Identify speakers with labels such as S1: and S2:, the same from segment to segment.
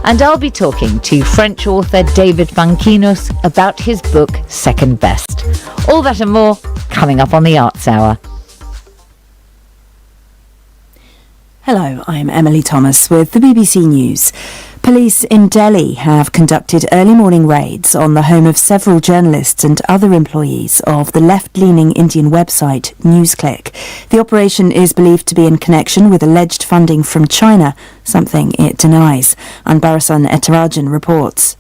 S1: And I'll be talking to French author David Vankinos about his book Second Best. All that and more coming up on the Arts Hour.
S2: Hello, I'm Emily Thomas with the BBC News. Police in Delhi have conducted early morning raids on the home of several journalists and other employees of the left-leaning Indian website NewsClick. The operation is believed to be in connection with alleged funding from China, something it denies. Anbarasan Etarajan reports.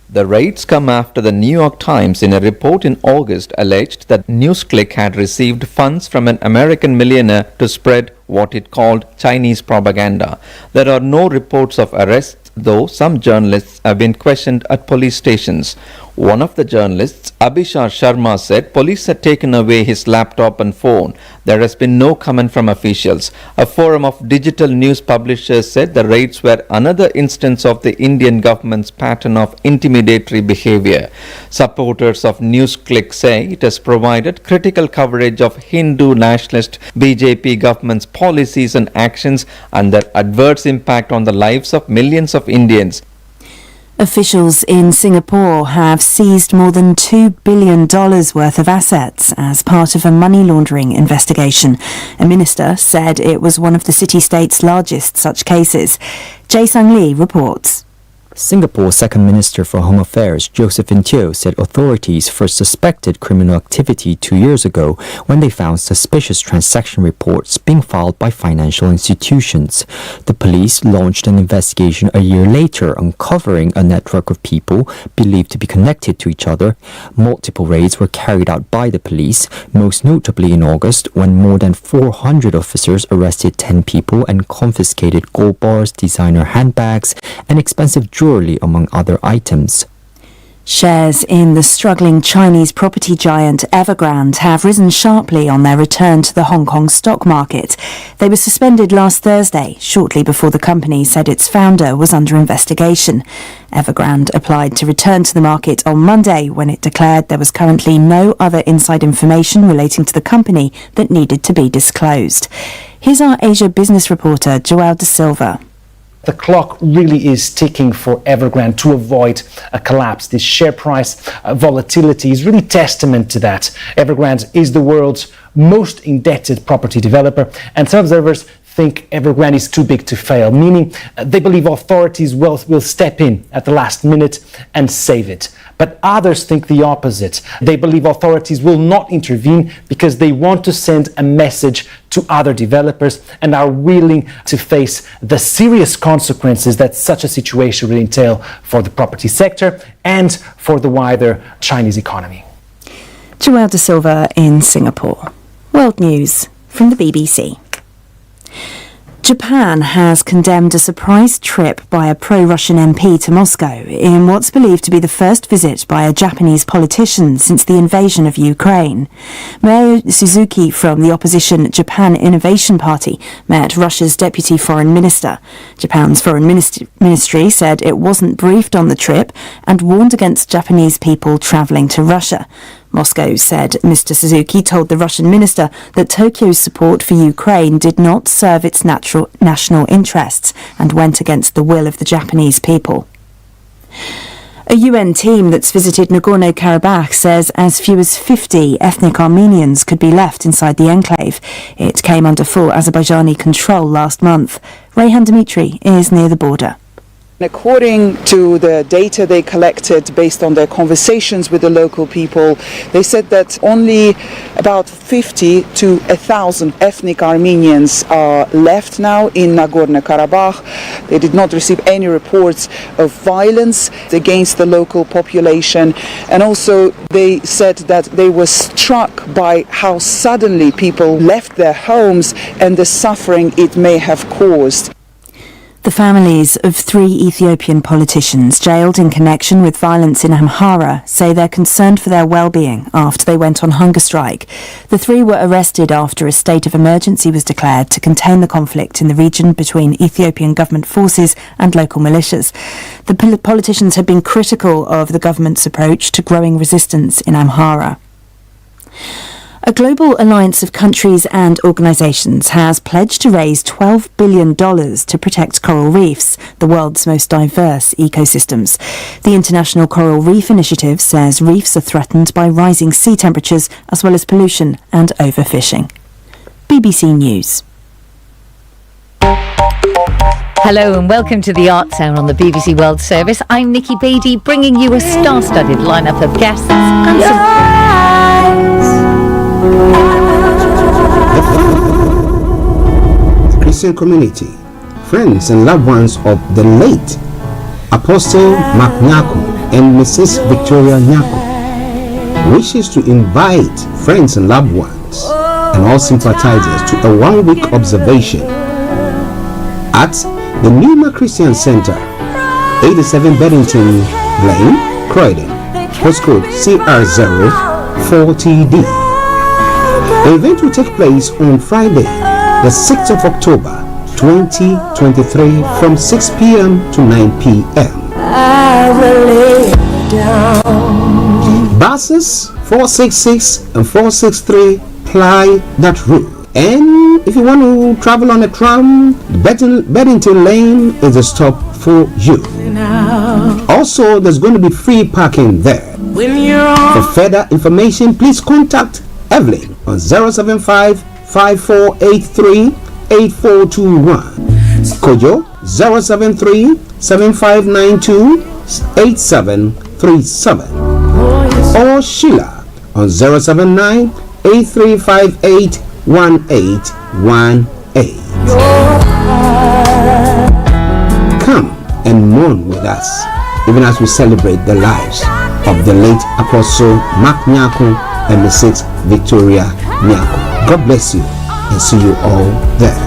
S3: The raids come after the New York Times in a report in August alleged that NewsClick had received funds from an American millionaire to spread what it called Chinese propaganda. There are no reports of arrests, though some journalists have been questioned at police stations. One of the journalists, Abhishar Sharma, said police had taken away his laptop and phone. There has been no comment from officials. A forum of digital news publishers said the raids were another instance of the Indian government's pattern of intimidatory behavior. Supporters of NewsClick say it has provided critical coverage of Hindu nationalist BJP government's policies and actions and their adverse impact on the lives of millions of Indians.
S2: Officials in Singapore have seized more than $2 billion worth of assets as part of a money laundering investigation. A minister said it was one of the city-state's largest such cases. Jae Sang-lee reports.
S4: Singapore's Second Minister for Home Affairs, Josephine Teo, said authorities first suspected criminal activity 2 years ago when they found suspicious transaction reports being filed by financial institutions. The police launched an investigation a year later, uncovering a network of people believed to be connected to each other. Multiple raids were carried out by the police, most notably in August, when more than 400 officers arrested 10 people and confiscated gold bars, designer handbags, and expensive jewelry, among other items.
S2: Shares in the struggling Chinese property giant Evergrande have risen sharply on their return to the Hong Kong stock market. They were suspended last Thursday, shortly before the company said its founder was under investigation. Evergrande applied to return to the market on Monday when it declared there was currently no other inside information relating to the company that needed to be disclosed. Here's our Asia business reporter, Joao de Silva.
S5: The clock really is ticking for Evergrande to avoid a collapse. This share price volatility is really testament to that. Evergrande is the world's most indebted property developer, and some observers think Evergrande is too big to fail, meaning they believe authorities will step in at the last minute and save it. But others think the opposite. They believe authorities will not intervene because they want to send a message to other developers and are willing to face the serious consequences that such a situation will entail for the property sector and for the wider Chinese economy.
S2: Joao de Silva in Singapore. World News from the BBC. Japan has condemned a surprise trip by a pro-Russian MP to Moscow in what's believed to be the first visit by a Japanese politician since the invasion of Ukraine. Mayor Suzuki from the opposition Japan Innovation Party met Russia's deputy foreign minister. Japan's foreign ministry said it wasn't briefed on the trip and warned against Japanese people travelling to Russia. Moscow said Mr. Suzuki told the Russian minister that Tokyo's support for Ukraine did not serve its national interests and went against the will of the Japanese people. A UN team that's visited Nagorno-Karabakh says as few as 50 ethnic Armenians could be left inside the enclave. It came under full Azerbaijani control last month. Rayhan Dmitry is near the border.
S6: According to the data they collected based on their conversations with the local people, they said that only about 50 to 1,000 ethnic Armenians are left now in Nagorno-Karabakh. They did not receive any reports of violence against the local population, and also they said that they were struck by how suddenly people left their homes and the suffering it may have caused.
S2: The families of 3 Ethiopian politicians jailed in connection with violence in Amhara say they're concerned for their well-being after they went on hunger strike. The 3 were arrested after a state of emergency was declared to contain the conflict in the region between Ethiopian government forces and local militias. The politicians had been critical of the government's approach to growing resistance in Amhara. A global alliance of countries and organisations has pledged to raise $12 billion to protect coral reefs, the world's most diverse ecosystems. The International Coral Reef Initiative says reefs are threatened by rising sea temperatures as well as pollution and overfishing. BBC News.
S1: Hello and welcome to the Arts Hour on the BBC World Service. I'm Nikki Beattie, bringing you a star-studded lineup of guests and
S7: The Christian community, friends and loved ones of the late Apostle Mark Nyako and Mrs. Victoria Nyako wishes to invite friends and loved ones and all sympathizers to a one-week observation at the Numa Christian Center, 87 Beddington Lane, Croydon, postcode CR040D. The event will take place on Friday, the 6th of October, 2023 from 6 p.m. to 9 p.m. Buses 466 and 463 ply that route. And if you want to travel on a tram, Beddington Lane is a stop for you. Also, there's going to be free parking there. For further information, please contact Evelyn on 075 5483 8421, Kojo 073 7592 8737, or Sheila on 079 8358 1818. Come and mourn with us, even as we celebrate the lives of the late Apostle Mark Nyako and Mrs. Victoria Nyako. God bless you and see you all there.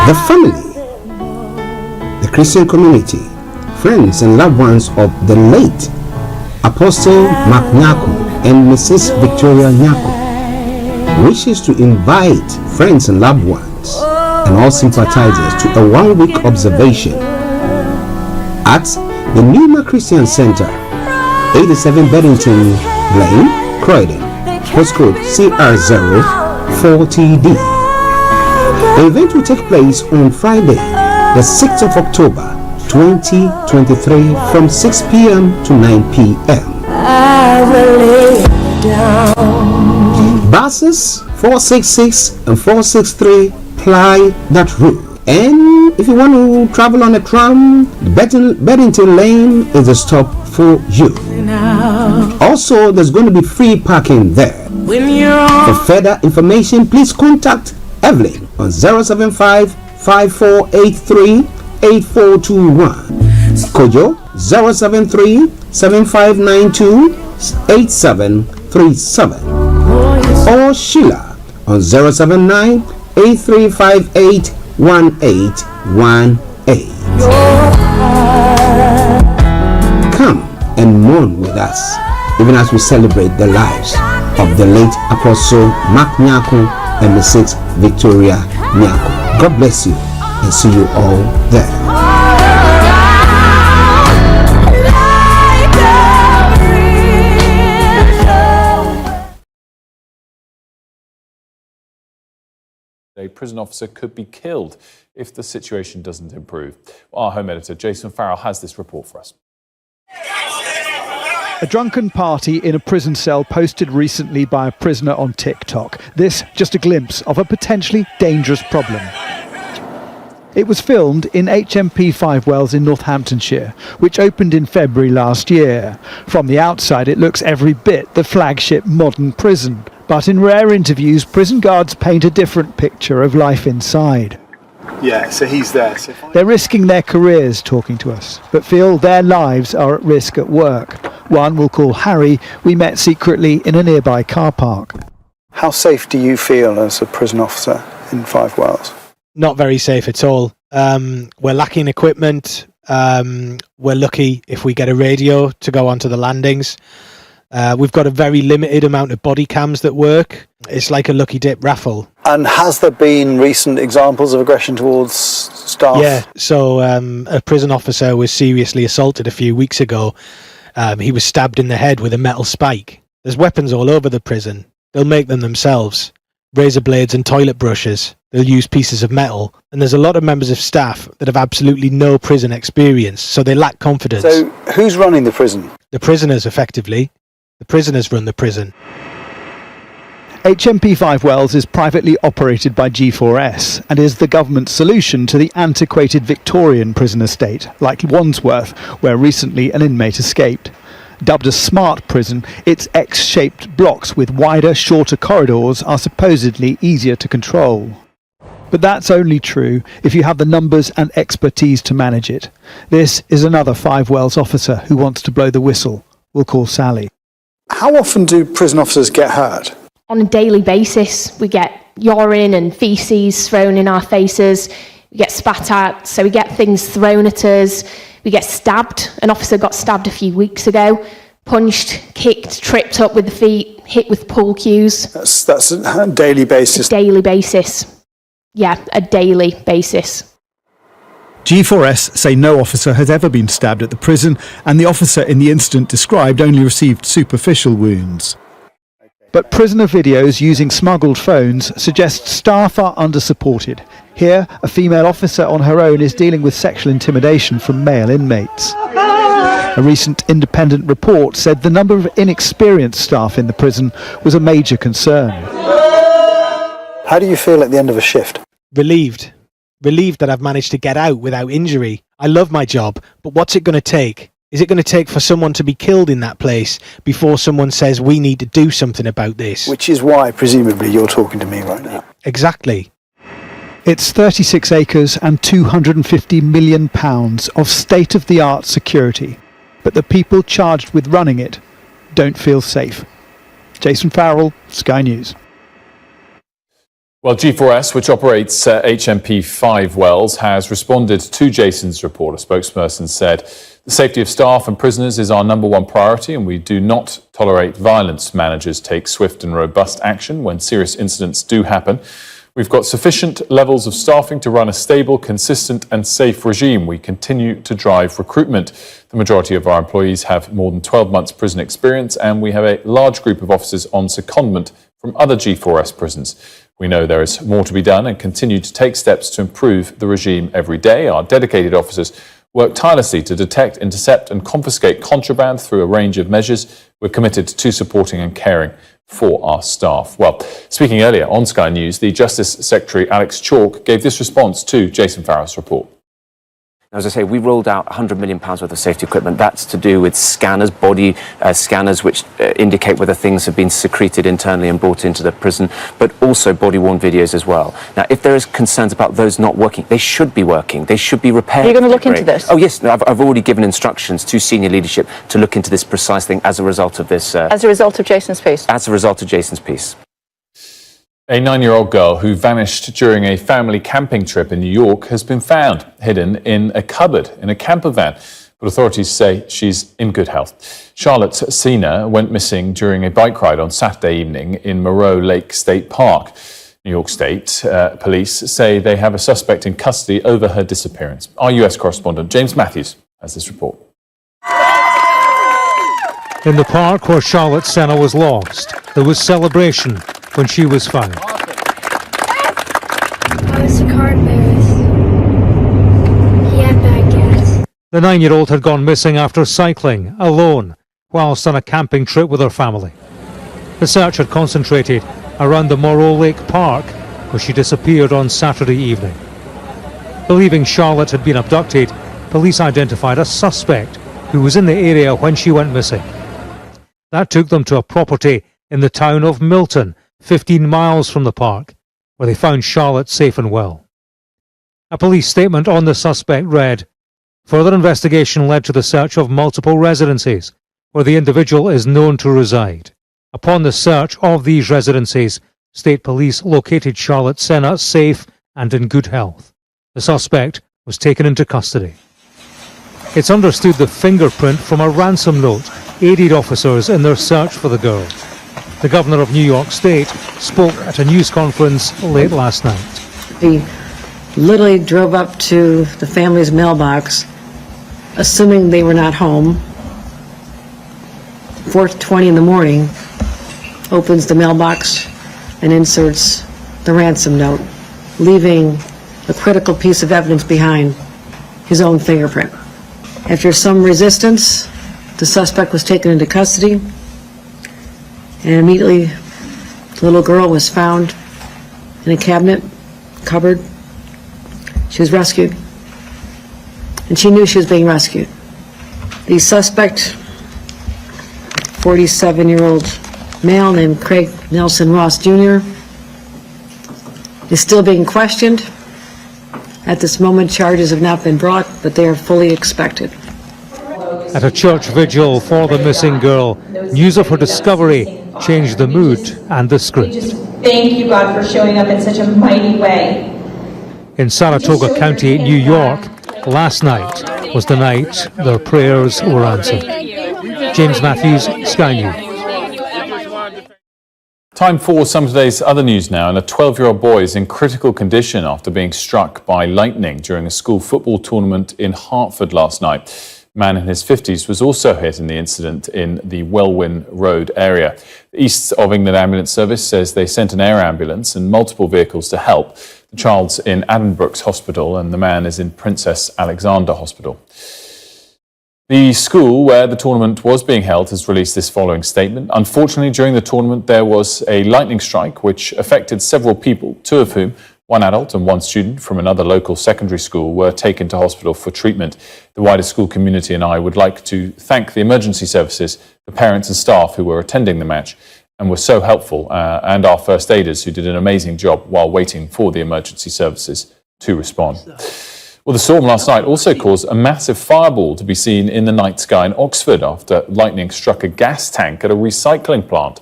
S7: The family, the Christian community, friends and loved ones of the late Apostle Mark Nyako and Mrs. Victoria Nyako wishes to invite friends and loved ones and all sympathizers to a one-week observation at the Numa Christian Center, 87 Beddington Lane, Croydon, postcode CR040D. The event will take place on Friday, the 6th of October, 2023 from 6 p.m. to 9 p.m. Buses 466 and 463 ply that route. And if you want to travel on a tram, Beddington Lane is a stop for you. Also, there's going to be free parking there. For further information, please contact Evelyn on 075 5483 8421, Kojo 073 7592 8737, or Sheila on 079 8358 1818. Come and mourn with us, even as we celebrate the lives of the late Apostle Mark Nyako and Mrs. Victoria Nyako. God bless you and see you all there.
S8: A prison officer could be killed if the situation doesn't improve. Our home editor, Jason Farrell, has this report for us.
S9: A drunken party in a prison cell posted recently by a prisoner on TikTok. This just a glimpse of a potentially dangerous problem. It was filmed in HMP Five Wells in Northamptonshire, which opened in February last year. From the outside, it looks every bit the flagship modern prison. But in rare interviews, prison guards paint a different picture of life inside.
S10: Yeah, so he's there.
S9: They're risking their careers talking to us, but feel their lives are at risk at work. One we'll call Harry, we met secretly in a nearby car park.
S10: How safe do you feel as a prison officer in Five Wells?
S11: Not very safe at all. We're lacking equipment. We're lucky if we get a radio to go onto the landings. We've got a very limited amount of body cams that work. It's like a lucky dip raffle.
S10: And has there been recent examples of aggression towards staff?
S11: Yeah, so a prison officer was seriously assaulted a few weeks ago. He was stabbed in the head with a metal spike. There's weapons all over the prison. They'll make them themselves. Razor blades and toilet brushes. They'll use pieces of metal. And there's a lot of members of staff that have absolutely no prison experience, so they lack confidence.
S10: So who's running the prison?
S11: The prisoners, effectively. The prisoners run the prison.
S9: HMP Five Wells is privately operated by G4S and is the government's solution to the antiquated Victorian prison estate, like Wandsworth, where recently an inmate escaped. Dubbed a smart prison, its X-shaped blocks with wider, shorter corridors are supposedly easier to control. But that's only true if you have the numbers and expertise to manage it. This is another Five Wells officer who wants to blow the whistle. We'll call Sally.
S10: How often do prison officers get hurt?
S12: On a daily basis, we get urine and faeces thrown in our faces. We get spat at, so we get things thrown at us. We get stabbed. An officer got stabbed a few weeks ago. Punched, kicked, tripped up with the feet, hit with pull cues.
S10: That's a daily basis.
S12: A daily basis. Yeah, a daily basis.
S9: G4S say no officer has ever been stabbed at the prison, and the officer in the incident described only received superficial wounds. But prisoner videos using smuggled phones suggest staff are under-supported. Here, a female officer on her own is dealing with sexual intimidation from male inmates. A recent independent report said the number of inexperienced staff in the prison was a major concern.
S10: How do you feel at the end of a shift?
S11: Relieved. Relieved that I've managed to get out without injury. I love my job, but what's it going to take? Is it going to take for someone to be killed in that place before someone says we need to do something about this?
S10: Which is why, presumably, you're talking to me right now.
S11: Exactly.
S9: It's 36 acres and £250 million of state-of-the-art security. But the people charged with running it don't feel safe. Jason Farrell, Sky News.
S8: Well, G4S, which operates HMP 5 Wells, has responded to Jason's report. A spokesperson said, "The safety of staff and prisoners is our number one priority, and we do not tolerate violence. Managers take swift and robust action when serious incidents do happen. We've got sufficient levels of staffing to run a stable, consistent and safe regime. We continue to drive recruitment. The majority of our employees have more than 12 months prison experience, and we have a large group of officers on secondment from other G4S prisons. We know there is more to be done and continue to take steps to improve the regime every day. Our dedicated officers work tirelessly to detect, intercept and confiscate contraband through a range of measures. We're committed to supporting and caring for our staff." Well, speaking earlier on Sky News, the Justice Secretary Alex Chalk gave this response to Jason Farrell's report.
S13: As I say, we rolled out £100 million worth of safety equipment. That's to do with scanners, body scanners, which indicate whether things have been secreted internally and brought into the prison, but also body-worn videos as well. Now, if there is concerns about those not working, they should be working. They should be repaired.
S14: Are you going to look into this?
S13: Oh, yes. I've already given instructions to senior leadership to look into this precise thing as a result of this.
S14: As a result of Jason's piece?
S13: As a result of Jason's piece.
S8: A 9-year-old girl who vanished during a family camping trip in New York has been found hidden in a cupboard in a camper van, but authorities say she's in good health. Charlotte Cena went missing during a bike ride on Saturday evening in Moreau Lake State Park. New York State police say they have a suspect in custody over her disappearance. Our US correspondent James Matthews has this report.
S15: In the park where Charlotte Cena was lost, there was celebration when she was found.
S16: Mr. Cardbearers. He had bad gas.
S15: The 9-year-old had gone missing after cycling, alone, whilst on a camping trip with her family. The search had concentrated around the Moreau Lake Park, where she disappeared on Saturday evening. Believing Charlotte had been abducted, police identified a suspect who was in the area when she went missing. That took them to a property in the town of Milton, 15 miles from the park, where they found Charlotte safe and well. A police statement on the suspect read, "Further investigation led to the search of multiple residences where the individual is known to reside. Upon the search of these residences, State Police located Charlotte Senna safe and in good health. The suspect was taken into custody. It's understood the fingerprint from a ransom note aided officers in their search for the girl. The governor of New York State spoke at a news conference late last night.
S17: He literally drove up to the family's mailbox, assuming they were not home. 4:20 in the morning, opens the mailbox and inserts the ransom note, leaving a critical piece of evidence behind, his own fingerprint. After some resistance, the suspect was taken into custody, and immediately the little girl was found in a cabinet, cupboard. She was rescued, and she knew she was being rescued. The suspect, 47-year-old male named Craig Nelson Ross Jr., is still being questioned. At this moment, charges have not been brought, but they are fully expected.
S15: At a church vigil for the missing girl, news of her discovery changed the mood and the script.
S18: Thank you, God, for showing up in such a mighty way.
S15: In Saratoga County, New York, last night was the night their prayers were answered. James Matthews, Sky News.
S8: Time for some of today's other news now. And a 12-year-old boy is in critical condition after being struck by lightning during a school football tournament in Hartford last night. A man in his 50s was also hit in the incident in the Welwyn Road area. The East of England Ambulance Service says they sent an air ambulance and multiple vehicles to help. The child's in Addenbrooke's Hospital and the man is in Princess Alexandra Hospital. The school where the tournament was being held has released this following statement. Unfortunately, during the tournament, there was a lightning strike which affected several people, two of whom, one adult and one student from another local secondary school, were taken to hospital for treatment. The wider school community and I would like to thank the emergency services, the parents and staff who were attending the match and were so helpful, and our first aiders who did an amazing job while waiting for the emergency services to respond. Well, the storm last night also caused a massive fireball to be seen in the night sky in Oxford after lightning struck a gas tank at a recycling plant.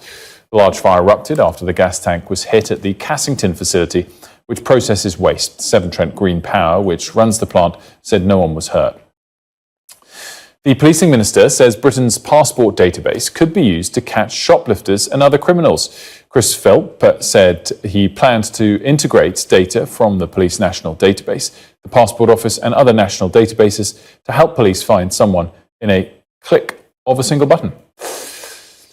S8: The large fire erupted after the gas tank was hit at the Cassington facility, which processes waste. Severn Trent Green Power, which runs the plant, said no one was hurt. The policing minister says Britain's passport database could be used to catch shoplifters and other criminals. Chris Philp said he plans to integrate data from the Police National Database, the Passport Office and other national databases to help police find someone in a click of a single button.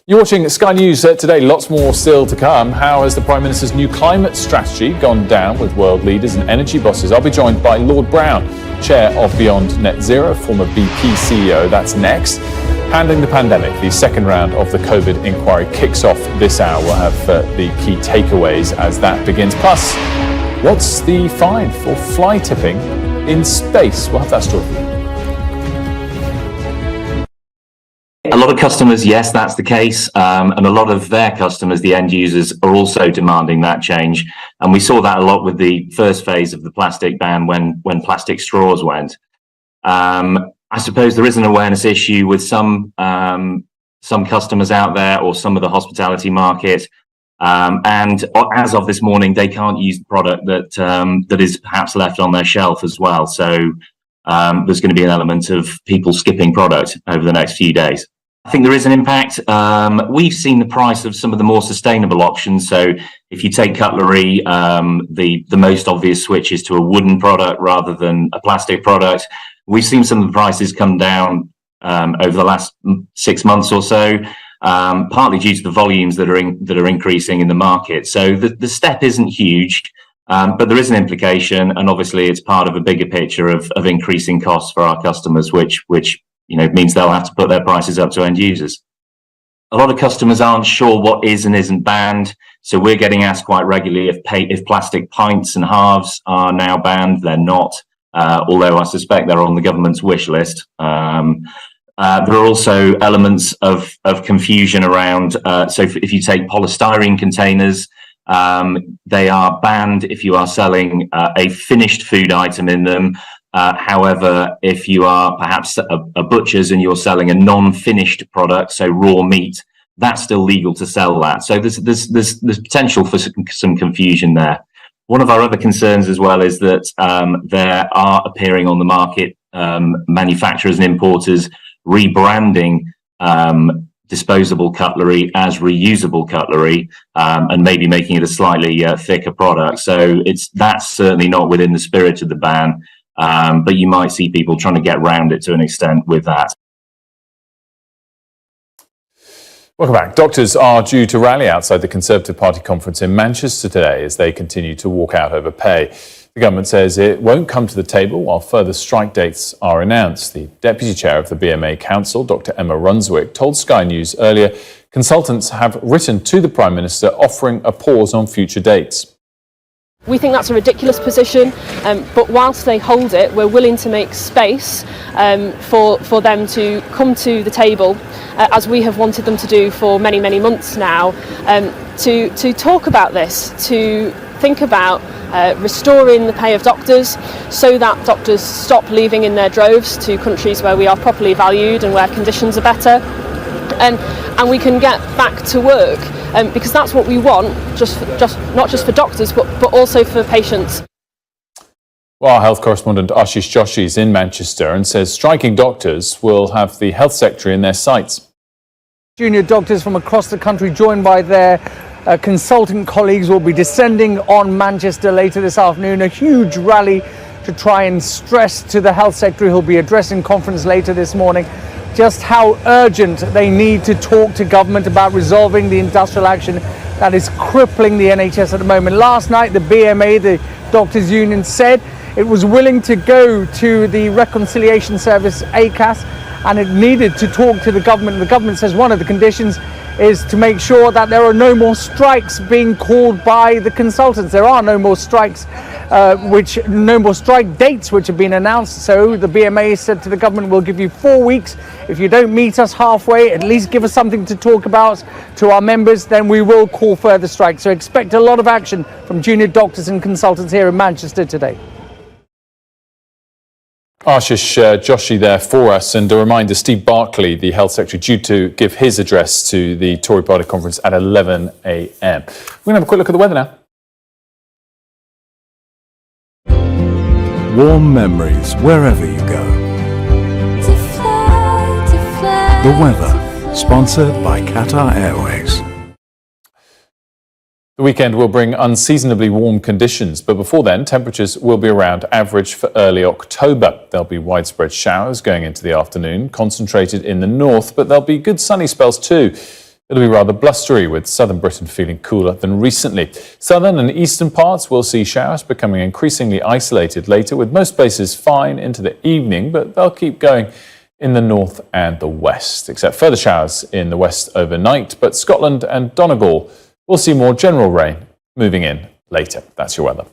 S8: You're watching Sky News today. Lots more still to come. How has the Prime Minister's new climate strategy gone down with world leaders and energy bosses? I'll be joined by Lord Brown, Chair of Beyond Net Zero, former BP CEO. That's next. Handling the pandemic, the second round of the COVID inquiry kicks off this hour. We'll have the key takeaways as that begins. Plus, what's the fine for fly tipping in space? We'll have that story for you.
S19: A lot of customers, yes, that's the case. And a lot of their customers, the end users, are also demanding that change. And we saw that a lot with the first phase of the plastic ban when plastic straws went. I suppose there is an awareness issue with some customers out there or some of the hospitality market. And as of this morning, they can't use the product that is perhaps left on their shelf as well. So there's going to be an element of people skipping product over the next few days. I think there is an impact. We've seen the price of some of the more sustainable options. So if you take cutlery, the most obvious switch is to a wooden product rather than a plastic product. We've seen some of the prices come down over the last 6 months or so, partly due to the volumes that are increasing in the market. So the step isn't huge, but there is an implication, and obviously it's part of a bigger picture of increasing costs for our customers, which means they'll have to put their prices up to end users. A lot of customers aren't sure what is and isn't banned, so we're getting asked quite regularly if plastic pints and halves are now banned. They're not. Although I suspect they're on the government's wish list. There are also elements of confusion around, so if you take polystyrene containers, they are banned if you are selling a finished food item in them. However, if you are perhaps a butcher's and you're selling a non-finished product, so raw meat, that's still legal to sell that. So there's potential for some confusion there. One of our other concerns as well is that there are appearing on the market manufacturers and importers rebranding disposable cutlery as reusable cutlery and maybe making it a slightly thicker product. So that's certainly not within the spirit of the ban, but you might see people trying to get around it to an extent with that.
S8: Welcome back. Doctors are due to rally outside the Conservative Party conference in Manchester today as they continue to walk out over pay. The government says it won't come to the table while further strike dates are announced. The Deputy Chair of the BMA Council, Dr Emma Runswick, told Sky News earlier consultants have written to the Prime Minister offering a pause on future dates.
S20: We think that's a ridiculous position, but whilst they hold it, we're willing to make space for them to come to the table, as we have wanted them to do for many, many months now, to talk about this, to think about restoring the pay of doctors so that doctors stop leaving in their droves to countries where we are properly valued and where conditions are better. And we can get back to work because that's what we want, not just for doctors but also for patients.
S8: Well, our health correspondent Archie Joshi is in Manchester and says striking doctors will have the health secretary in their sights.
S21: Junior doctors from across the country, joined by their consultant colleagues, will be descending on Manchester later this afternoon. A huge rally to try and stress to the health secretary, who'll be addressing conference later this morning, just how urgent they need to talk to government about resolving the industrial action that is crippling the NHS at the moment. Last night, the BMA, the Doctors' Union, said it was willing to go to the Reconciliation Service, ACAS, and it needed to talk to the government. The government says one of the conditions is to make sure that there are no more strikes being called by the consultants. There are no more strikes, no more strike dates which have been announced. So the BMA said to the government, we'll give you 4 weeks. If you don't meet us halfway, at least give us something to talk about to our members, then we will call further strikes. So expect a lot of action from junior doctors and consultants here in Manchester today.
S8: Ashish Joshi there for us, and a reminder, Steve Barclay, the Health Secretary, due to give his address to the Tory Party conference at 11 a.m. We're going to have a quick look at the weather now.
S22: Warm memories wherever you go. The weather, sponsored by Qatar Airways.
S8: The weekend will bring unseasonably warm conditions, but before then, temperatures will be around average for early October. There'll be widespread showers going into the afternoon, concentrated in the north, but there'll be good sunny spells too. It'll be rather blustery, with southern Britain feeling cooler than recently. Southern and eastern parts will see showers becoming increasingly isolated later, with most places fine into the evening, but they'll keep going in the north and the west, except further showers in the west overnight. But Scotland and Donegal will see more general rain moving in later. That's your weather.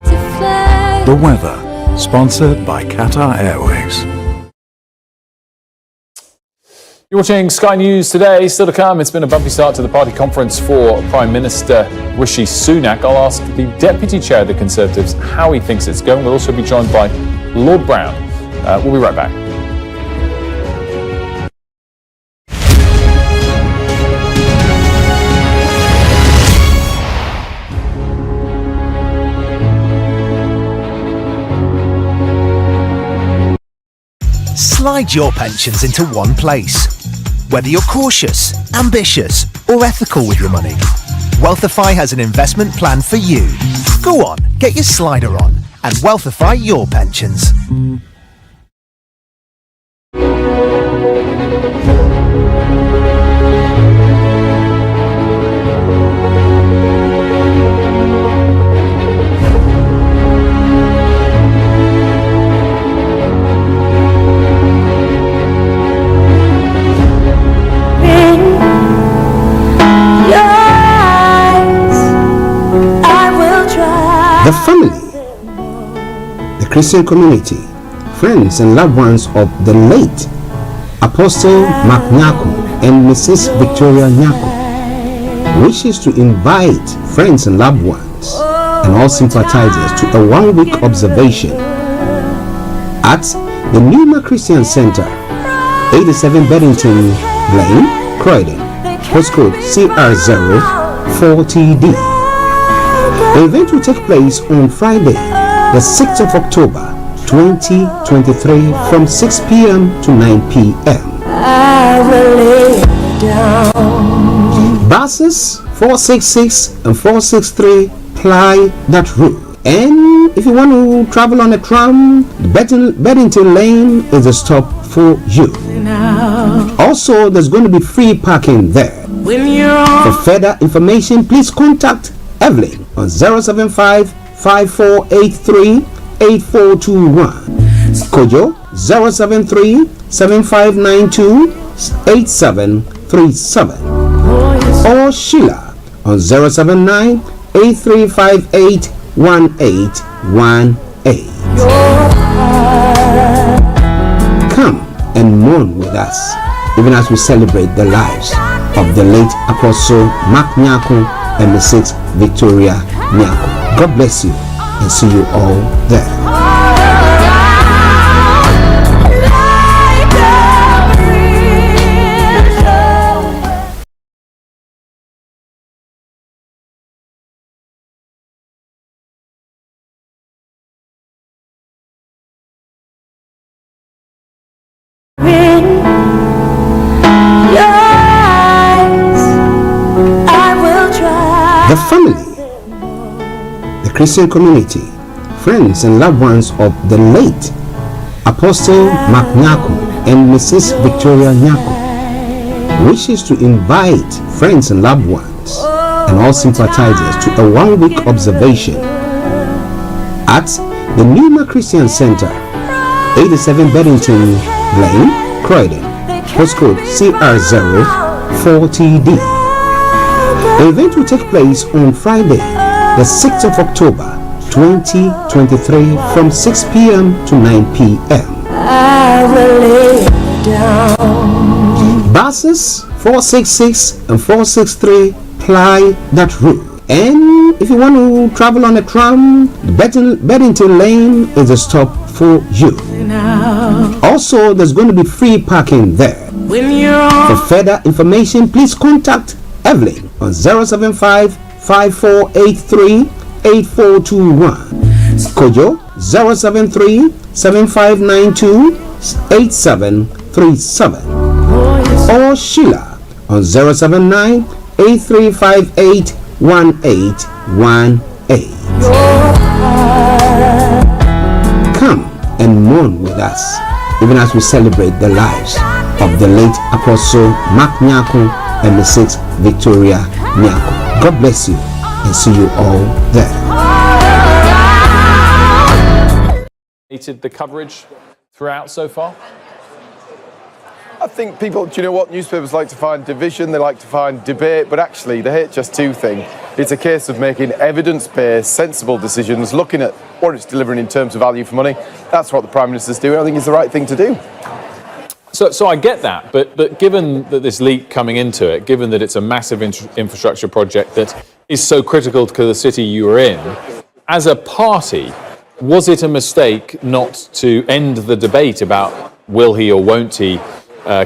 S22: The weather, sponsored by Qatar Airways.
S8: You're watching Sky News today. Still to come, it's been a bumpy start to the party conference for Prime Minister Rishi Sunak. I'll ask the Deputy Chair of the Conservatives how he thinks it's going. We'll also be joined by Lord Brown. We'll be right back.
S23: Slide your pensions into one place. Whether you're cautious, ambitious, or ethical with your money, Wealthify has an investment plan for you. Go on, get your slider on and Wealthify your pensions.
S7: The family, the Christian community, friends and loved ones of the late Apostle Mark Nyako and Mrs. Victoria Nyako wishes to invite friends and loved ones and all sympathizers to a one-week observation at the Numa Christian Center, 87 Beddington, Lane, Croydon, postcode CR040D. The event will take place on Friday, the 6th of October, 2023 from 6 p.m. to 9 p.m. Buses 466 and 463 ply that route. And if you want to travel on a tram, Beddington Lane is a stop for you. Also, there's going to be free parking there. For further information, please contact Evelyn on 075 5483 8421, Kojo 073 7592 8737, or Sheila on 079 8358 1818. Come and mourn with us, even as we celebrate the lives of the late Apostle Mark Nyako and Mrs. Victoria Nyako. God bless you and see you all there. The family, the Christian community, friends and loved ones of the late Apostle Mark Nyako and Mrs. Victoria Nyako wishes to invite friends and loved ones and all sympathizers to a one-week observation at the Numa Christian Center, 87 Beddington Lane, Croydon, postcode CR040D. The event will take place on Friday, the 6th of October, 2023 from 6 p.m. to 9 p.m. Buses 466 and 463 ply that route. And if you want to travel on a tram, Beddington Lane is a stop for you. Also, there's going to be free parking there. For further information, please contact Evelyn on 075 5483 8421, Kojo 073 7592 8737, or Sheila on 079 8358 1818. Come and mourn with us, even as we celebrate the lives of the late Apostle Mark Nyako and Mrs. Victoria Nyako. God bless you and see you all there.
S8: The coverage throughout so far?
S3: I think people, do you know what, newspapers like to find division, they like to find debate, but actually the HS2 thing, it's a case of making evidence-based, sensible decisions, looking at what it's delivering in terms of value for money. That's what the Prime Minister's doing. I think it's the right thing to do.
S8: So I get that, but given that this leak coming into it, given that it's a massive infrastructure project that is so critical to the city you are in, as a party, was it a mistake not to end the debate about will he or won't he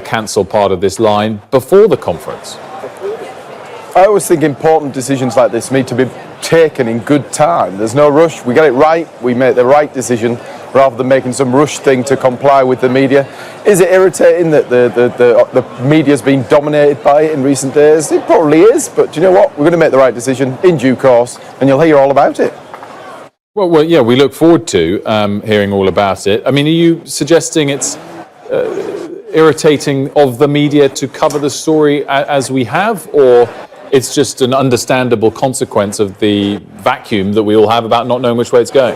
S8: cancel part of this line before the conference?
S3: I always think important decisions like this need to be taken in good time. There's no rush. We get it right, we make the right decision, rather than making some rush thing to comply with the media. Is it irritating that the media's been dominated by it in recent days? It probably is, but do you know what? We're going to make the right decision in due course, and you'll hear all about it.
S8: Well, yeah, we look forward to hearing all about it. I mean, are you suggesting it's irritating of the media to cover the story as we have, or it's just an understandable consequence of the vacuum that we all have about not knowing which way it's going?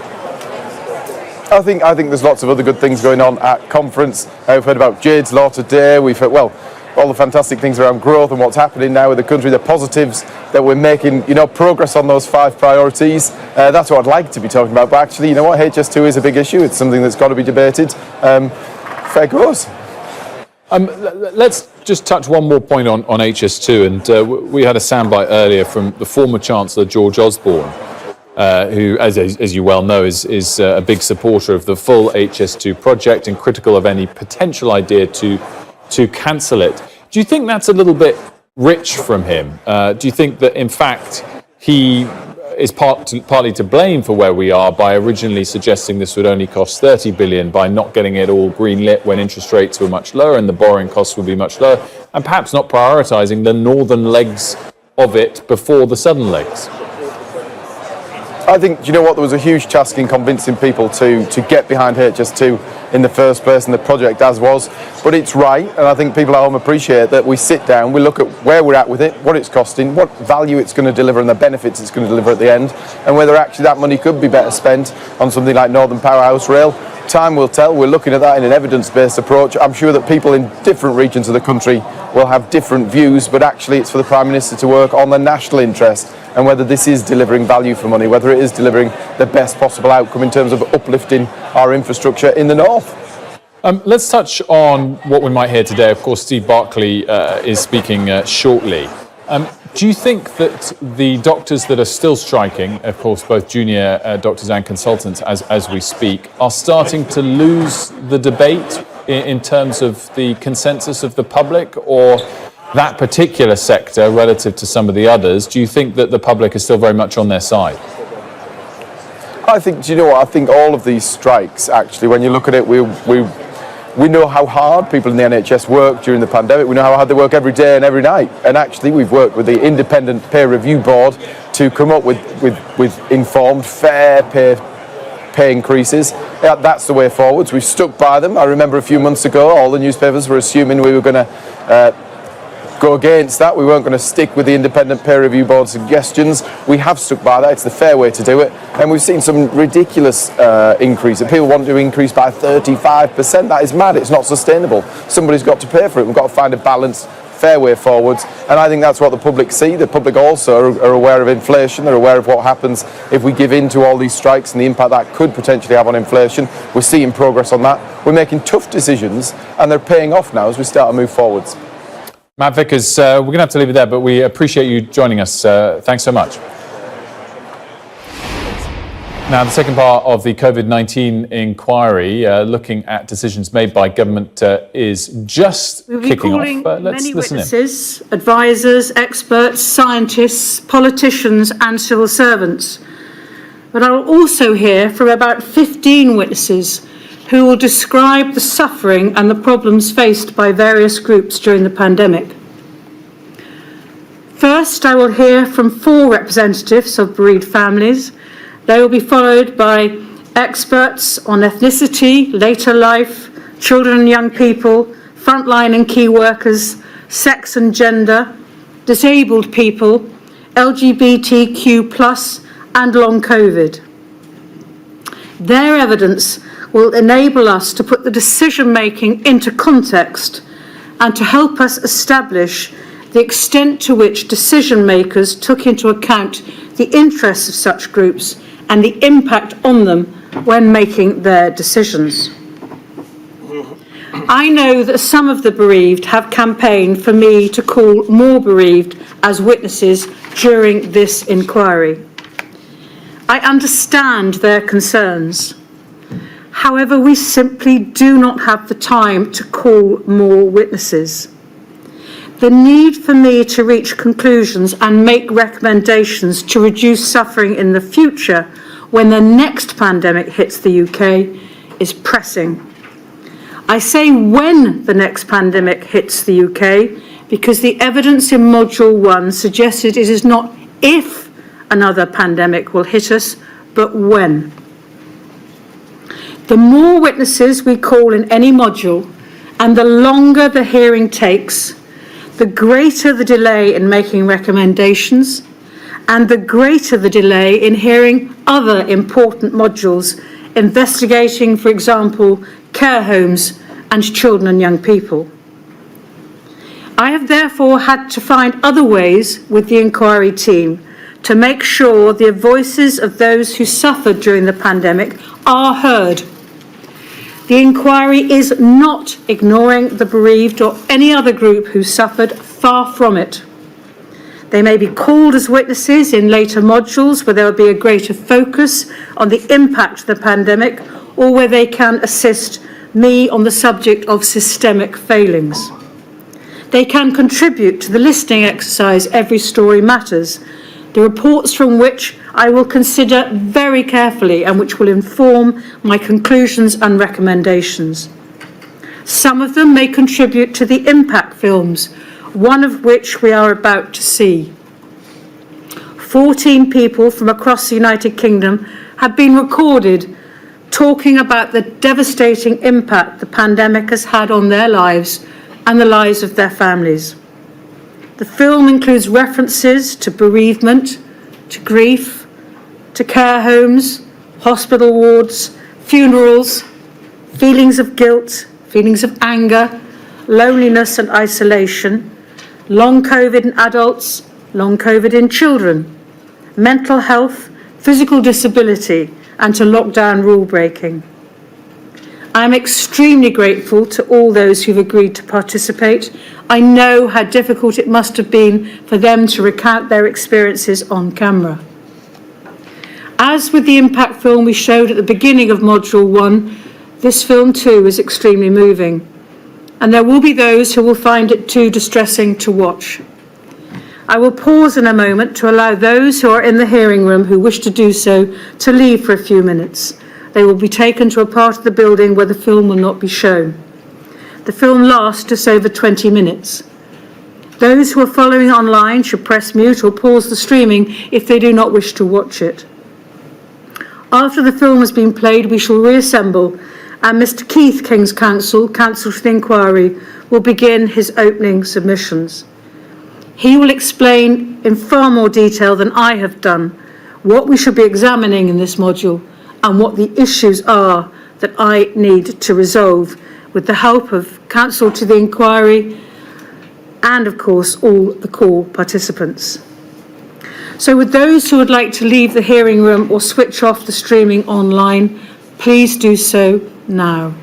S3: I think there's lots of other good things going on at conference. I've heard about Jade's Law today. We've heard, well, all the fantastic things around growth and what's happening now with the country, the positives that we're making, progress on those 5 priorities. That's what I'd like to be talking about. But actually, you know what, HS2 is a big issue. It's something that's got to be debated. Fair goes.
S8: Let's just touch one more point on HS2. And we had a soundbite earlier from the former Chancellor, George Osborne, who, as you well know, is a big supporter of the full HS2 project and critical of any potential idea to cancel it. Do you think that's a little bit rich from him? Do you think that, in fact, he is partly to blame for where we are by originally suggesting this would only cost 30 billion by not getting it all green-lit when interest rates were much lower and the borrowing costs would be much lower, and perhaps not prioritising the northern legs of it before the southern legs?
S3: I think, do you know what, there was a huge task in convincing people to get behind HS2 in the first place, and the project as was, but it's right, and I think people at home appreciate that we sit down, we look at where we're at with it, what it's costing, what value it's going to deliver and the benefits it's going to deliver at the end, and whether actually that money could be better spent on something like Northern Powerhouse Rail. Time will tell. We're looking at that in an evidence-based approach. I'm sure that people in different regions of the country will have different views, but actually it's for the Prime Minister to work on the national interest and whether this is delivering value for money, whether it is delivering the best possible outcome in terms of uplifting our infrastructure in the north.
S8: Let's touch on what we might hear today. Of course, Steve Barclay is speaking shortly. Do you think that the doctors that are still striking, of course, both junior doctors and consultants as we speak, are starting to lose the debate in terms of the consensus of the public, or that particular sector relative to some of the others? Do you think that the public is still very much on their side?
S3: I think, do you know what, I think all of these strikes, actually, when you look at it, we know how hard people in the NHS work during the pandemic. We know how hard they work every day and every night. And actually, we've worked with the independent peer review board to come up with informed, fair pay increases. That's the way forwards. We've stuck by them. I remember a few months ago, all the newspapers were assuming we were going to go against that. We weren't going to stick with the independent peer review board suggestions. We have stuck by that. It's the fair way to do it. And we've seen some ridiculous increase. If people want to increase by 35%, that is mad. It's not sustainable. Somebody's got to pay for it. We've got to find a balanced, fair way forwards. And I think that's what the public see. The public also are aware of inflation. They're aware of what happens if we give in to all these strikes and the impact that could potentially have on inflation. We're seeing progress on that. We're making tough decisions and they're paying off now as we start to move forwards.
S8: Matt Vickers, we're going to have to leave it there, but we appreciate you joining us. Thanks so much. Now, the second part of the COVID-19 inquiry, looking at decisions made by government, is just kicking off. Let's
S4: many
S8: listen
S4: witnesses, advisors, experts, scientists, politicians and civil servants. But I will also hear from about 15 witnesses who will describe the suffering and the problems faced by various groups during the pandemic. First, I will hear from 4 representatives of bereaved families. They will be followed by experts on ethnicity, later life, children and young people, frontline and key workers, sex and gender, disabled people, LGBTQ+, and long COVID. Their evidence will enable us to put the decision-making into context and to help us establish the extent to which decision-makers took into account the interests of such groups and the impact on them when making their decisions. I know that some of the bereaved have campaigned for me to call more bereaved as witnesses during this inquiry. I understand their concerns. However, we simply do not have the time to call more witnesses. The need for me to reach conclusions and make recommendations to reduce suffering in the future when the next pandemic hits the UK is pressing. I say when the next pandemic hits the UK because the evidence in Module 1 suggested it is not if another pandemic will hit us, but when. The more witnesses we call in any module and the longer the hearing takes, the greater the delay in making recommendations and the greater the delay in hearing other important modules investigating, for example, care homes and children and young people. I have therefore had to find other ways with the inquiry team to make sure the voices of those who suffered during the pandemic are heard. The inquiry is not ignoring the bereaved or any other group who suffered, far from it. They may be called as witnesses in later modules where there will be a greater focus on the impact of the pandemic or where they can assist me on the subject of systemic failings. They can contribute to the listening exercise Every Story Matters, the reports from which I will consider very carefully and which will inform my conclusions and recommendations. Some of them may contribute to the impact films, one of which we are about to see. 14 people from across the United Kingdom have been recorded talking about the devastating impact the pandemic has had on their lives and the lives of their families. The film includes references to bereavement, to grief, to care homes, hospital wards, funerals, feelings of guilt, feelings of anger, loneliness and isolation, long COVID in adults, long COVID in children, mental health, physical disability, and to lockdown rule breaking. I am extremely grateful to all those who've agreed to participate. I know how difficult it must have been for them to recount their experiences on camera. As with the impact film we showed at the beginning of Module 1, this film too is extremely moving, and there will be those who will find it too distressing to watch. I will pause in a moment to allow those who are in the hearing room who wish to do so to leave for a few minutes. They will be taken to a part of the building where the film will not be shown. The film lasts just over 20 minutes. Those who are following online should press mute or pause the streaming if they do not wish to watch it. After the film has been played, we shall reassemble, and Mr. Keith, King's Counsel to the Inquiry, will begin his opening submissions. He will explain in far more detail than I have done what we should be examining in this module and what the issues are that I need to resolve with the help of Counsel to the Inquiry and, of course, all the core participants. So with those who would like to leave the hearing room or switch off the streaming online, please do so now.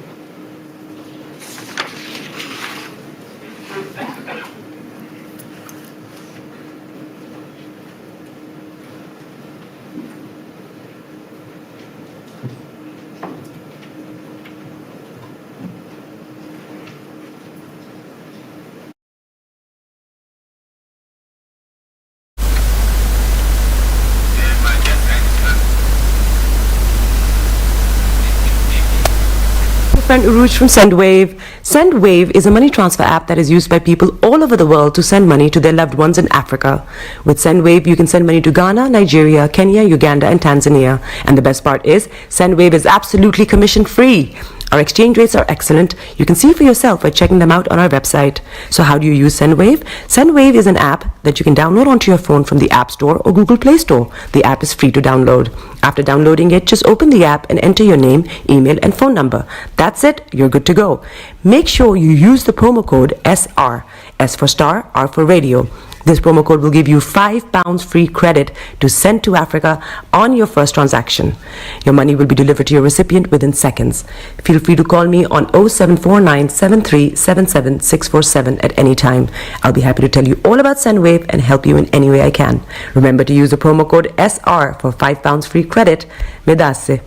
S2: Friend Uruj from SendWave. SendWave is a money transfer app that is used by people all over the world to send money to their loved ones in Africa. With SendWave, you can send money to Ghana, Nigeria, Kenya, Uganda, and Tanzania. And the best part is, SendWave is absolutely commission-free. Our exchange rates are excellent. You can see for yourself by checking them out on our website. So how do you use SendWave? SendWave is an app that you can download onto your phone from the App Store or Google Play Store. The app is free to download. After downloading it, just open the app and enter your name, email, and phone number. That's it. You're good to go. Make sure you use the promo code SR. S for Starr, R for Radio. This promo code will give you £5 free credit to send to Africa on your first transaction. Your money will be delivered to your recipient within seconds. Feel free to call me on 0749 7377 647 at any time. I'll be happy to tell you all about SendWave and help you in any way I can. Remember to use the promo code SR for £5 free credit. Medasse.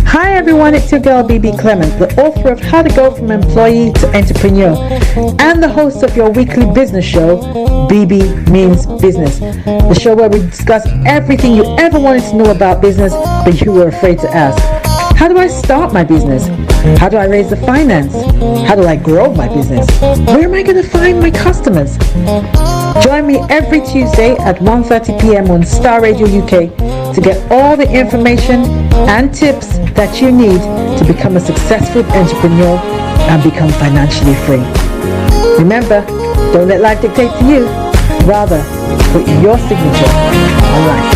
S5: Hi everyone, it's your girl BB Clement, the author of How to Go From Employee to Entrepreneur and the host of your weekly business show, BB Means Business, the show where we discuss everything you ever wanted to know about business but you were afraid to ask. How do I start my business? How do I raise the finance? How do I grow my business? Where am I going to find my customers? Join me every Tuesday at 1:30 p.m. on Starr Radio UK to get all the information and tips that you need to become a successful entrepreneur and become financially free. Remember, don't let life dictate to you. Rather, put your signature on life.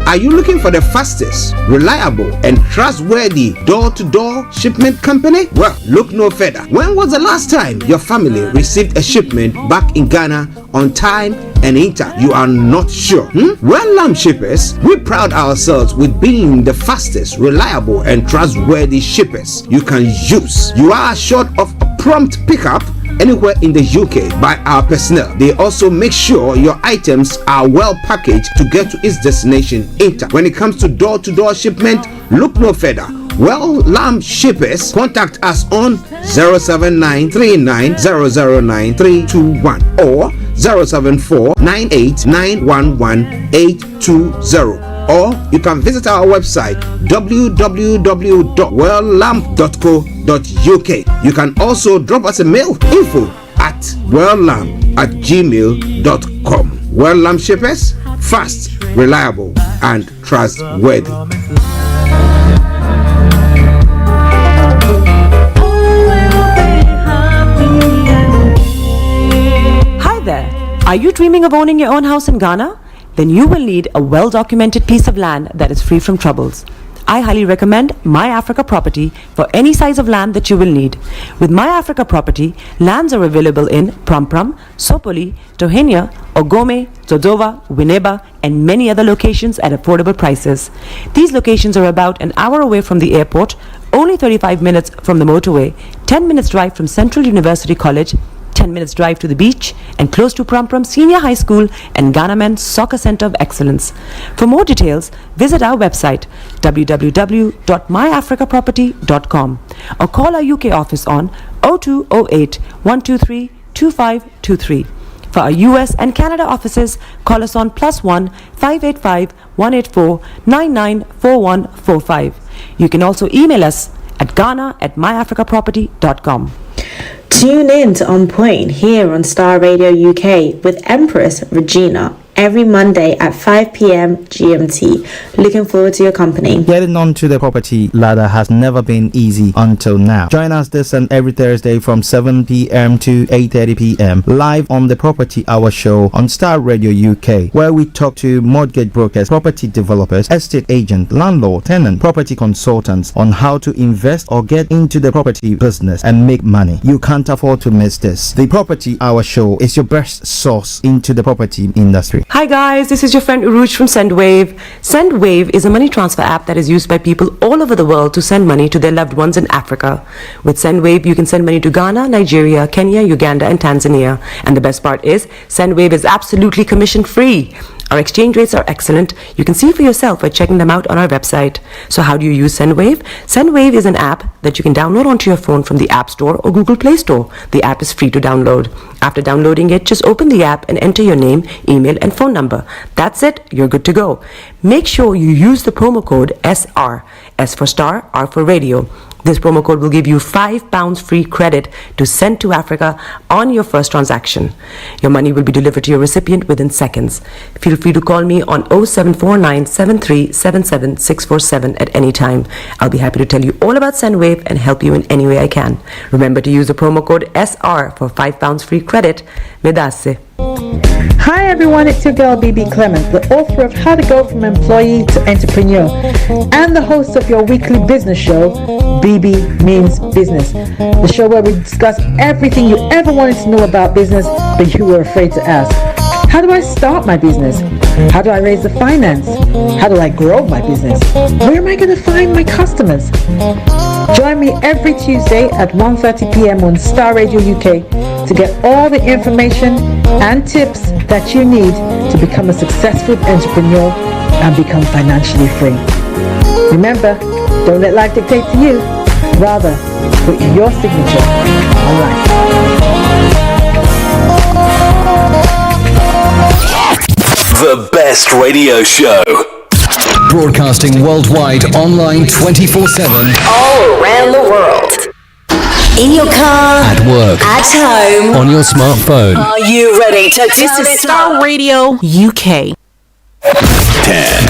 S7: Are you looking for the fastest, reliable, and trustworthy door-to-door shipment company? Well, look no further. When was the last time your family received a shipment back in Ghana on time and in time? You are not sure? Well, Lamb Shippers, we pride ourselves with being the fastest, reliable, and trustworthy shippers you can use. You are assured of a prompt pickup, anywhere in the UK by our personnel. They also make sure your items are well packaged to get to its destination in time. When it comes to door-to-door shipment, look no further. Well, Lamb Shippers, contact us on 07939009321 or 07498911820, or you can visit our website www.welllamp.co.uk. You can also drop us a mail, info@welllamp@gmail.com. Well Lamb Shippers, fast, reliable and trustworthy.
S2: Are you dreaming of owning your own house in Ghana? Then you will need a well-documented piece of land that is free from troubles. I highly recommend My Africa Property for any size of land that you will need. With My Africa Property, lands are available in Pram, Sopoli, Tohenia, Ogome, Dodova, Winneba, and many other locations at affordable prices. These locations are about an hour away from the airport, only 35 minutes from the motorway, 10 minutes drive from Central University College, 10 minutes drive to the beach, and close to Pram Senior High School and Ghana Men's Soccer Center of Excellence. For more details, visit our website www.myafricaproperty.com or call our UK office on 0208 123 2523. For our US and Canada offices, call us on +1 585 184 994145. You can also email us at ghana@myafricaproperty.com.
S1: Tune in to On Point here on Starr Radio UK with Empress Regina every Monday at 5 p.m. GMT. Looking forward to your company.
S6: Getting onto the property ladder has never been easy until now. Join us this and every Thursday from 7 p.m. to 8:30 p.m. live on the Property Hour Show on Starr Radio UK, where we talk to mortgage brokers, property developers, estate agents, landlord, tenant, property consultants on how to invest or get into the property business and make money. You can't afford to miss this. The Property Hour Show is your best source into the property industry.
S2: Hi guys, this is your friend Uruj from SendWave. SendWave is a money transfer app that is used by people all over the world to send money to their loved ones in Africa. With SendWave, you can send money to Ghana, Nigeria, Kenya, Uganda, and Tanzania. And the best part is, SendWave is absolutely commission-free. Our exchange rates are excellent. You can see for yourself by checking them out on our website. So how do you use SendWave? SendWave is an app that you can download onto your phone from the App Store or Google Play Store. The app is free to download. After downloading it, just open the app and enter your name, email, and phone number. That's it. You're good to go. Make sure you use the promo code SR. S for Star, R for Radio. This promo code will give you £5 free credit to send to Africa on your first transaction. Your money will be delivered to your recipient within seconds. Feel free to call me on 0749 7377 647 at any time. I'll be happy to tell you all about SendWave and help you in any way I can. Remember to use the promo code SR for £5 free credit. Vedasse.
S5: Hi everyone, it's your girl BB Clement, the author of How to Go from Employee to Entrepreneur and the host of your weekly business show, BB Means Business, the show where we discuss everything you ever wanted to know about business but you were afraid to ask. How do I start my business? How do I raise the finance? How do I grow my business? Where am I going to find my customers? Join me every Tuesday at 1:30 p.m. on Starr Radio UK to get all the information and tips that you need to become a successful entrepreneur and become financially free. Remember, don't let life dictate to you. Rather, put your signature on life.
S12: The best radio show. Broadcasting worldwide, online 24/7.
S24: All around the world. In your car.
S12: At work.
S24: At home.
S12: On your smartphone.
S24: Are you ready to This is Starr Radio UK.
S12: 10,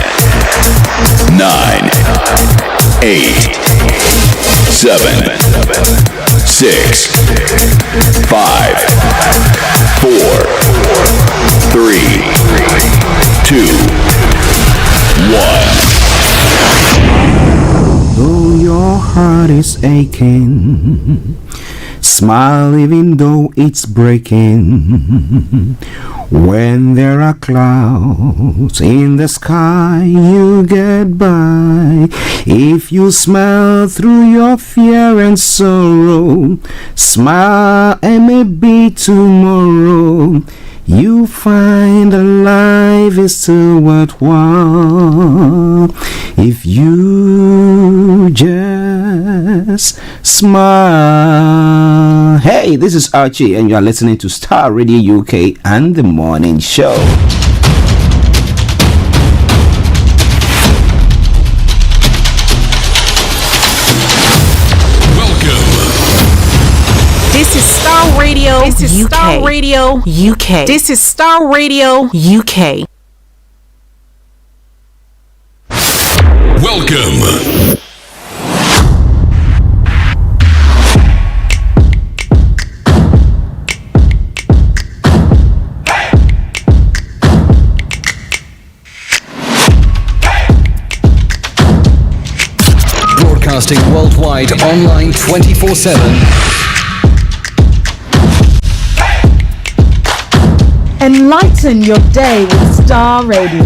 S12: 9, 8, 7, 6, 5, 4, 3, 2, 1.
S7: Though your heart is aching, smile even though it's breaking. When there are clouds in the sky, you get by. If you smile through your fear and sorrow, smile and maybe tomorrow you find that life is still worthwhile if you just smile. Hey, this is Archie, and you are listening to Starr Radio UK and the Morning Show.
S9: This is Starr Radio. This is UK. Starr Radio UK. This is Starr Radio UK.
S12: Welcome.
S10: Broadcasting worldwide, online 24/7.
S5: Enlighten your day with Starr Radio.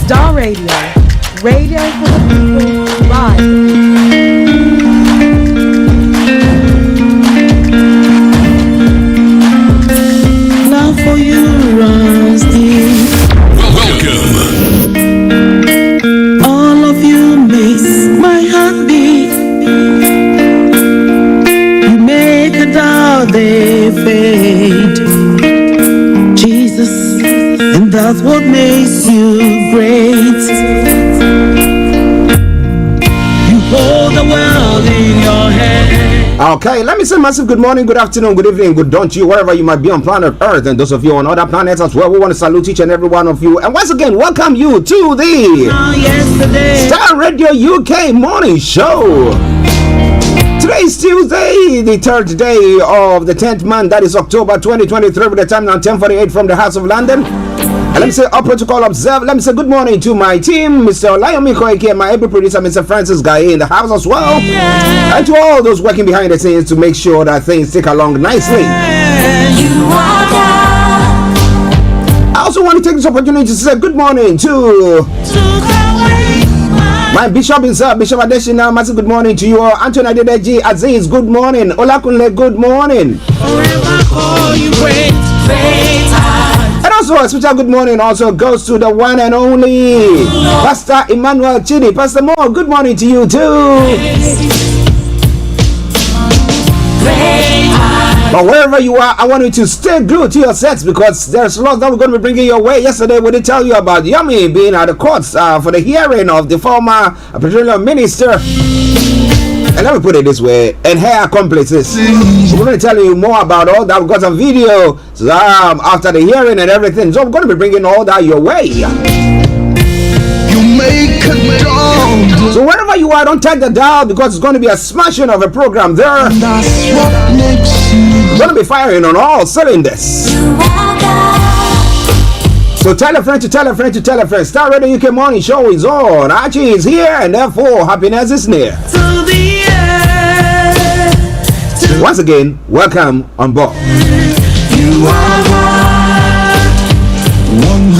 S5: Starr Radio. Radio for the people, by the
S11: for you runs deep.
S12: Welcome.
S11: All of you makes my heart beat. You make the doubt they fade. Jesus, and that's what makes you great. You hold the world in your hand.
S7: Okay, let me say massive good morning, good afternoon, good evening, good dawn to you, wherever you might be on planet Earth, and those of you on other planets as well. We want to salute each and every one of you, and once again, welcome you to the Starr Radio UK Morning Show. Today is Tuesday, the third day of the 10th month, that is October 2023, with the time now 10:48 from the House of London. And let me say, all protocol observed. Let me say good morning to my team, Mr. Olayomi, Koiki, and my able producer, Mr. Francis Guy, in the house as well. And to all those working behind the scenes to make sure that things tick along nicely. I also want to take this opportunity to say good morning to my bishop himself, Bishop Adeshina. Massive good morning to you all. Anthony Adedeji, Aziz, good morning. Olakunle, good morning. And also a special good morning also goes to the one and only Pastor Emmanuel Chidi. Pastor Moore, good morning to you too. But wherever you are, I want you to stay glued to your sets because there's lots that we're going to be bringing your way. Yesterday we did tell you about Yomi being at the courts for the hearing of the former petroleum minister. And let me put it this way, and her accomplices. We're going to tell you more about all that. We've got some video after the hearing and everything. So I'm going to be bringing all that your way. You make a dog. So wherever you are, don't take the dial because it's going to be a smashing of a program there. We're going to be firing on all cylinders. So tell a friend to tell a friend to tell a friend. Starr Radio UK Morning Show is on. Archie is here and therefore happiness is near. Once again, welcome on board.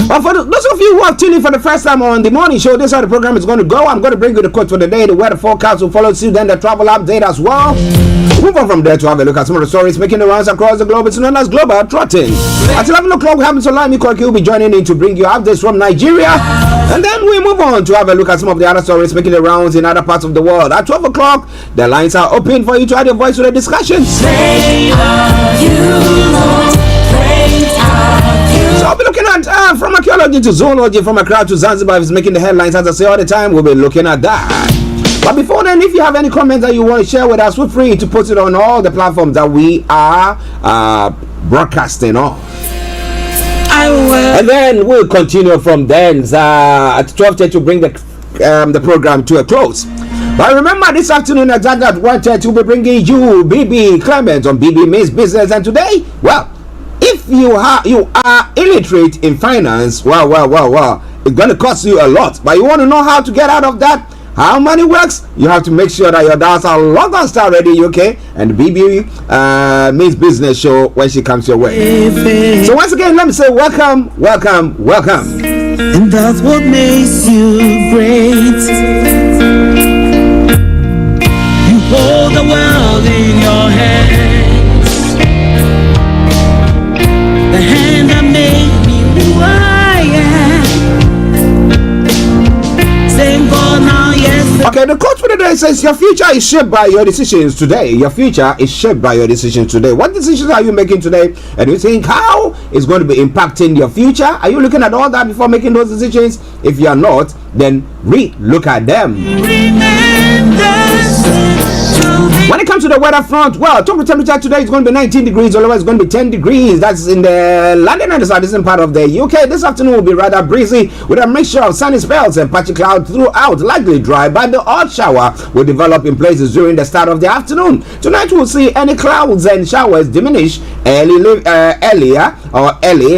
S7: But for those of you who are tuning for the first time on the morning show, this is how the program is going to go. I'm going to bring you the quote for the day, the weather forecast will follow suit, then the travel update as well. We'll move on from there to have a look at some of the stories making the rounds across the globe. It's known as Global Trotting. At 11 o'clock, we have Mr. Olayomi Koiki will be joining in to bring you updates from Nigeria. And then we move on to have a look at some of the other stories making the rounds in other parts of the world. At 12 o'clock, the lines are open for you to add your voice to the discussions. So I'll be looking at from archaeology to zoology, from Accra to Zanzibar is making the headlines. As I say all the time, we'll be looking at that. But before then, if you have any comments that you want to share with us, feel free to post it on all the platforms that we are broadcasting on. And then we'll continue from then at 12:30 to bring the program to a close. But remember, this afternoon exactly at 1:30 we'll be bringing you BB Clement on BB Means Business. And today, well, if if you are illiterate in finance, well, it's going to cost you a lot. But you want to know how to get out of that? How money works? You have to make sure that your dads are logged on Star Radio UK and the BB Means Business show when she comes your way. So once again, let me say welcome.
S11: And that's what makes you great. You hold the world in your hands. The hand that made me who I am. Same for now, yes.
S7: Okay, the quote for the day says your future is shaped by your decisions today. Your future is shaped by your decisions today. What decisions are you making today? And you think how it's going to be impacting your future? Are you looking at all that before making those decisions? If you are not, then re-look at them. When it comes to the weather front, well, total temperature today is going to be 19 degrees, otherwise it's going to be 10 degrees. That's in the London and the southeastern part of the UK. This afternoon will be rather breezy with a mixture of sunny spells and patchy clouds throughout, likely dry, but the odd shower will develop in places during the start of the afternoon. Tonight we'll see any clouds and showers diminish early,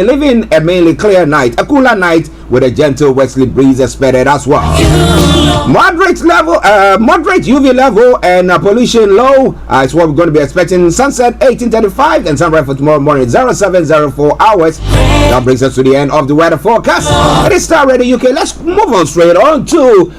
S7: leaving a mainly clear night, a cooler night with a gentle westerly breeze expected as well. Moderate UV level and pollution low is what we're going to be expecting. Sunset 18:35 and sunrise for tomorrow morning 0704 hours. That brings us to the end of the weather forecast. It is Star Radio UK. Let's move on straight on to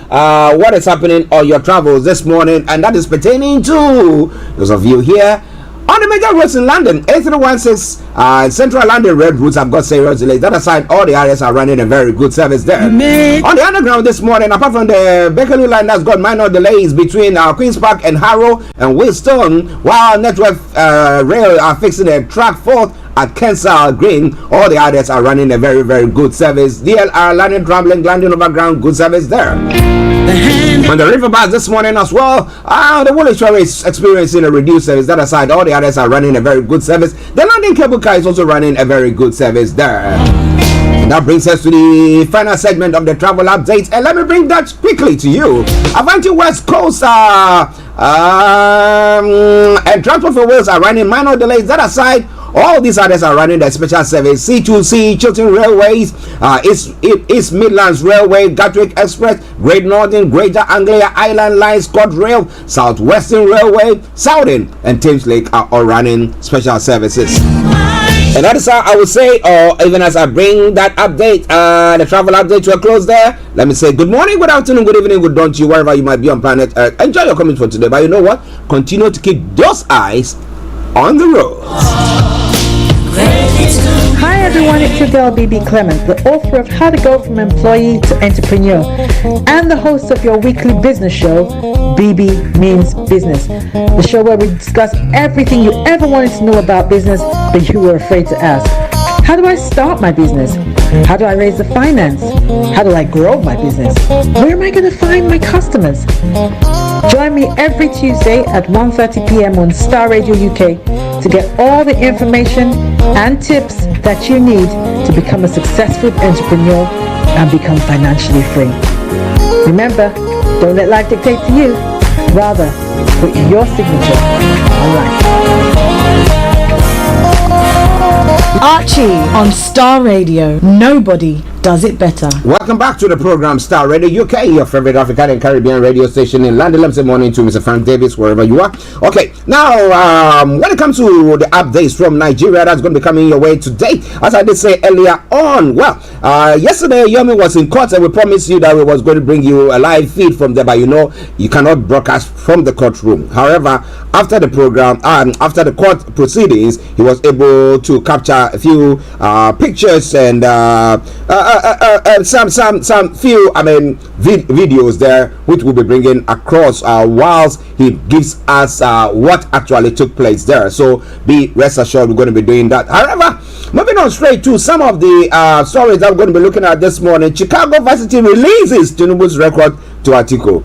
S7: what is happening on your travels this morning, and that is pertaining to those of you here on the major roads in London. A316 Central London Red routes have got serious delays. That aside, all the areas are running a very good service there. On the underground this morning, apart from the Bakerloo line that's got minor delays between Queen's Park and Harrow and Wilston, while Network Rail are fixing a track fourth at Kensal Green, all the others are running a very, very good service. DLR, London Travelling, London Overground, good service there. On the river bars this morning as well, the Woolwich Shore is experiencing a reduced service. That aside, all the others are running a very good service. The London Cable Car is also running a very good service there. And that brings us to the final segment of the travel updates, and let me bring that quickly to you. Avanti West Coast and Transport for Wales are running minor delays. That aside, all these others are running the special service. C2C, Chiltern Railways, East Midlands Railway, Gatwick Express, Great Northern, Greater Anglia Island Line, ScotRail, Southwestern Railway, Southern, and Thames Lake are all running special services. And that is how I would say, or even as I bring that update, the travel update to a close there, let me say good morning, good afternoon, good evening, good dawn to you, wherever you might be on planet Earth. Enjoy your comments for today, but you know what? Continue to keep those eyes on the road.
S5: Hi everyone, it's your girl BB Clement, the author of How to Go From Employee to Entrepreneur and the host of your weekly business show, BB Means Business, the show where we discuss everything you ever wanted to know about business but you were afraid to ask. How do I start my business? How do I raise the finance? How do I grow my business? Where am I going to find my customers? Join me every Tuesday at 1:30 p.m. on Star Radio UK to get all the information and tips that you need to become a successful entrepreneur and become financially free. Remember, don't let life dictate to you. Rather, put your signature on life. Archie on Star Radio. Nobody does it better.
S7: Welcome back to the program Star Radio UK, your favorite African and Caribbean radio station in London. Let's say morning to Mr. Frank Davis, wherever you are. Okay, now when it comes to the updates from Nigeria, that's going to be coming your way today. As I did say earlier on, well, yesterday Yomi was in court and we promised you that we was going to bring you a live feed from there, but you know you cannot broadcast from the courtroom. However, after the program and after the court proceedings, he was able to capture a few pictures and some few videos there, which we'll be bringing across whilst he gives us what actually took place there. So be rest assured we're going to be doing that. However, moving on straight to some of the stories that we're going to be looking at this morning. Chicago Varsity releases Tinubu's record to Atiku.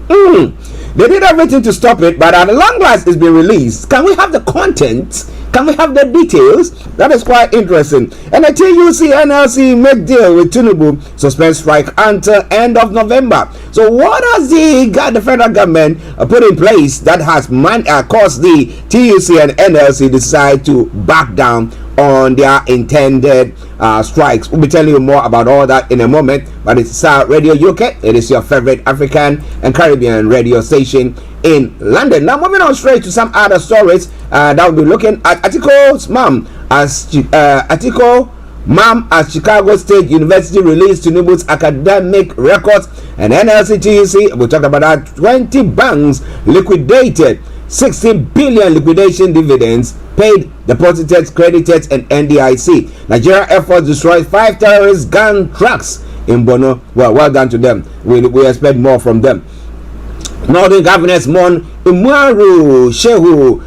S7: They did everything to stop it, but at long last it's been released. Can we have the content? Can we have the details? That is quite interesting. And the TUC NLC make deal with Tinubu, suspend strike until end of November. So what has the federal government put in place that has caused the TUC and NLC decide to back down on their intended strikes. We'll be telling you more about all that in a moment. But it's Starr Radio UK. It is your favorite African and Caribbean radio station in London. Now, moving on straight to some other stories that we'll be looking at. Atiko's mom as Chicago State University released Tinubu's academic records, and NLCTUC, we talked about that, 20 banks liquidated, 16 billion liquidation dividends paid, deposited, credited, and NDIC. Nigeria Air Force destroyed 5 terrorist gun trucks in Borno. Well done to them. We expect more from them. Northern governors mourn Umaru Shehu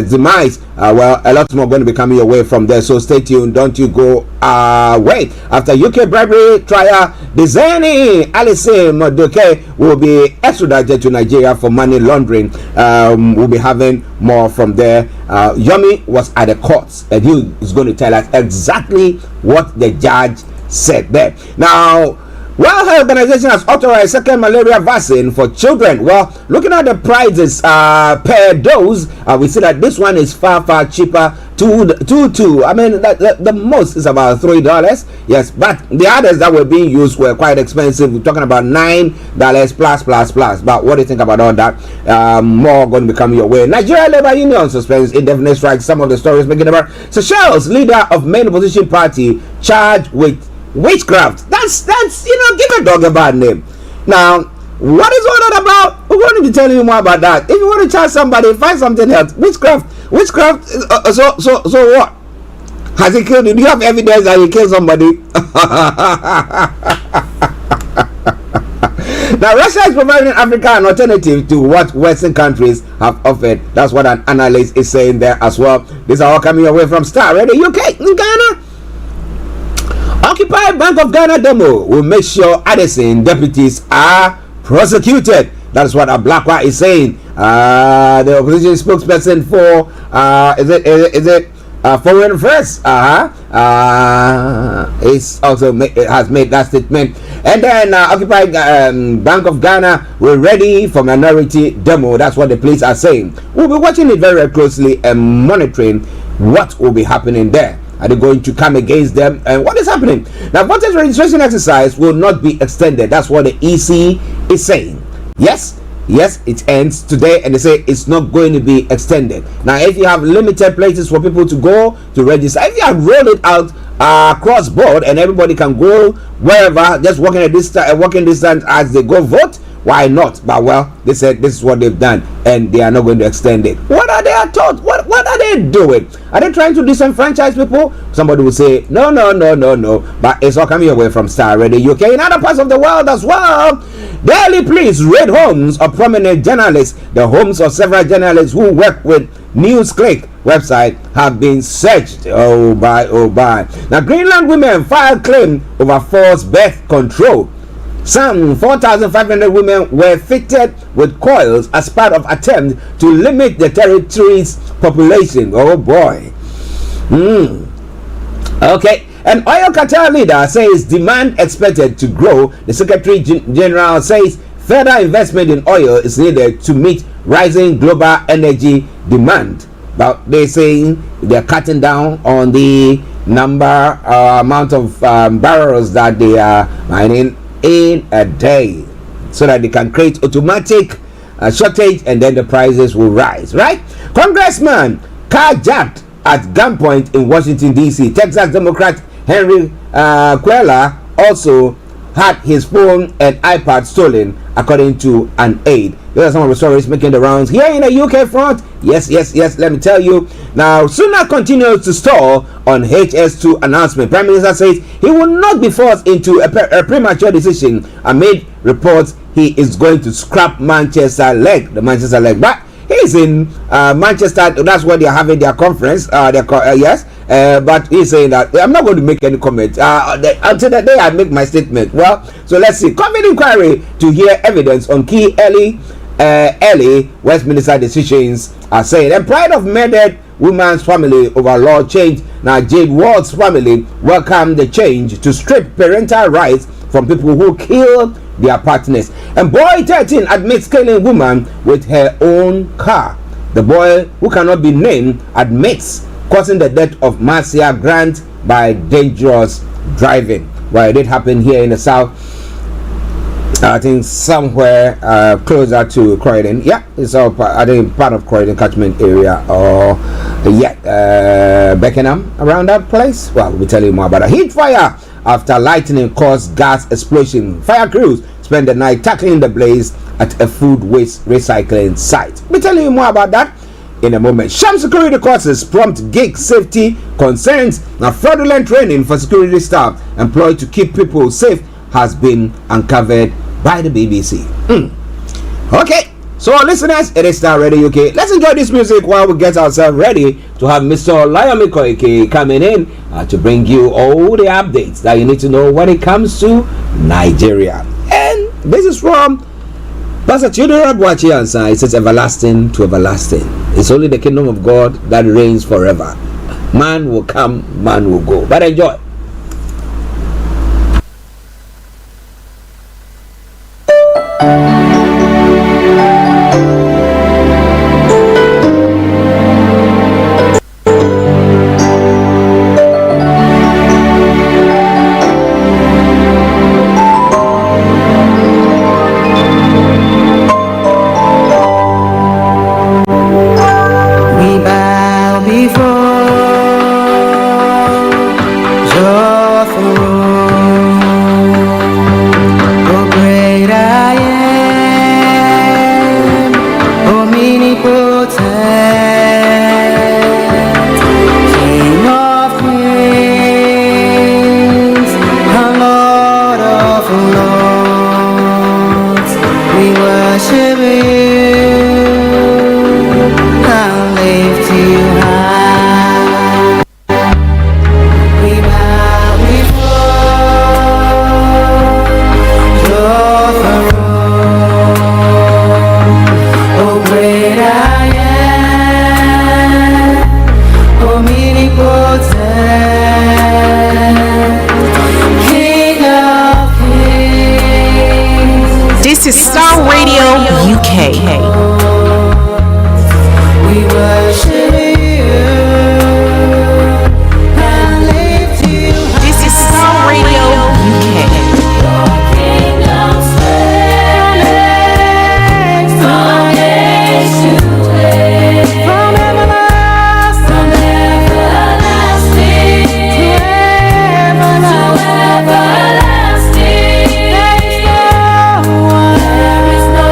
S7: demise. Well, a lot more going to be coming your way from there, so stay tuned. Don't you go away. After UK bribery trial, Dizeni Alison Modoke will be extradited to Nigeria for money laundering. We'll be having more from there. Yomi was at the courts, and he is going to tell us exactly what the judge said there. Now, World Health Organization has authorized second malaria vaccine for children. Well, looking at the prices per dose, we see that this one is far cheaper. Two. I mean, the most is about $3. Yes, but the others that were being used were quite expensive. We're talking about $9 plus. But what do you think about all that? More going to be coming your way. Nigeria Labour Union suspends indefinite strikes. Some of the stories making about Seychelles, leader of main opposition party, charged with witchcraft. That's give a dog a bad name. Now, what is all that about? We're going to be telling you more about that. If you want to charge somebody, find something else. Witchcraft. So what? Has he killed you? Do you have evidence that he killed somebody? Now, Russia is providing Africa an alternative to what Western countries have offered. That's what an analyst is saying there as well. These are all coming away from Starr Radio UK in Ghana. Occupy Bank of Ghana demo will make sure Addison deputies are prosecuted. That's what a Blackwa is saying. The opposition spokesperson for Foreign Affairs has made that statement. And then Occupy Bank of Ghana will ready for minority demo. That's what the police are saying. We'll be watching it very closely and monitoring what will be happening there. Are they going to come against them? And what is happening? Now, voters registration exercise will not be extended. That's what the EC is saying. Yes, it ends today, and they say it's not going to be extended. Now, if you have limited places for people to go to register, if you have rolled it out cross board and everybody can go wherever, just walking distance as they go vote, why not? But well, they said this is what they've done, and they are not going to extend it. What are they taught? What are they doing? Are they trying to disenfranchise people? Somebody will say no. But it's all coming away from Starr Radio UK in other parts of the world as well. Daily police raid homes of prominent journalists. The homes of several journalists who work with NewsClick website have been searched. Oh bye. Now, Greenland women file claim over forced birth control. Some 4,500 women were fitted with coils as part of attempt to limit the territory's population. Oh boy. Okay. An oil cartel leader says demand expected to grow. The Secretary General says further investment in oil is needed to meet rising global energy demand. But they're saying they're cutting down on the amount of barrels that they are mining in a day, so that they can create automatic shortage, and then the prices will rise. Right? Congressman carjacked at gunpoint in Washington D.C. Texas Democrat Henry Cuellar also had his phone and iPad stolen, according to an aide. Those are some of the stories making the rounds here in the UK front. Yes, let me tell you. Now, Sunak continues to stall on HS2 announcement. Prime Minister says he will not be forced into a premature decision amid reports he is going to scrap the Manchester leg. But he's in Manchester. That's where they're having their conference. But he's saying that I'm not going to make any comment until the day I make my statement. Well, so let's see. COVID inquiry to hear evidence on key early Westminster decisions are saying. And pride of murdered woman's family over law change. Now, Jade Ward's family welcomed the change to strip parental rights from people who kill their partners. And boy 13 admits killing woman with her own car. The boy, who cannot be named, admits causing the death of Marcia Grant by dangerous driving. Well, it did happen here in the south. I think somewhere closer to Croydon. Yeah, it's all I think part of Croydon catchment area, or Beckenham, around that place. Well, we'll tell you more about a heat fire after lightning caused gas explosion. Fire crews spent the night tackling the blaze at a food waste recycling site. We'll tell you more about that in a moment. Sham security courses prompt gig safety concerns. Now, fraudulent training for security staff employed to keep people safe has been uncovered by the BBC. Okay, so listeners, it is Starr Radio UK. Let's enjoy this music while we get ourselves ready to have Mr. Olayomi Koiki coming in to bring you all the updates that you need to know when it comes to Nigeria. And this is from Pastor Chidera Bwachi Ansa. It says everlasting to everlasting. It's only the kingdom of God that reigns forever. Man will come, man will go. But enjoy.
S9: This is Starr Radio UK. We worship you and lift you high. This is Starr Radio UK. Your kingdom's reign from age to age, from everlasting to everlasting. There is no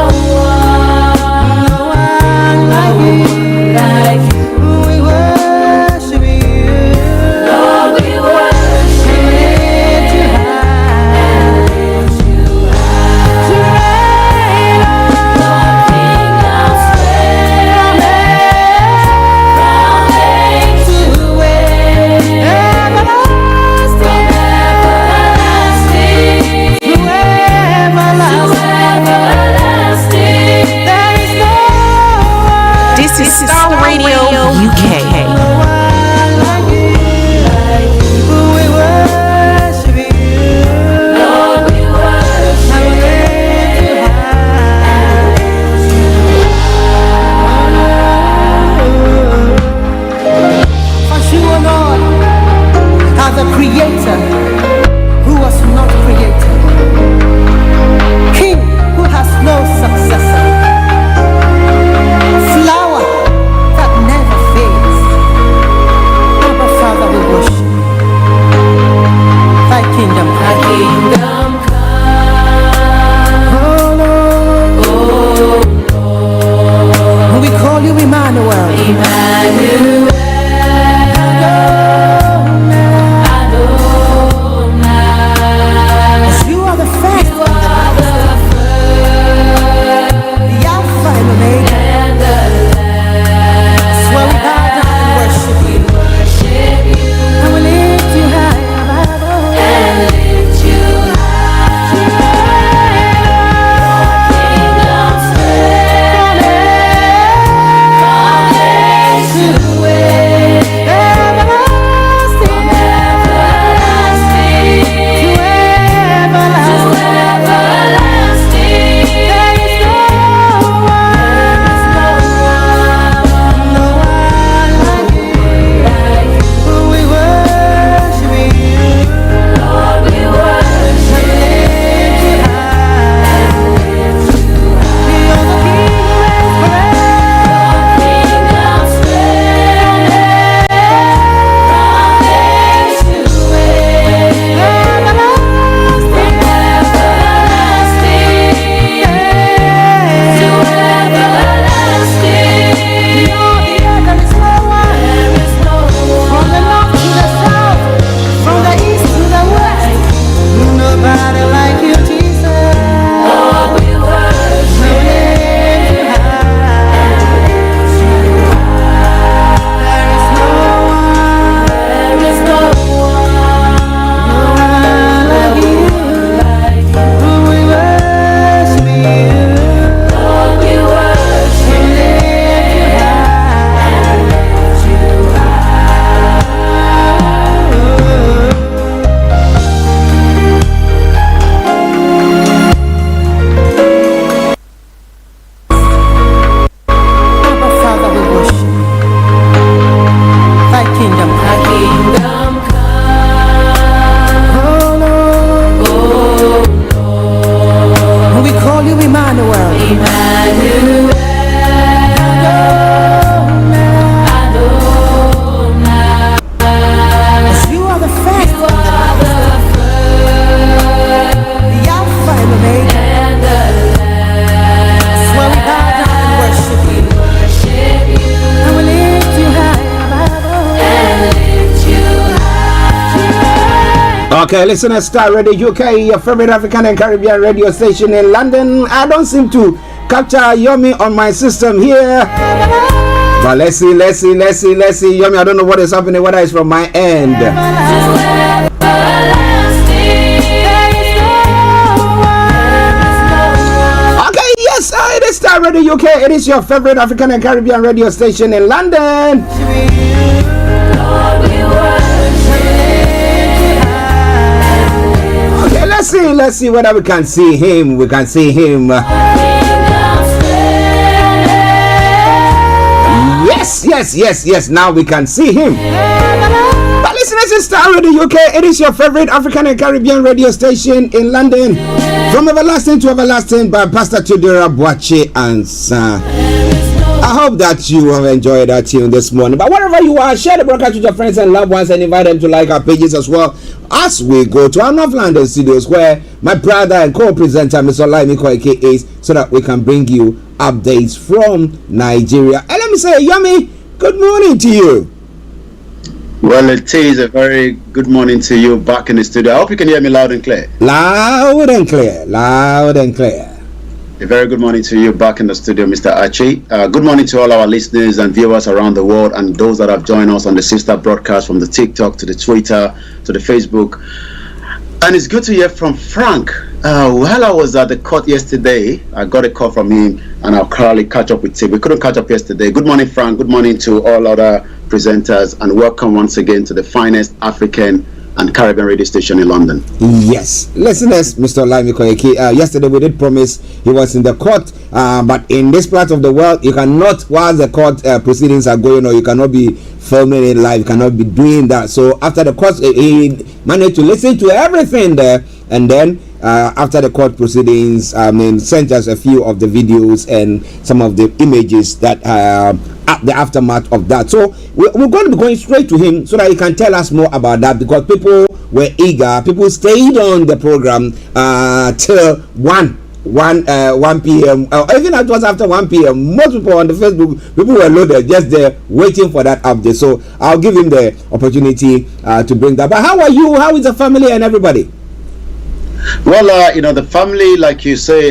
S9: one like you.
S7: Okay, listen to Starr Radio UK, your favorite African and Caribbean radio station in London. I don't seem to capture Yomi on my system here. But let's see. Yomi, I don't know what is happening, whether it's from my end. Okay, yes, it is Starr Radio UK. It is your favorite African and Caribbean radio station in London. Okay, let's see whether we can see him. We can see him. Yes. Now we can see him. But listen, this is Starr Radio UK. It is your favorite African and Caribbean radio station in London. From everlasting to everlasting by Pastor Tudora Boache and Son. I hope that you have enjoyed our tune this morning. But wherever you are, share the broadcast with your friends and loved ones and invite them to like our pages as well as we go to our North London studios, where my brother and co-presenter Mr. Olayomi Koiki is, so that we can bring you updates from Nigeria. And let me say, Yomi, good morning to you.
S13: Well, it is a very good morning to you back in the studio. I hope you can hear me loud and clear.
S7: Loud and clear.
S13: A very good morning to you back in the studio, Mr. Archie. Good morning to all our listeners and viewers around the world, and those that have joined us on the sister broadcast, from the TikTok to the Twitter to the Facebook. And it's good to hear from Frank. While I was at the court yesterday, I got a call from him, and I'll currently catch up with him. We couldn't catch up yesterday. Good morning, Frank. Good morning to all other presenters, and welcome once again to the finest African and Caribbean radio station in London.
S7: Yes, listeners, Mr. Olayomi Koiki, yesterday we did promise he was in the court, but in this part of the world, you cannot, while the court proceedings are going on, you cannot be filming it live, you cannot be doing that. So after the court, he managed to listen to everything there, and then after the court proceedings, sent us a few of the videos and some of the images that the aftermath of that. So we're going to be going straight to him so that he can tell us more about that, because people were eager. People stayed on the program till 1 p.m. Even it was after 1 p.m. Most people on the Facebook, people were loaded just there waiting for that update. So I'll give him the opportunity to bring that. But how are you? How is the family and everybody?
S13: Well, the family, like you say,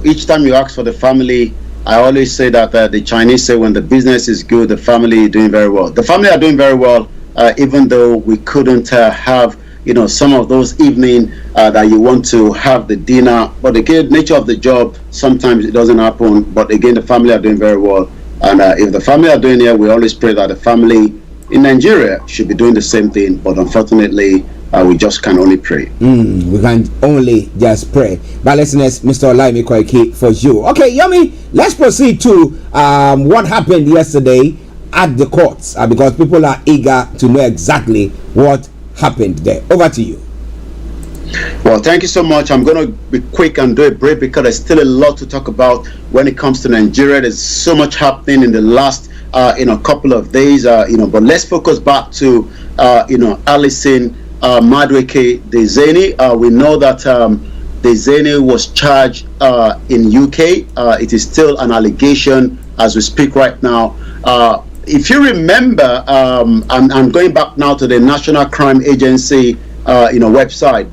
S13: each time you ask for the family, I always say that the Chinese say when the business is good, the family is doing very well. The family are doing very well, even though we couldn't have, some of those evening that you want to have the dinner. But again, nature of the job, sometimes it doesn't happen. But again, the family are doing very well. And if the family are doing it, we always pray that the family in Nigeria should be doing the same thing. But unfortunately, we just can only pray.
S7: We can only just pray. But listeners, Mr. Olayomi Koiki for you. Okay, Yomi, let's proceed to what happened yesterday at the courts, because people are eager to know exactly what happened there. Over to you.
S13: Well, thank you so much. I'm going to be quick and do a break, because there's still a lot to talk about when it comes to Nigeria. There's so much happening in the last couple of days, but let's focus back to Alison Madueke Dezeni. We know that Dezeni was charged in UK. It is still an allegation as we speak right now. If you remember, I'm going back now to the National Crime Agency website,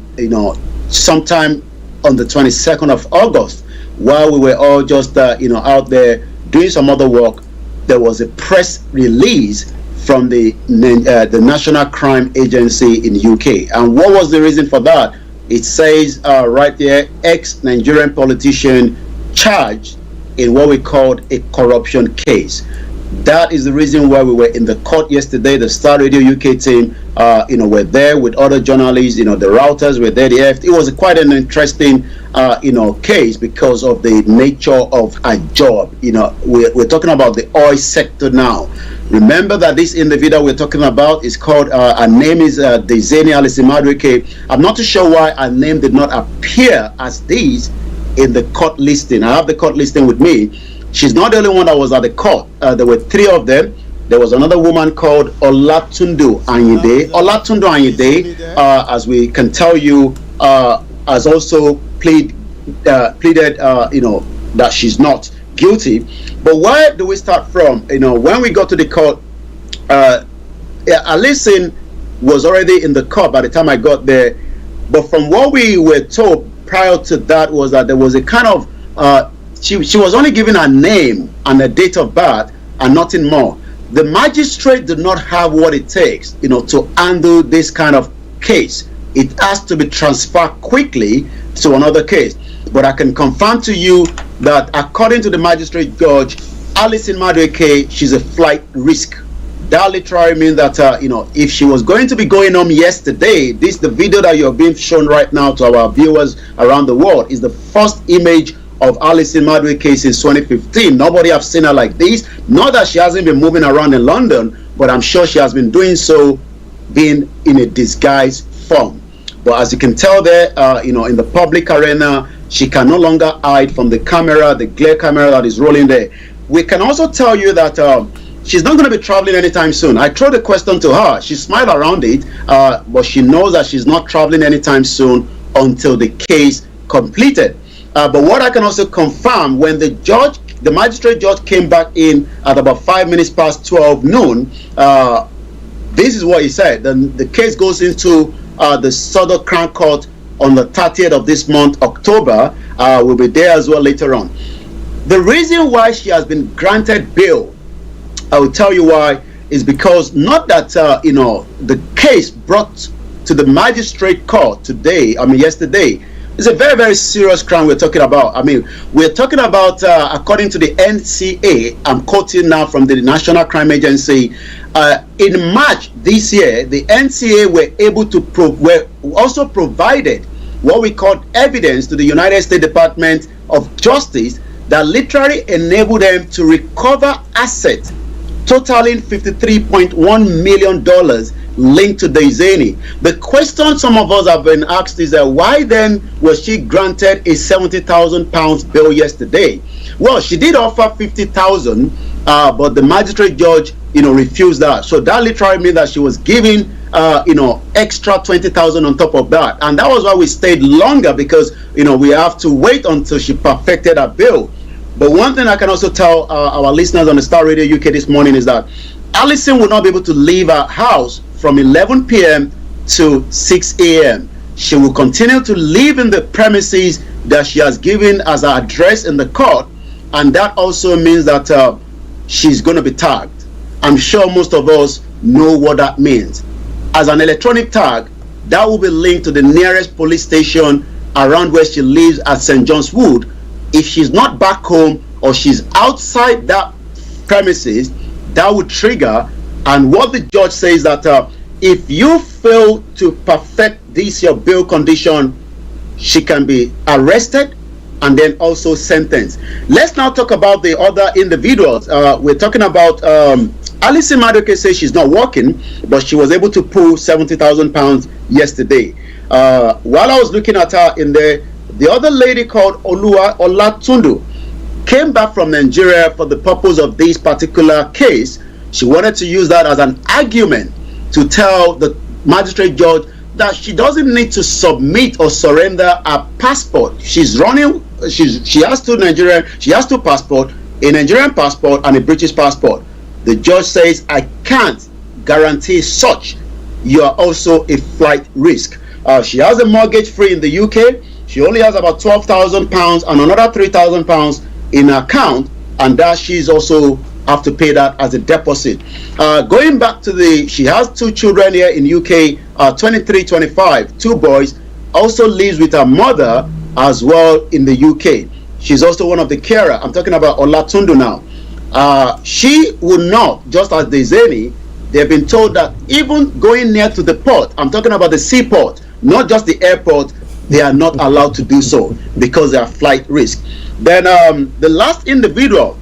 S13: sometime on the 22nd of August, while we were all just out there doing some other work, there was a press release from the National Crime Agency in UK. And what was the reason for that? It says right there, ex-Nigerian politician charged in what we called a corruption case. That is the reason why we were in the court yesterday. The Starr Radio UK team, were there with other journalists. The routers were there. It was quite an interesting, case because of the nature of a job. We're talking about the oil sector now. Remember that this individual we're talking about is called, her name is Dezeni Alison Madueke. I'm not too sure why her name did not appear as this in the court listing. I have the court listing with me. She's not the only one that was at the court. There were three of them. There was another woman called Olatundu Anyide. Olatundu Anyide, as we can tell you, has also pleaded, that she's not guilty. But where do we start from? When we got to the court, Alison was already in the court by the time I got there. But from what we were told prior to that was that there was a kind of, she was only given a name and a date of birth and nothing more. The magistrate did not have what it takes, to handle this kind of case. It has to be transferred quickly to another case. But I can confirm to you that according to the magistrate judge, Alison Madueke, she's a flight risk. That literally means that, if she was going to be going home yesterday, the video that you're being shown right now to our viewers around the world is the first image of Alison Madueke since 2015. Nobody have seen her like this. Not that she hasn't been moving around in London, but I'm sure she has been doing so being in a disguised form. But as you can tell there, in the public arena, she can no longer hide from the camera, the glare camera that is rolling there. We can also tell you that she's not going to be traveling anytime soon. I threw the question to her. She smiled around it, but she knows that she's not traveling anytime soon until the case completed. But what I can also confirm, when the magistrate judge came back in at about 5 minutes past 12 noon, this is what he said. Then the case goes into the Southern Crown Court on the 30th of this month, October. We'll be there as well later on. The reason why she has been granted bail, I will tell you why, is because not that, the case brought to the magistrate court yesterday, it's a very, very serious crime we're talking about. We're talking about, according to the NCA, I'm quoting now from the National Crime Agency, in March this year, the NCA were also provided what we call evidence to the United States Department of Justice that literally enabled them to recover assets totaling $53.1 million linked to Daiseni. The question some of us have been asked is that why then was she granted a £70,000 bail yesterday? Well, she did offer $50,000, but the magistrate judge, refused that. So that literally means that she was giving, extra $20,000 on top of that, and that was why we stayed longer, because we have to wait until she perfected her bail. But one thing I can also tell our listeners on the Star Radio UK this morning is that Alison will not be able to leave her house from 11 p.m. to 6 a.m. She will continue to live in the premises that she has given as her address in the court, and that also means that she's going to be tagged. I'm sure most of us know what that means. As an electronic tag, that will be linked to the nearest police station around where she lives at St. John's Wood. If she's not back home or she's outside that premises, that would trigger. And what the judge says that if you fail to perfect your bail condition, she can be arrested and then also sentenced. Let's now talk about the other individuals. We're talking about Alison Madueke says she's not working, but she was able to pull £70,000 yesterday. While I was looking at her in there, the other lady called Olatundu came back from Nigeria for the purpose of this particular case. She wanted to use that as an argument to tell the magistrate judge that she doesn't need to submit or surrender her passport. She has two Nigerian, she has two passports, a Nigerian passport and a British passport. The judge says, I can't guarantee such. You are also a flight risk. She has a mortgage free in the UK. She only has about £12,000 and another £3,000 in her account, and that she's also have to pay that as a deposit. Going back to she has two children here in UK, 23, 25, two boys, also lives with her mother as well in the UK. She's also one of the carer. I'm talking about Olatundu now. She will not, just as Daiseni, they've been told that even going near to the port, I'm talking about the seaport, not just the airport, they are not allowed to do so because they are flight risk. Then the last individual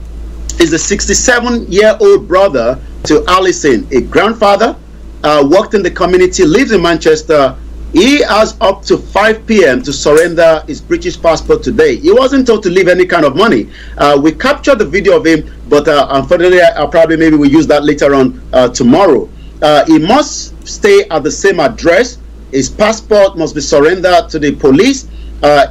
S13: is the 67-year-old brother to Alison, a grandfather, worked in the community, lives in Manchester. He has up to 5 p.m. to surrender his British passport today. He wasn't told to leave any kind of money. We captured the video of him, but unfortunately, maybe we'll use that later on tomorrow. He must stay at the same address. His passport must be surrendered to the police.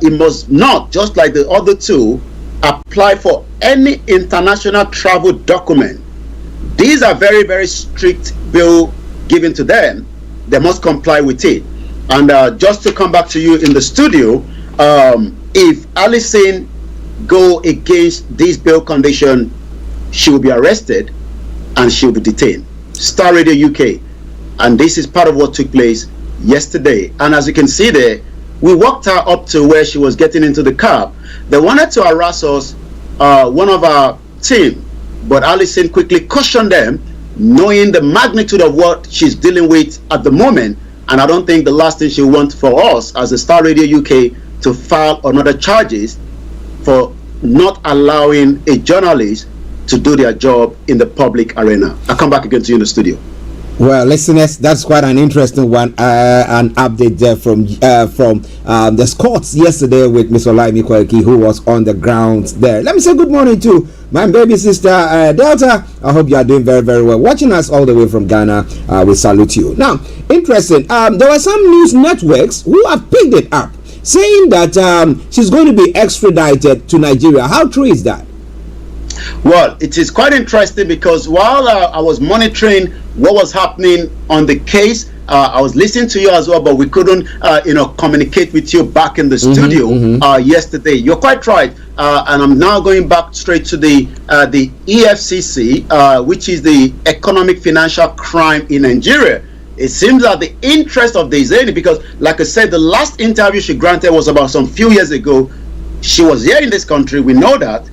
S13: He must not, just like the other two, apply for any international travel document. These are very, very strict bill given to them. they must comply with it. And just to come back to you in the studio, if Alison go against this bail condition, she will be arrested and she will be detained. Star Radio UK, and this is part of what took place yesterday. And as you can see there, we walked her up to where she was getting into the car. They wanted to harass us, one of our team, but Alison quickly cautioned them, knowing the magnitude of what she's dealing with at the moment. And I don't think the last thing she wants for us as a Star Radio UK to file another charges for not allowing a journalist to do their job in the public arena. I'll come back again to you in the studio.
S7: Well, listeners, that's quite an interesting one. An update there from the Scots yesterday with Miss Olayomi Koiki, who was on the ground there. Let me say good morning to my baby sister Delta. I hope you are doing very, very well. Watching us all the way from Ghana, we salute you. Now, interesting. There were some news networks who have picked it up, saying that she's going to be extradited to Nigeria. How true is that?
S13: Well, it is quite interesting because while I was monitoring what was happening on the case, I was listening to you as well, but we couldn't, communicate with you back in the studio yesterday. You're quite right, and I'm now going back straight to the EFCC, which is the Economic Financial Crime in Nigeria. It seems that the interest of the Zeni, because like I said, the last interview she granted was about some few years ago. She was here in this country, we know that,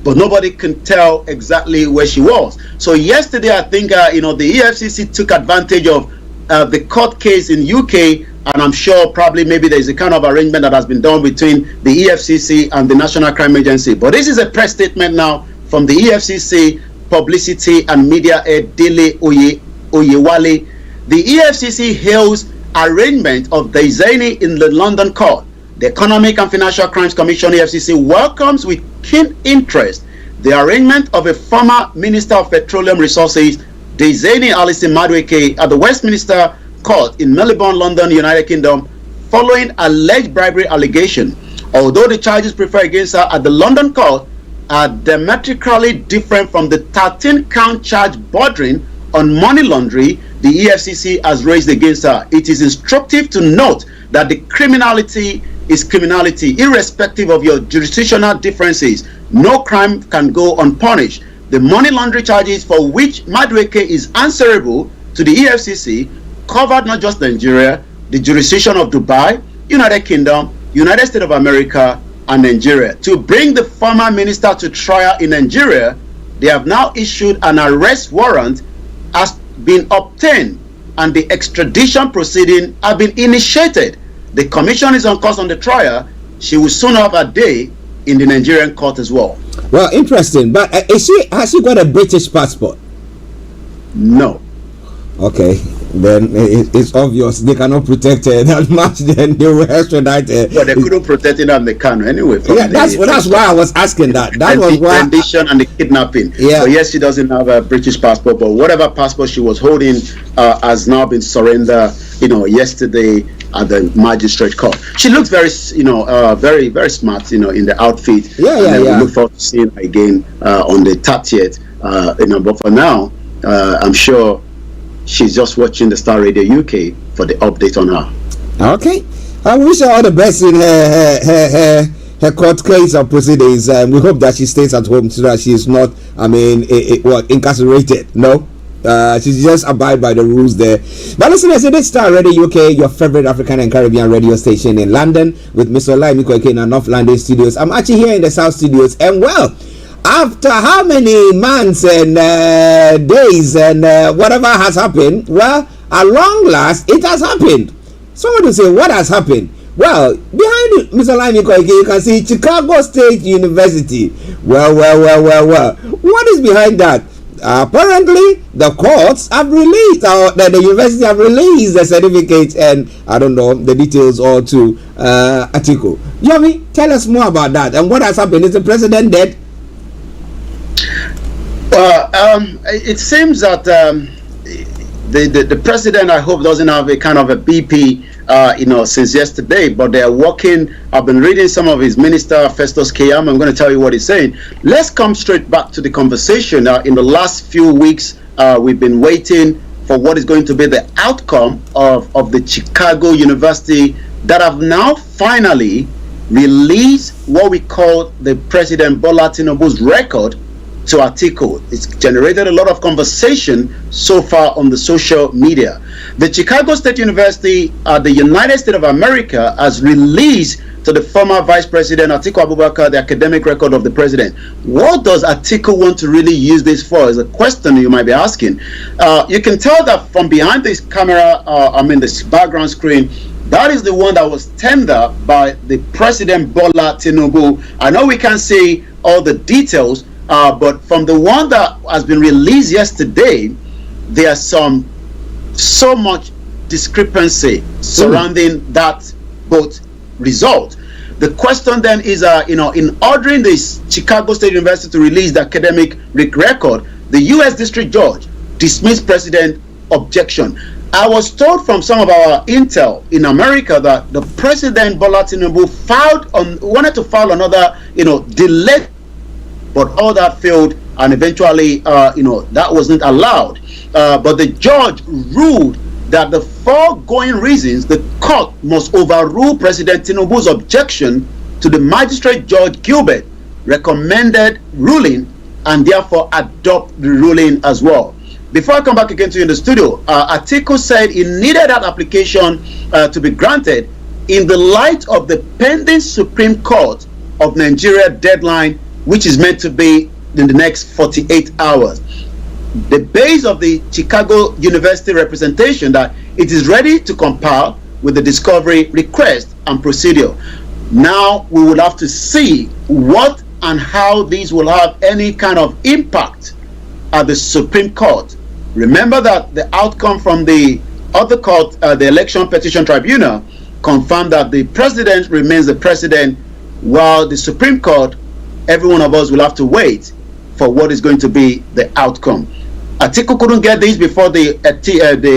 S13: but nobody can tell exactly where she was. So yesterday, I think, the EFCC took advantage of the court case in UK, and I'm sure probably maybe there's a kind of arrangement that has been done between the EFCC and the National Crime Agency. But this is a press statement now from the EFCC Publicity and Media Head Dele Oyewale. The EFCC hails arraignment of the Zeni in the London court. The Economic and Financial Crimes Commission, EFCC, welcomes with keen interest the arraignment of a former Minister of Petroleum Resources, Diezani Alison Madueke, at the Westminster Court in Melbourne, London, United Kingdom, following alleged bribery allegation. Although the charges preferred against her at the London court are diametrically different from the 13-count charge bordering on money laundering the EFCC has raised against her, it is instructive to note that the criminality is criminality, irrespective of your jurisdictional differences. No crime can go unpunished. The money laundering charges for which Madueke is answerable to the EFCC covered not just Nigeria, the jurisdiction of Dubai, United Kingdom, United States of America, and Nigeria. To bring the former minister to trial in Nigeria, they have now issued an arrest warrant has been obtained, and the extradition proceeding have been initiated. The commission is on course on the trial. She will soon have a day in the Nigerian court as well.
S7: Well, interesting. But has she got a British passport?
S13: No.
S7: Okay, then it's obvious they cannot protect her that much. Then they will extradite her.
S13: But they couldn't protect her in the Kano anyway.
S7: Yeah, that's why I was asking that. That was why
S13: rendition and the kidnapping. Yeah. So yes, she doesn't have a British passport, but whatever passport she was holding has now been surrendered. Yesterday at the magistrate court. She looks very, very, very smart, in the outfit. Yeah. We look forward to seeing her again on the 30th. But for now, I'm sure she's just watching the Star Radio UK for the update on her. Okay. I wish her all the best in her court case or proceedings. We hope that she stays at home so that she is not, incarcerated. No? She's just abide by the rules there. But listen, I said this Star Radio UK, your favorite African and Caribbean radio station in London, with Mr. Olayomi Koiki in our North London studios. I'm actually here in the South studios, and well, after how many months and days and whatever has happened, well, at long last, it has happened. Someone will say, what has happened? Well, behind Mr. Olayomi Koiki, you can see Chicago State University. Well. What is behind that? Apparently, the courts have released, the university have released the certificate, and I don't know the details all to Atiku. Yomi, tell us more about that and what has happened. Is the president dead? Well, it seems that the president, I hope, doesn't have a kind of a BP, since yesterday, but they are working. I've been reading some of his minister, Festus Keyam. I'm going to tell you what he's saying. Let's come straight back to the conversation. In the last few weeks, we've been waiting for what is going to be the outcome of the Chicago University that have now finally released what we call the President Bola Tinubu's record to Atiku. It's generated a lot of conversation so far on the social media. The Chicago State University, the United States of America, has released to the former Vice President Atiku Abubakar the academic record of the president. What does Atiku want to really use this for is a question you might be asking. You can tell that from behind this camera, this background screen, that is the one that was tendered by the President Bola Tinubu. I know we can't see all the details, but from the one that has been released yesterday, there's so much discrepancy surrounding that both result. The question then is, in ordering the Chicago State University to release the academic record, the U.S. District Judge dismissed President objection. I was told from some of our intel in America that the President Bola Tinubu wanted to file another, delay, but all that failed, and eventually, that wasn't allowed. But the judge ruled that the foregoing reasons, the court must overrule President Tinubu's objection to the magistrate Judge Gilbert recommended ruling and therefore adopt the ruling as well. Before I come back again to you in the studio, Atiku said he needed that application to be granted in the light of the pending Supreme Court of Nigeria deadline, which is meant to be in the next 48 hours. The base of the Chicago University representation that it is ready to compile with the discovery request and procedure. Now we will have to see what and how these will have any kind of impact at the Supreme Court. Remember that the outcome from the other court, the Election Petition Tribunal, confirmed that the president remains the president, while the Supreme Court, every one of us will have to wait for what is going to be the outcome. Atiku couldn't get this before the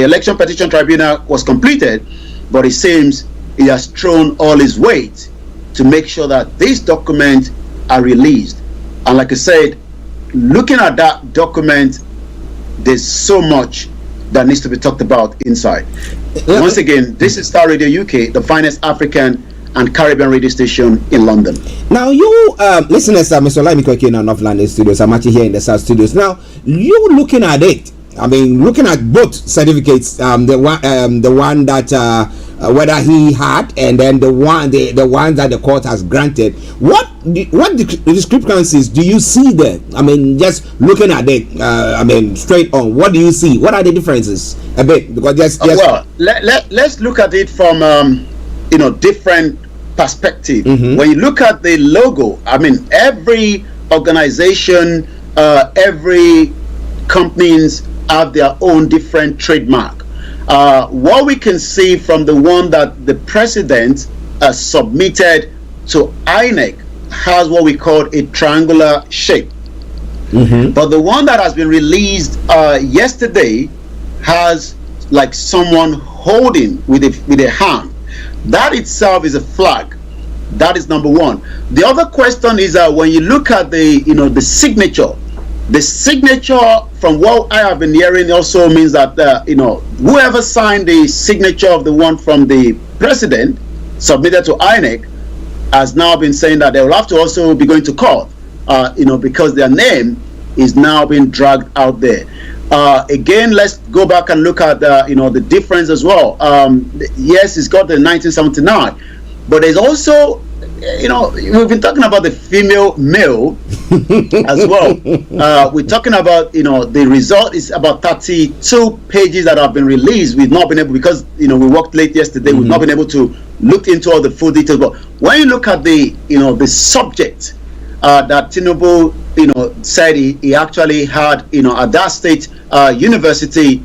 S13: Election Petition Tribunal was completed, but it seems he has thrown all his weight to make sure that these documents are released. And like I said, looking at that document, there's so much that needs to be talked about inside. Once again, this is Starr Radio UK, the finest African and Caribbean radio station in London.
S7: Now, you listeners, Mr. Olayomi Koiki in North London studios, I'm actually here in the South studios. Now, you looking at it, looking at both certificates, the one that whether he had, and then the one that the court has granted. What discrepancies do you see there? Just looking at it, straight on. What do you see? What are the differences? A bit, because
S13: well, let's look at it from different perspective. When you look at the logo, every organization, every companies have their own different trademark. What we can see from the one that the president submitted to INEC has what we call a triangular shape. But the one that has been released yesterday has like someone holding with a hand. That itself is a flag. That is number one. The other question is when you look at the signature. The signature, from what I have been hearing, also means that whoever signed the signature of the one from the president submitted to INEC has now been saying that they will have to also be going to court, because their name is now being dragged out there. Again, let's go back and look at the difference as well. Yes, it's got the 1979, but there's also, we've been talking about the female male as well. We're talking about, the result is about 32 pages that have been released. We've not been able, because, we worked late yesterday, we've not been able to look into all the full details. But when you look at the subject that Tinubu, said he actually had, at that state university,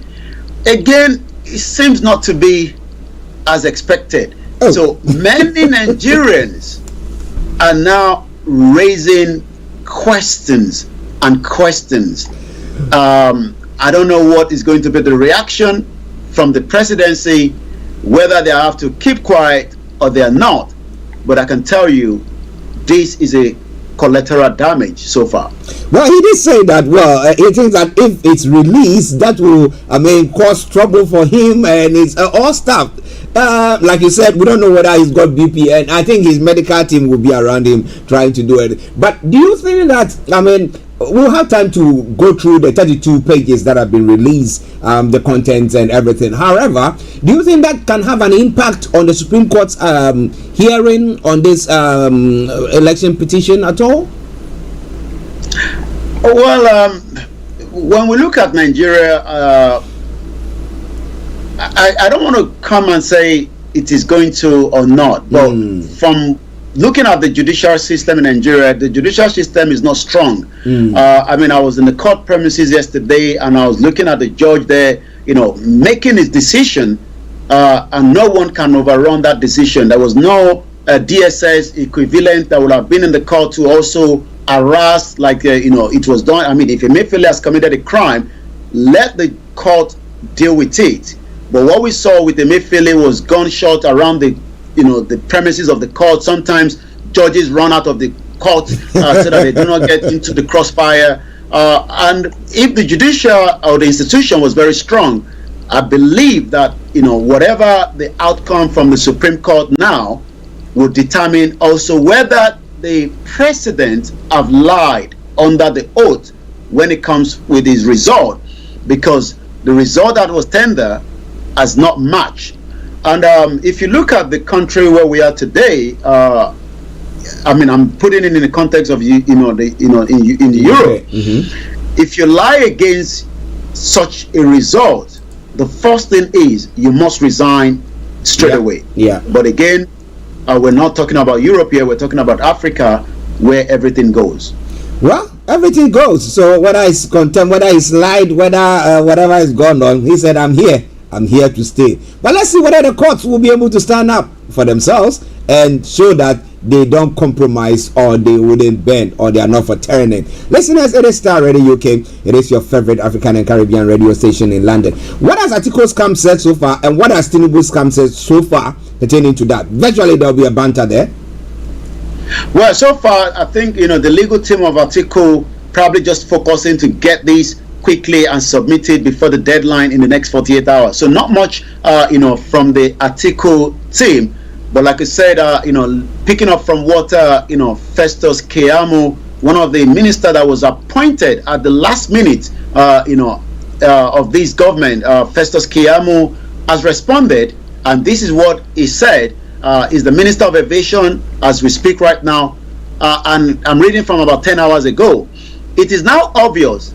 S13: again, it seems not to be as expected. So many Nigerians are now raising questions and questions. I don't know what is going to be the reaction from the presidency, whether they have to keep quiet or they are not. But I can tell you, this is a collateral damage so far.
S7: Well, he did say that. Well, he thinks that if it's released, that will, cause trouble for him and it's all stuff. Like you said, we don't know whether he's got BP, and I think his medical team will be around him trying to do it. But do you think that, we'll have time to go through the 32 pages that have been released, the contents and everything. However, do you think that can have an impact on the Supreme Court's hearing on this election petition at all?
S13: Well, when we look at Nigeria, I don't want to come and say it is going to or not, but from looking at the judicial system in Nigeria, the judicial system is not strong. I was in the court premises yesterday and I was looking at the judge there, making his decision, and no one can overrun that decision. There was no DSS equivalent that would have been in the court to also harass, like, it was done. If Emefiele has committed a crime, let the court deal with it. But what we saw with Emefiele was gunshot around the premises of the court. Sometimes judges run out of the court so that they do not get into the crossfire. And if the judicial or the institution was very strong, I believe that whatever the outcome from the Supreme Court now will determine also whether the president have lied under the oath when it comes with his result, because the result that was tendered has not matched. And if you look at the country where we are today, I'm putting it in the context of in Europe. If you lie against such a result, the first thing is you must resign straight away. But again, we're not talking about Europe here. We're talking about Africa, where everything goes.
S7: Well, everything goes. So whether it's contempt, whether it's lied, whether whatever is going on, he said, I'm here to stay. But let's see whether the courts will be able to stand up for themselves and show that they don't compromise or they wouldn't bend or they are not for tyranny. Listeners, it is Starr Radio UK. It is your favorite African and Caribbean radio station in London. What has Atiko's camp said so far, and what has Tinubu's camp said so far pertaining to that? Virtually there will be a banter there.
S13: Well, so far I think the legal team of Atiko probably just focusing to get these quickly and submitted before the deadline in the next 48 hours. So not much from the Atiko team. But like I said, picking up from what Festus Keyamo, one of the ministers that was appointed at the last minute of this government, Festus Keyamo has responded, and this is what he said. Is the Minister of Aviation as we speak right now, and I'm reading from about 10 hours ago. It is now obvious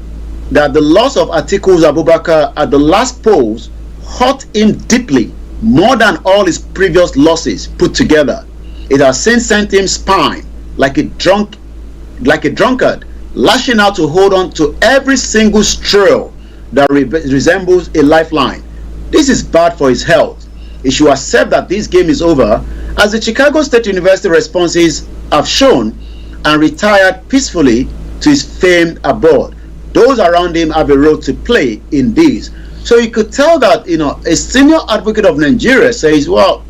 S13: that the loss of Atiku Abubakar at the last polls hurt him deeply, more than all his previous losses put together. It has since sent him spine like a drunkard, lashing out to hold on to every single straw that resembles a lifeline. This is bad for his health. He should accept that this game is over, as the Chicago State University responses have shown, and retired peacefully to his famed abode. Those around him have a role to play in this. So you could tell that a senior advocate of Nigeria says, well,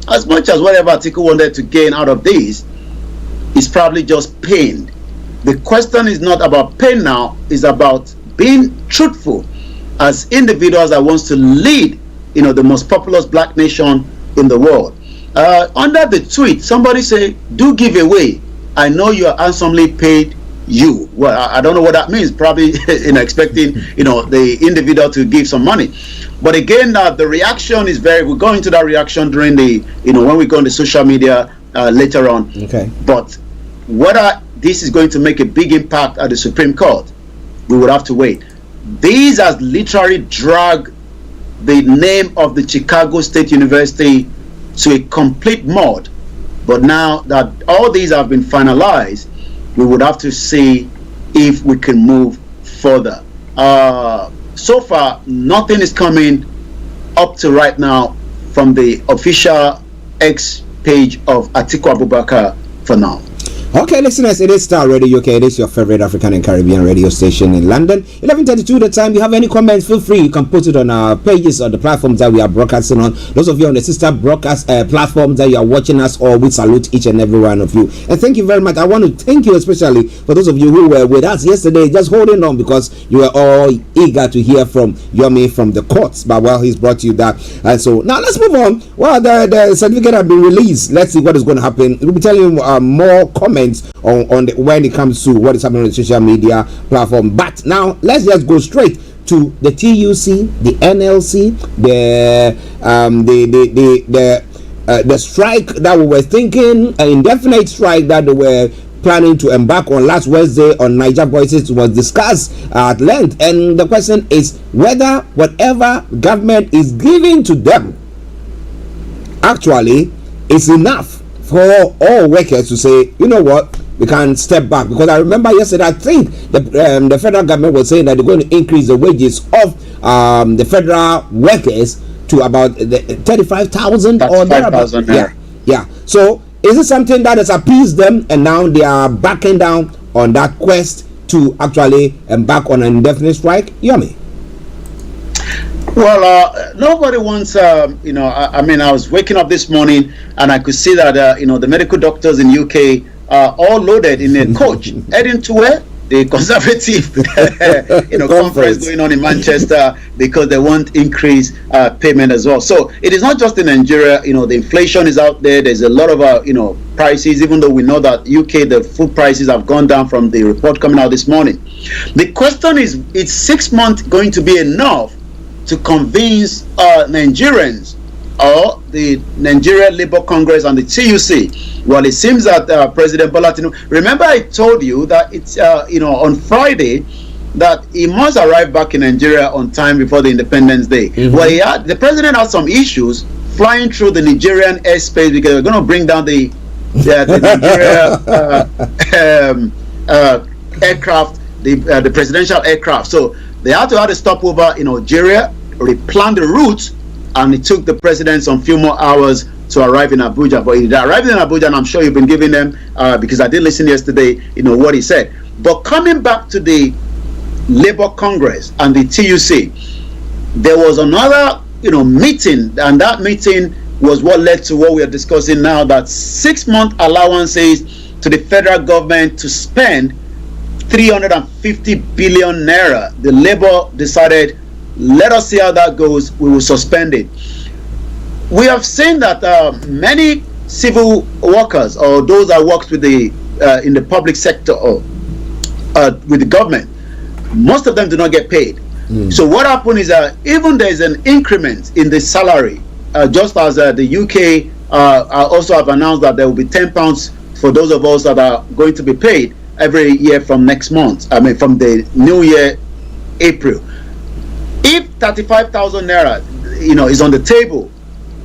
S13: as much as whatever Atiku wanted to gain out of this, is probably just pain. The question is not about pain now, it's about being truthful as individuals that wants to lead the most populous black nation in the world. Under the tweet, somebody say, do give away. I know you are handsomely paid. You. Well, I don't know what that means. Probably expecting the individual to give some money. But again, the reaction is we'll go into that reaction during the when we go on the social media later on.
S7: Okay.
S13: But whether this is going to make a big impact at the Supreme Court, we would have to wait. These has literally dragged the name of the Chicago State University to a complete mud. But now that all these have been finalized, we would have to see if we can move further. So far, nothing is coming up to right now from the official X page of Atiku Abubakar for now.
S7: Okay, listeners, it is Star Radio UK. It is your favorite African and Caribbean radio station in London. 11:32 the time. You have any comments, feel free. You can put it on our pages or the platforms that we are broadcasting on. Those of you on the sister broadcast platforms that you are watching us, or we salute each and every one of you. And thank you very much. I want to thank you especially for those of you who were with us yesterday, just holding on because you were all eager to hear from Yomi from the courts. But well, he's brought you that. And so now let's move on. Well, the certificate has been released. Let's see what is going to happen. We'll be telling you more comments on when it comes to what is happening on the social media platform. But now let's just go straight to the TUC, the NLC, the strike that we were thinking, an indefinite strike that they were planning to embark on last Wednesday on Niger Voices was discussed at length. And the question is whether whatever government is giving to them actually is enough for all workers to say, you know what, we can step back. Because I remember yesterday, I think the federal government was saying that they're going to increase the wages of the federal workers to about 35,000 or thereabouts. Yeah. So is it something that has appeased them and now they are backing down on that quest to actually embark on an indefinite strike? Yomi?
S13: Well, nobody wants, I mean, I was waking up this morning and I could see that, the medical doctors in UK are all loaded in a coach heading to where? The Conservative, conference going on in Manchester because they want increased payment as well. So it is not just in Nigeria, the inflation is out there. There's a lot of, prices, even though we know that UK, the food prices have gone down from the report coming out this morning. The question is 6 months going to be enough to convince Nigerians or the Nigeria Labour Congress and the TUC? Well, it seems that President Bola Tinubu, remember I told you that it's, on Friday, that he must arrive back in Nigeria on time before the Independence Day. Well, the president had some issues flying through the Nigerian airspace because they're going to bring down the Nigeria aircraft, the presidential aircraft. So they had to have a stopover in Algeria, replan the route, and it took the president some few more hours to arrive in Abuja. But he arrived in Abuja, and I'm sure you've been giving them, because I did listen yesterday, what he said. But coming back to the Labour Congress and the TUC, there was another, meeting, and that meeting was what led to what we are discussing now, that 6 month allowances to the federal government to spend 350 billion naira. The Labour decided, let us see how that goes, we will suspend it. We have seen that many civil workers or those that work with the in the public sector or with the government, most of them do not get paid. So what happened is that even there is an increment in the salary, just as the UK also have announced that there will be £10 for those of us that are going to be paid every year from next month, from the new year, April. If 35,000 naira, is on the table,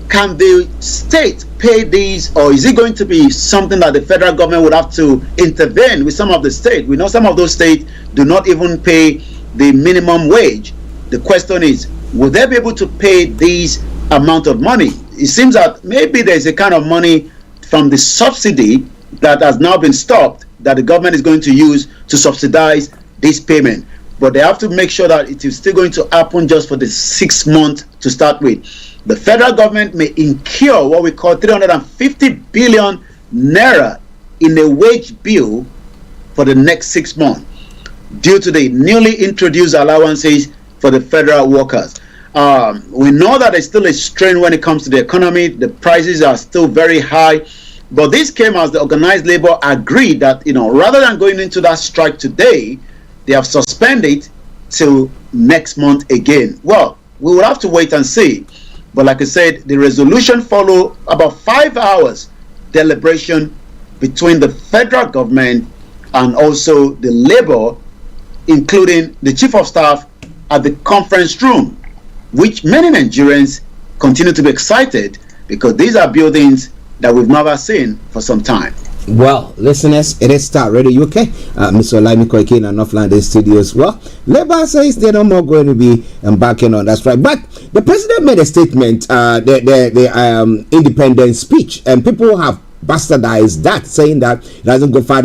S13: can the state pay these, or is it going to be something that the federal government would have to intervene with some of the states? We know some of those states do not even pay the minimum wage. The question is, will they be able to pay these amount of money? It seems that maybe there's a kind of money from the subsidy that has now been stopped that the government is going to use to subsidize this payment. But they have to make sure that it is still going to happen just for the 6 months to start with. The federal government may incur what we call 350 billion naira in a wage bill for the next 6 months due to the newly introduced allowances for the federal workers. We know that there's still a strain when it comes to the economy. The prices are still very high. But this came as the organized labor agreed that, rather than going into that strike today, they have suspended till next month again. Well, we will have to wait and see. But like I said, the resolution followed about 5 hours deliberation between the federal government and also the labor, including the chief of staff at the conference room, which many Nigerians continue to be excited because these are buildings that we've never seen for some time.
S7: Well, listeners, it is Starr Radio UK. Mr. Olayomi Koiki in North London studios. Well, Labour says they're no more going to be embarking on that strike. But the president made a statement, the independent speech, and people have bastardized that, saying that it doesn't go far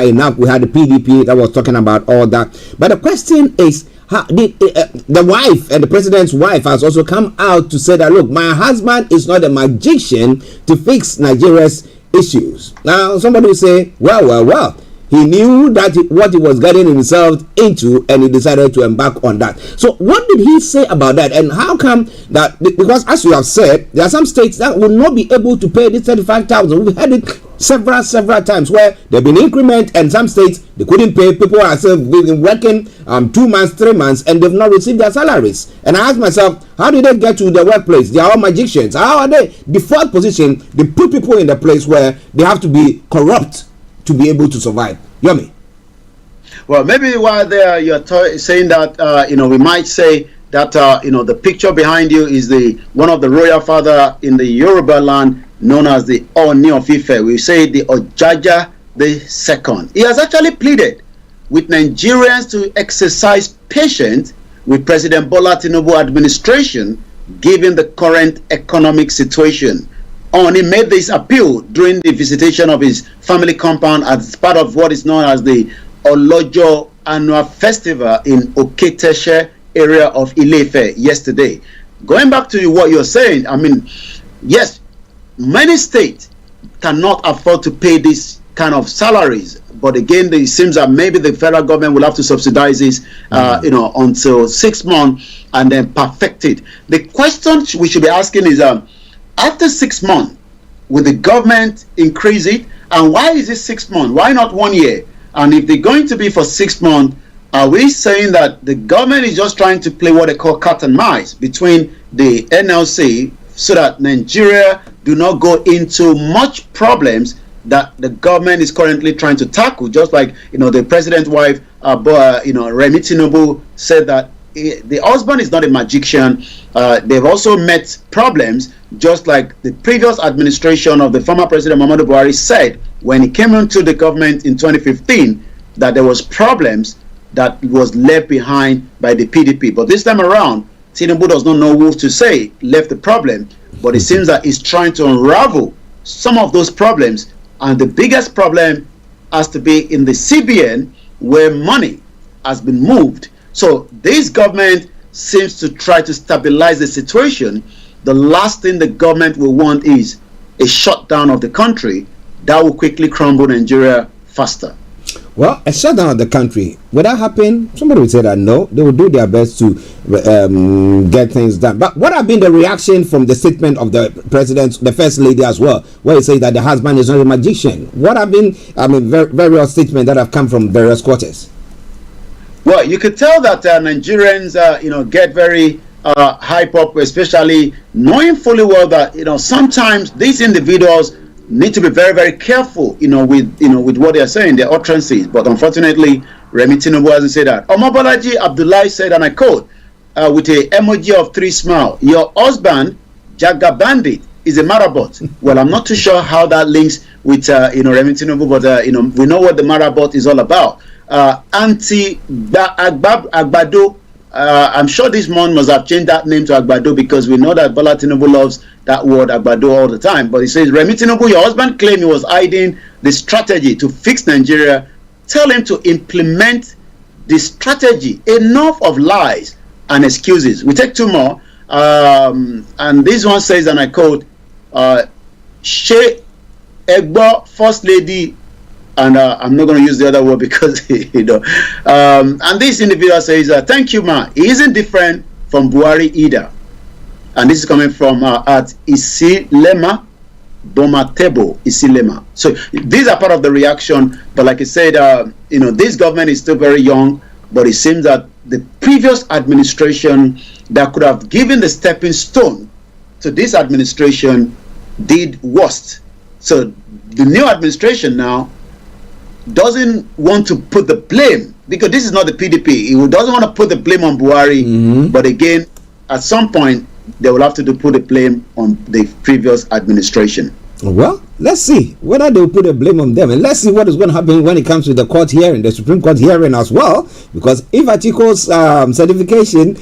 S7: enough. We had the PDP that was talking about all that. But the question is, the wife and the president's wife has also come out to say that, look, my husband is not a magician to fix Nigeria's issues. Now, somebody will say, well, he knew that what he was getting himself into, and he decided to embark on that. So what did he say about that? And how come that, because as you have said, there are some states that will not be able to pay this 35,000. We've had it several times where there have been increment, and some states they couldn't pay. People are still been working 2 months, 3 months, and they've not received their salaries. And I ask myself, how did they get to the workplace? They are all magicians. How are they? Default position, they put people in the place where they have to be corrupt to be able to survive. Yomi.
S13: Well, maybe while there you're saying that we might say that the picture behind you is the one of the royal father in the Yoruba land known as the Oni of Ife. We say the Ojaja the Second. He has actually pleaded with Nigerians to exercise patience with President Bola Tinubu administration given the current economic situation. Oni made this appeal during the visitation of his family compound as part of what is known as the Olojo annual festival in Oketeshe area of Ile-Ife yesterday. Going back to what you're saying, I mean, yes, many states cannot afford to pay this kind of salaries, but again, it seems that maybe the federal government will have to subsidize this, until 6 months and then perfect it. The question we should be asking is, after 6 months, will the government increase it? And why is it 6 months? Why not 1 year? And if they're going to be for 6 months, are we saying that the government is just trying to play what they call cat and mouse between the NLC so that Nigeria do not go into much problems that the government is currently trying to tackle? Just like, the president's wife, Remi Tinubu, said that the husband is not a magician. They've also met problems, just like the previous administration of the former president Muhammadu Buhari said when he came into the government in 2015 that there was problems that was left behind by the PDP. But this time around, Tinubu does not know who to say left the problem, but it seems that he's trying to unravel some of those problems, and the biggest problem has to be in the CBN, where money has been moved. So this government seems to try to stabilize the situation. The last thing the government will want is a shutdown of the country that will quickly crumble Nigeria faster.
S7: Well, a shutdown of the country, would that happen? Somebody would say that no, they will do their best to get things done. But what have been the reaction from the statement of the president, the first lady as well, where he says that the husband is not a magician? What have been, various statements that have come from various quarters?
S13: Well, you could tell that Nigerians, get very hype up, especially knowing fully well that sometimes these individuals need to be very, very careful, with what they are saying, their utterances. But unfortunately, Remi Tinubu hasn't said that. Omobolaji Abdullahi said, and I quote, with a emoji of 3 smile, "Your husband, Jaga Bandit, is a marabot." Well, I'm not too sure how that links with Remi Tinubu, but we know what the marabot is all about. Agbado. I'm sure this man must have changed that name to Agbado, because we know that Bola Tinubu loves that word Agbado all the time. But he says, Remi Tinubu, your husband claimed he was hiding the strategy to fix Nigeria. Tell him to implement the strategy. Enough of lies and excuses. We take 2 more. And this one says, and I quote, She Egbo, First Lady, and I'm not going to use the other word because, and this individual says, thank you, ma. He isn't different from Buhari either. And this is coming from at Isilema Bomatebo Isilema. So these are part of the reaction. But like I said, this government is still very young, but it seems that the previous administration that could have given the stepping stone to this administration did worst. So the new administration now doesn't want to put the blame, because this is not the PDP. He doesn't want to put the blame on Buhari, but again, at some point, they will have to put the blame on the previous administration.
S7: Well, let's see whether they will put a blame on them, and let's see what is going to happen when it comes to the court hearing, the Supreme Court hearing as well. Because if Atiko's certification,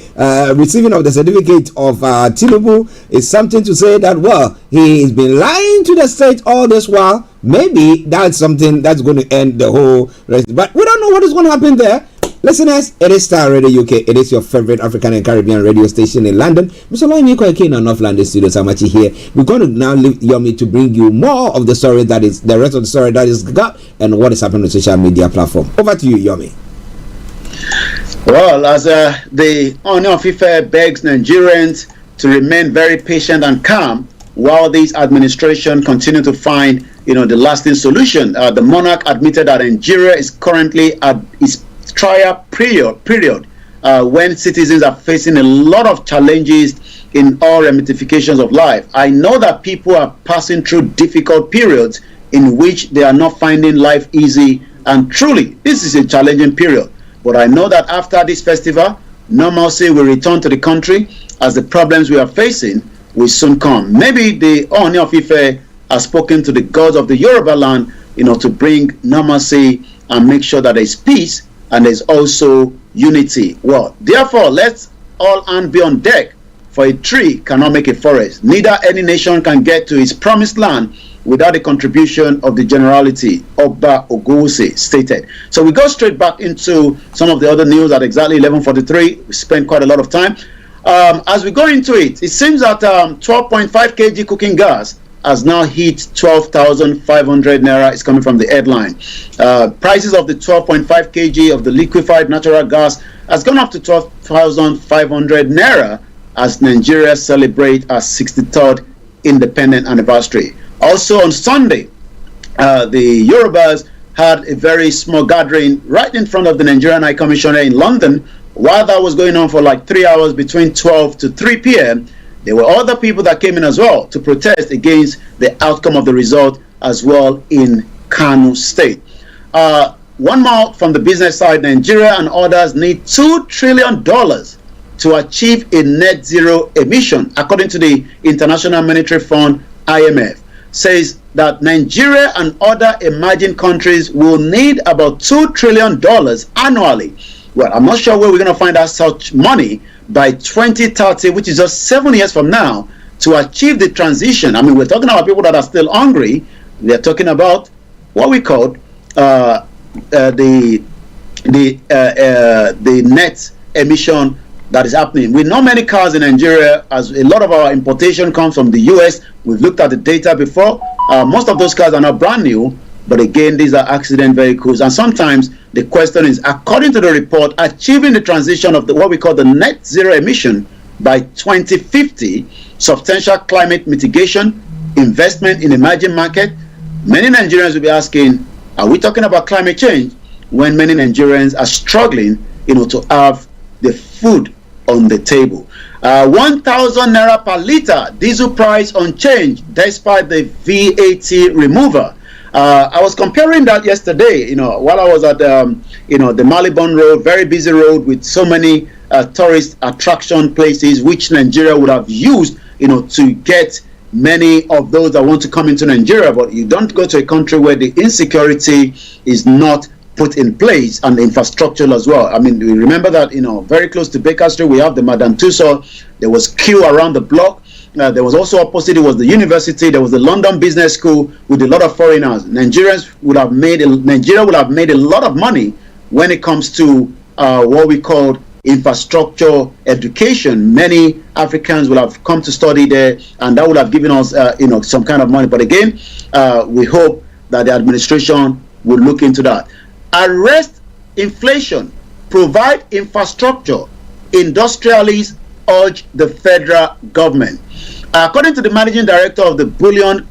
S7: receiving of the certificate of Tinubu is something to say that, well, he's been lying to the state all this while, maybe that's something that's going to end the whole rest. But we don't know what is going to happen there. Listeners, it is Starr Radio UK. It is your favorite African and Caribbean radio station in London. Mr. Olayomi, Koiki in North London Studios. I'm Archie here. We're going to now leave Yomi to bring you more of the story that is the rest of the story that is got and what is happening on the social media platform. Over to you, Yomi.
S13: Well, as the Owner of Ife begs Nigerians to remain very patient and calm while this administration continue to find, the lasting solution. The monarch admitted that Nigeria is currently at its trial period when citizens are facing a lot of challenges in all ramifications of life. I know that people are passing through difficult periods in which they are not finding life easy, and truly this is a challenging period. But I know that after this festival, normalcy will return to the country as the problems we are facing will soon come. Maybe the Owner of Ife has spoken to the gods of the Yoruba land, to bring normalcy and make sure that there is peace and there's also unity. Well, therefore, let's all hands be on deck, for a tree cannot make a forest. Neither any nation can get to its promised land without the contribution of the generality, Oba Ogunwusi stated. So we go straight back into some of the other news at exactly 11:43. We spent quite a lot of time. As we go into it, it seems that 12.5 kg cooking gas has now hit 12,500 naira. Is coming from the headline. Prices of the 12.5 kg of the liquefied natural gas has gone up to 12,500 naira as Nigeria celebrate our 63rd independent anniversary. Also on Sunday, the Yorubas had a very small gathering right in front of the Nigerian High Commissioner in London. While that was going on for like 3 hours between 12 to 3 p.m., there were other people that came in as well to protest against the outcome of the result as well in Kano State. One more from the business side, Nigeria and others need $2 trillion to achieve a net zero emission, according to the International Monetary Fund, IMF, says that Nigeria and other emerging countries will need about $2 trillion annually. Well, I'm not sure where we're going to find out such money by 2030, which is just 7 years from now, to achieve the transition. I mean, we're talking about people that are still hungry. They're talking about what we call the net emission that is happening. We know many cars in Nigeria, as a lot of our importation comes from the US. We've looked at the data before. Most of those cars are not brand new, but again, these are accident vehicles. And sometimes the question is, according to the report, achieving the transition of what we call the net zero emission by 2050, substantial climate mitigation, investment in emerging market. Many Nigerians will be asking, are we talking about climate change when many Nigerians are struggling, to have the food on the table? 1,000 naira per litre diesel price unchanged despite the VAT removal. I was comparing that yesterday, while I was at, the Malibon Road, very busy road with so many tourist attraction places, which Nigeria would have used, to get many of those that want to come into Nigeria. But you don't go to a country where the insecurity is not put in place and the infrastructure as well. I mean, we remember that, very close to Baker Street, we have the Madame Tussauds. There was queue around the block. There was also opposite, it was the university. There was the London Business School with a lot of foreigners. Nigeria would have made a lot of money when it comes to what we call infrastructure education. Many Africans will have come to study there, and that would have given us some kind of money. But again, we hope that the administration will look into that. Arrest inflation, provide infrastructure, industrialists urge the federal government. According to the managing director of the Bullion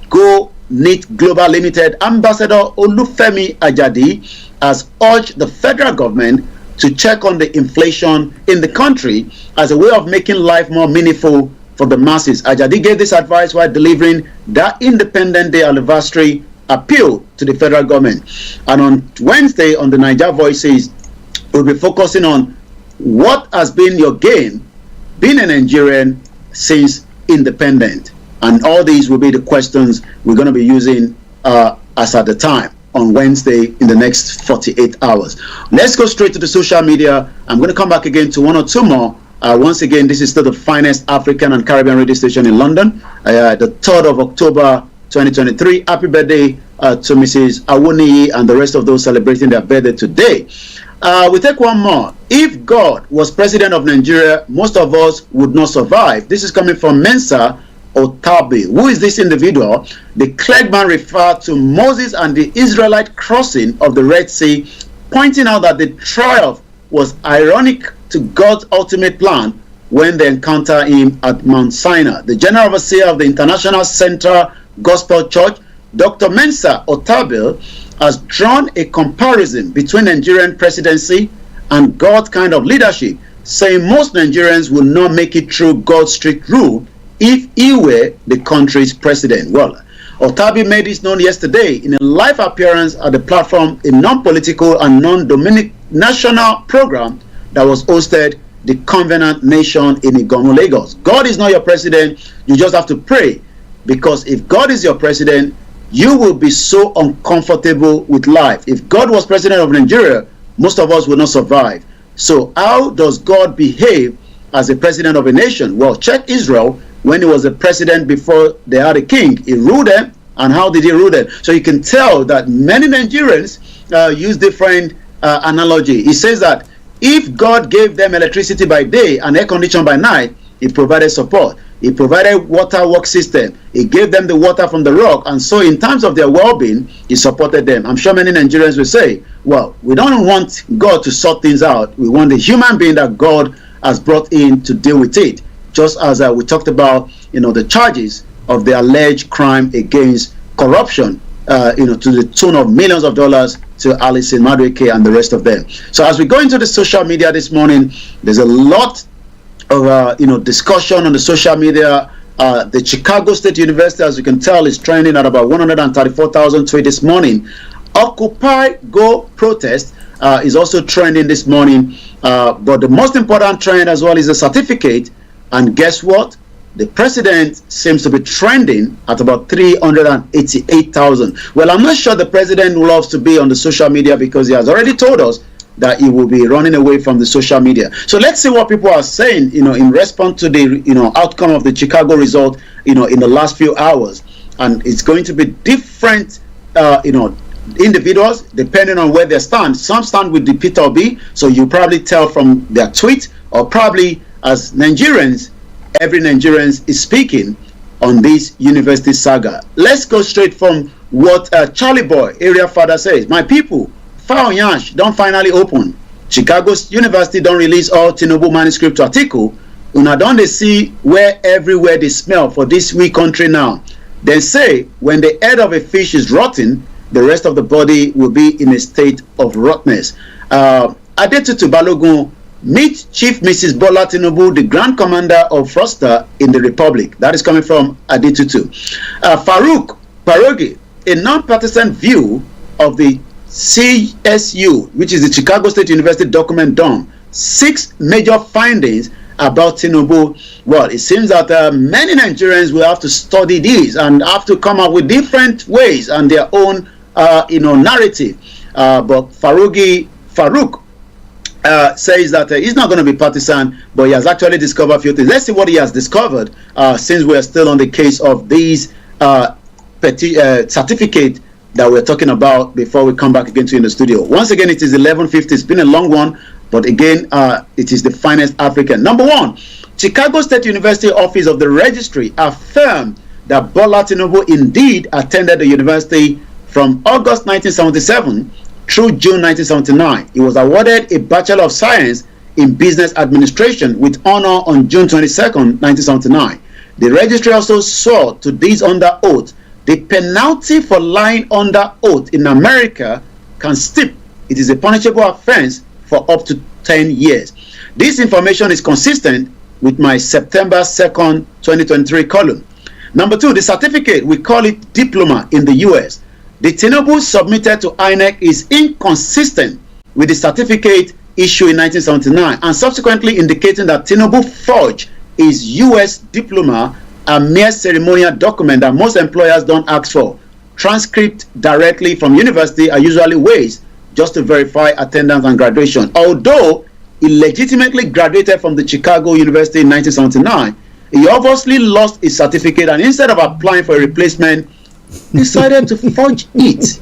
S13: Go Knit Global Limited, Ambassador Olufemi Ajadi has urged the federal government to check on the inflation in the country as a way of making life more meaningful for the masses. Ajadi gave this advice while delivering that Independent Day anniversary appeal to the federal government. And on Wednesday on the Niger Voices, we'll be focusing on what has been your gain being a Nigerian since independent. And all these will be the questions we're going to be using as at the time on Wednesday in the next 48 hours. Let's go straight to the social media. I'm going to come back again to one or two more. Once again, this is still the finest African and Caribbean radio station in London, the 3rd of October 2023. Happy birthday to Mrs. Awoniyi and the rest of those celebrating their birthday today. We take one more. If God was president of Nigeria, most of us would not survive. This is coming from Mensa Otabi. Who is this individual? The clergyman referred to Moses and the Israelite crossing of the Red Sea, pointing out that the triumph was ironic to God's ultimate plan when they encounter him at Mount Sinai. The general overseer of the International Central Gospel Church, Dr. Mensa Otabil, has drawn a comparison between Nigerian presidency and God's kind of leadership, saying most Nigerians will not make it through God's strict rule if he were the country's president. Well, Otabi made this known yesterday in a live appearance at the platform, a non-political and non-national program that was hosted the Covenant Nation in Igomu, Lagos. God is not your president. You just have to pray, because if God is your president, you will be so uncomfortable with life. If God was president of Nigeria, most of us will not survive. So how does God behave as a president of a nation? Well, check Israel. When he was a president before they had a king, he ruled them. And how did he rule them? So you can tell that many Nigerians use different analogy. He says that if God gave them electricity by day and air condition by night, he provided support. He provided water work system. He gave them the water from the rock. And so in terms of their well-being, he supported them. I'm sure many Nigerians will say, well, we don't want God to sort things out. We want the human being that God has brought in to deal with it. Just as we talked about, the charges of the alleged crime against corruption, to the tune of millions of dollars to Alison Madueke and the rest of them. So as we go into the social media this morning, there's a lot of discussion on the social media. The Chicago State University, as you can tell, is trending at about 134,000 tweets this morning. Occupy Go protest is also trending this morning. But the most important trend as well is the certificate. And guess what? The president seems to be trending at about 388,000. Well, I'm not sure the president loves to be on the social media, because he has already told us that he will be running away from the social media. So let's see what people are saying, in response to the, outcome of the Chicago result, in the last few hours. And it's going to be different, individuals depending on where they stand. Some stand with the Peter Obi, so you probably tell from their tweet, or probably as Nigerians, every Nigerian is speaking on this university saga. Let's go straight from what Charlie Boy, area father, says. My people, Fao Yansh don't finally open. Chicago University don't release all Tinubu manuscript article. Una don't they see where everywhere they smell for this weak country now. They say when the head of a fish is rotten, the rest of the body will be in a state of rottenness. Adetutu Balogun, meet Chief Mrs. Bola Tinubu, the Grand Commander of Froster in the Republic. That is coming from Adetutu. Farouk Parogi, a non-partisan view of the CSU, which is the Chicago State University document done. 6 major findings about Tinubu. Well, it seems that many Nigerians will have to study these and have to come up with different ways and their own, narrative. But Farouk says that he's not going to be partisan, but he has actually discovered a few things. Let's see what he has discovered since we are still on the case of these certificate that we're talking about before we come back again to in the studio. Once again, it is 11:50. It's been a long one, but again, it is the finest African. Number one, Chicago State University Office of the Registry affirmed that Bola Tinubu indeed attended the university from August 1977 through June 1979. He was awarded a Bachelor of Science in Business Administration with honor on June 22nd, 1979. The registry also saw to these under oath. The penalty for lying under oath in America can stip. It is a punishable offense for up to 10 years. This information is consistent with my September 2nd, 2023 column. Number two, the certificate, we call it diploma in the US. The Tinubu submitted to INEC is inconsistent with the certificate issued in 1979 and subsequently indicating that Tinubu forged his US diploma a mere ceremonial document that most employers don't ask for. Transcript directly from university are usually ways just to verify attendance and graduation. Although he legitimately graduated from the Chicago University in 1979, he obviously lost his certificate, and instead of applying for a replacement, decided to forge it.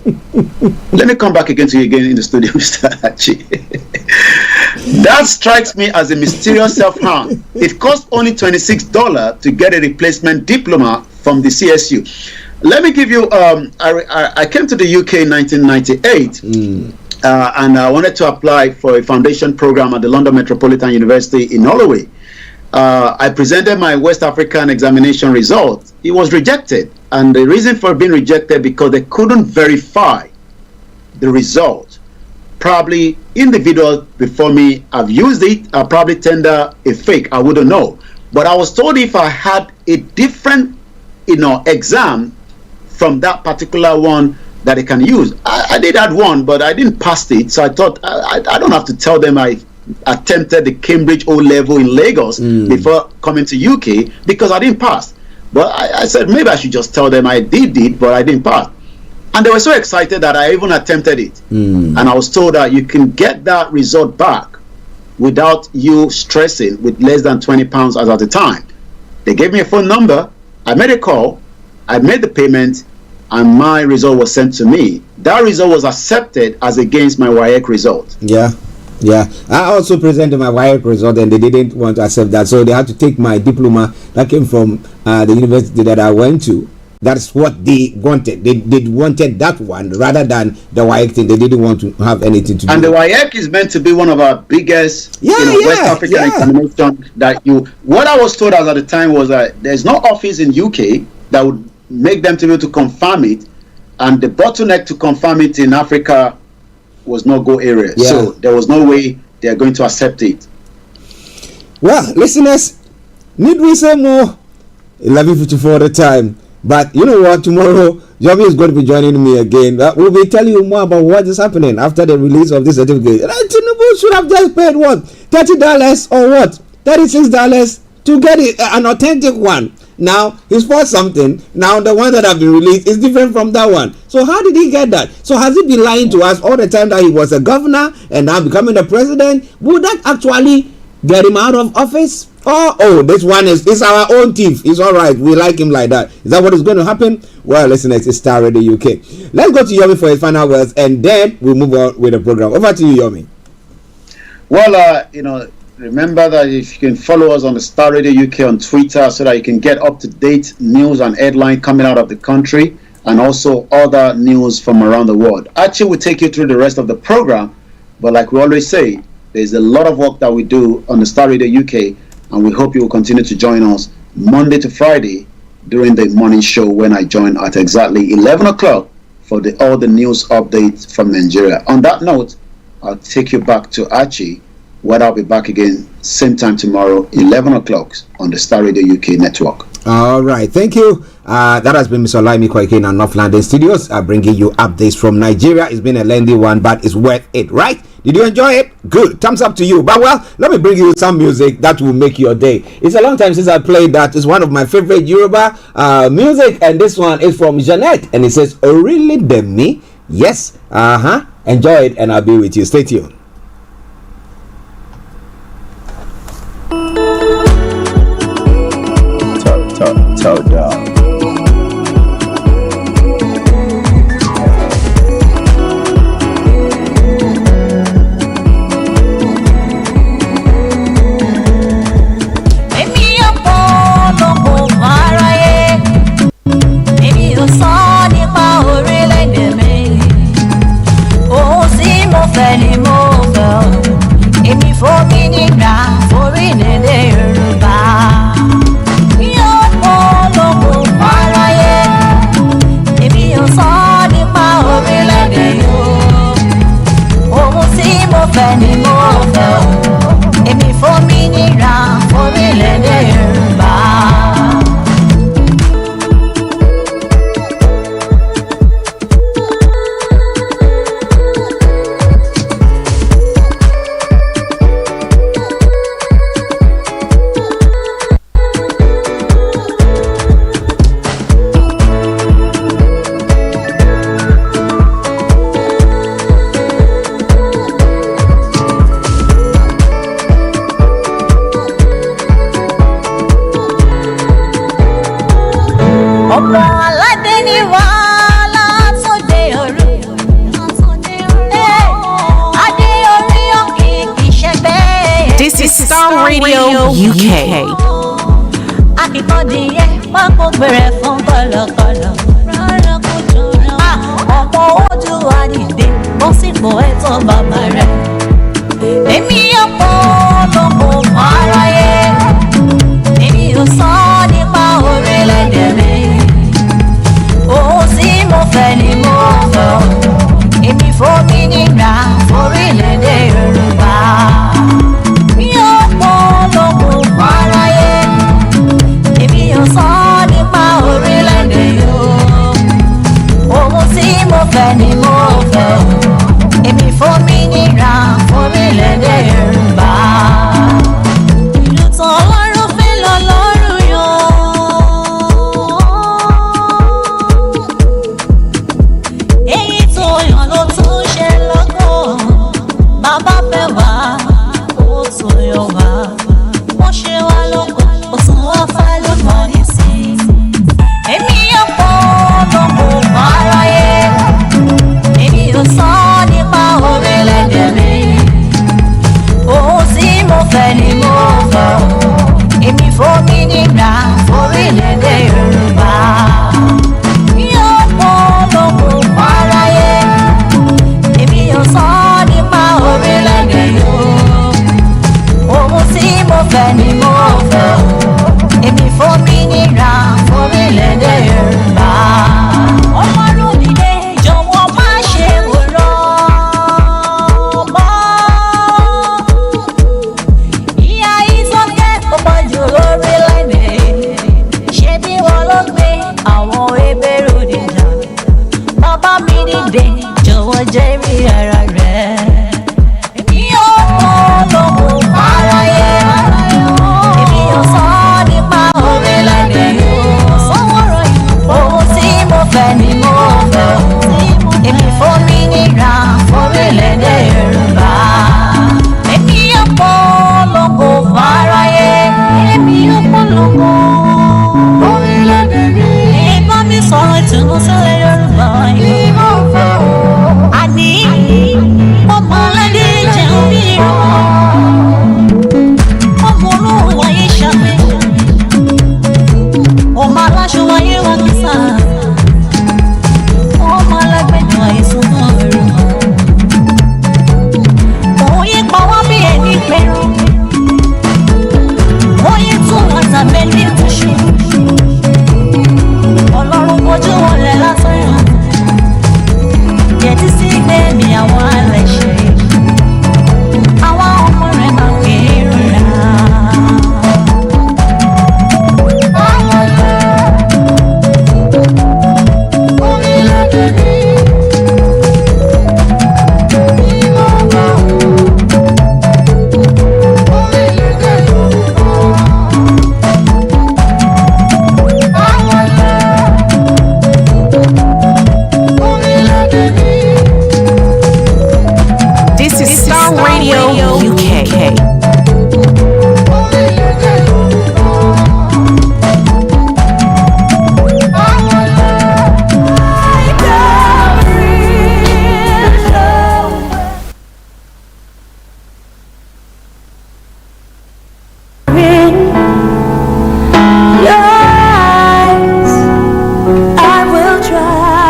S13: Let me come back again to you again in the studio, Mr. Archie. That strikes me as a mysterious self-harm. It cost only $26 to get a replacement diploma from the CSU. Let me give you, I came to the UK in 1998, and I wanted to apply for a foundation program at the London Metropolitan University in Holloway. I presented my West African examination result. It was rejected, and the reason for being rejected because they couldn't verify the result. Probably individuals before me have used it. I probably tender a fake. I wouldn't know, but I was told if I had a different, exam from that particular one that I can use. I did have one, but I didn't pass it, so I thought I don't have to tell them I attempted the Cambridge O-level in Lagos before coming to UK because I didn't pass. But I said maybe I should just tell them I did it, but I didn't pass. And they were so excited that I even attempted it. And I was told that you can get that result back without you stressing with less than £20 as at the time. They gave me a phone number. I made a call. I made the payment, and my result was sent to me. That result was accepted as against my WAEC result.
S7: Yeah. I also presented my WAEC result, and they didn't want to accept that, so they had to take my diploma that came from the university that I went to. That's what they wanted. They wanted that one rather than the WAEC thing. They didn't want to have anything to do.
S13: And the WAEC is meant to be one of our biggest West African examination. What I was told as at the time was that there's no office in UK that would make them to be able to confirm it, and the bottleneck to confirm it in Africa was no go area. So there was no way they are going to accept it.
S7: Well, listeners, need we say more? 11:54 the time. But you know what? Tomorrow, Yomi is going to be joining me again. We'll be telling you more about what is happening after the release of this certificate. Tinubu should have just paid what? $30 or what? $36 to get it, an authentic one. Now he's for something. Now the one that have been released is different from that one. So how did he get that? So has he been lying to us all the time that he was a governor and now becoming the president? Would that actually get him out of office? Oh, this one is our own thief. It's all right. We like him like that. Is that what is going to happen? Well, listen, it's Starr Radio UK. Let's go to Yomi for his final words, and then we'll move on with the program. Over to you, Yomi.
S13: Well, remember that if you can follow us on the Starr Radio UK on Twitter so that you can get up-to-date news and headline coming out of the country and also other news from around the world. Archie will take you through the rest of the program, but like we always say, there's a lot of work that we do on the Starr Radio UK, and we hope you will continue to join us Monday to Friday during the morning show when I join at exactly 11 o'clock for all the news updates from Nigeria. On that note, I'll take you back to Archie, where I'll be back again same time tomorrow, 11 o'clock on the Starr Radio UK network.
S7: All right, thank you. That has been Mr. Olayomi Koiki in our North London studios, bringing you updates from Nigeria. It's been a lengthy one, but it's worth it, right? Did you enjoy it? Good. Thumbs up to you. But well, let me bring you some music that will make your day. It's a long time since I played that. It's one of my favorite Yoruba music, and this one is from Jeanette, and it says, "Orile Demi." Yes. Enjoy it, and I'll be with you. Stay tuned.
S3: Toe dog.
S9: Radio UK.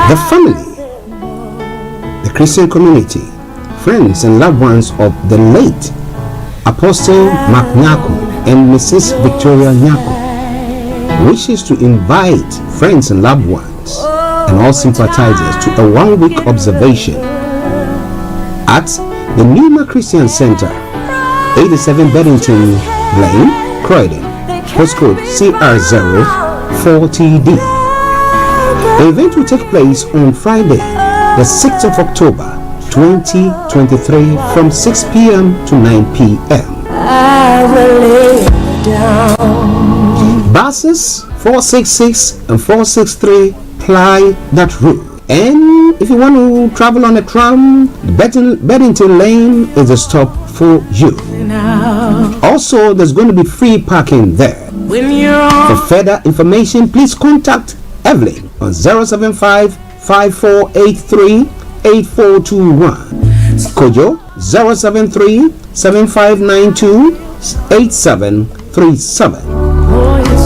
S7: The family, the Christian community, friends and loved ones of the late Apostle Mark Nyako and Mrs. Victoria Nyako wishes to invite friends and loved ones and all sympathizers to a one-week observation at the Numa Christian Center, 87 Beddington Lane, Croydon, postcode CR040D. The event will take place on Friday, the 6th of October, 2023 from 6 p.m. to 9 p.m. Buses 466 and 463 ply that route. And if you want to travel on a tram, Beddington Lane is a stop for you. Also, there's going to be free parking there. For further information, please contact Evelyn on 075-5483-8421, Kojo 073-7592-8 8737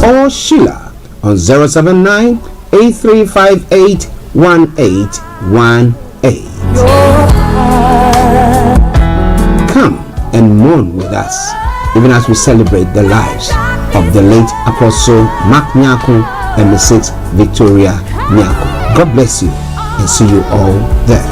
S7: or Sheila on 079 8358 1818. Come and mourn with us, even as we celebrate the lives of the late Apostle Mark Nyako and Mrs. Victoria Nyako. God bless you and see you all there.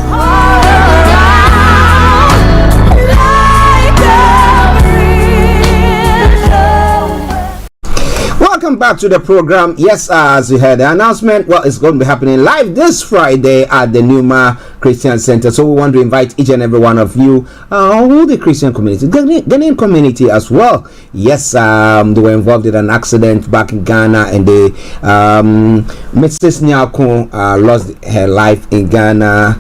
S7: Welcome back to the program. Yes, as you heard the announcement, well, it's going to be happening live this Friday at the Numa Christian Center. So we want to invite each and every one of you, all the Christian community, Ghanaian community as well. Yes, they were involved in an accident back in Ghana, and they, Mrs. Nyako lost her life in Ghana.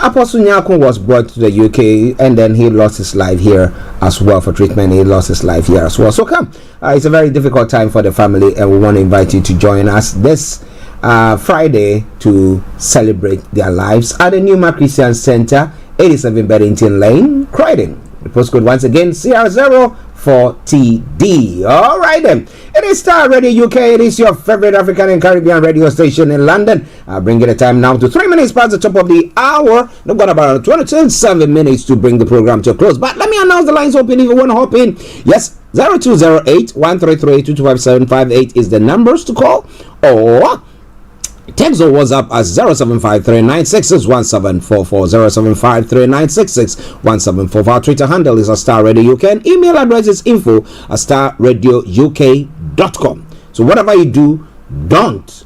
S7: Apostle Nyako was brought to the UK, and then he lost his life here as well for treatment. He lost his life here as well. So come, it's a very difficult time for the family, and we want to invite you to join us this Friday to celebrate their lives at the Numa Christian Center, 87 Beddington Lane, Croydon. The postcode once again CR04TD. All right then, it is Starr Radio UK. It is your favorite African and Caribbean radio station in London. Bringing the time now to 3 minutes past the top of the hour. We've got about 27 minutes to bring the program to a close. But let me announce the lines open if you want to hop in. Yes, 0208-133-22758 is the numbers to call, or text or WhatsApp at 075396617440, 0753966174. Our Twitter handle is Starr Radio UK, and email address is info@starradiouk.com. So whatever you do, don't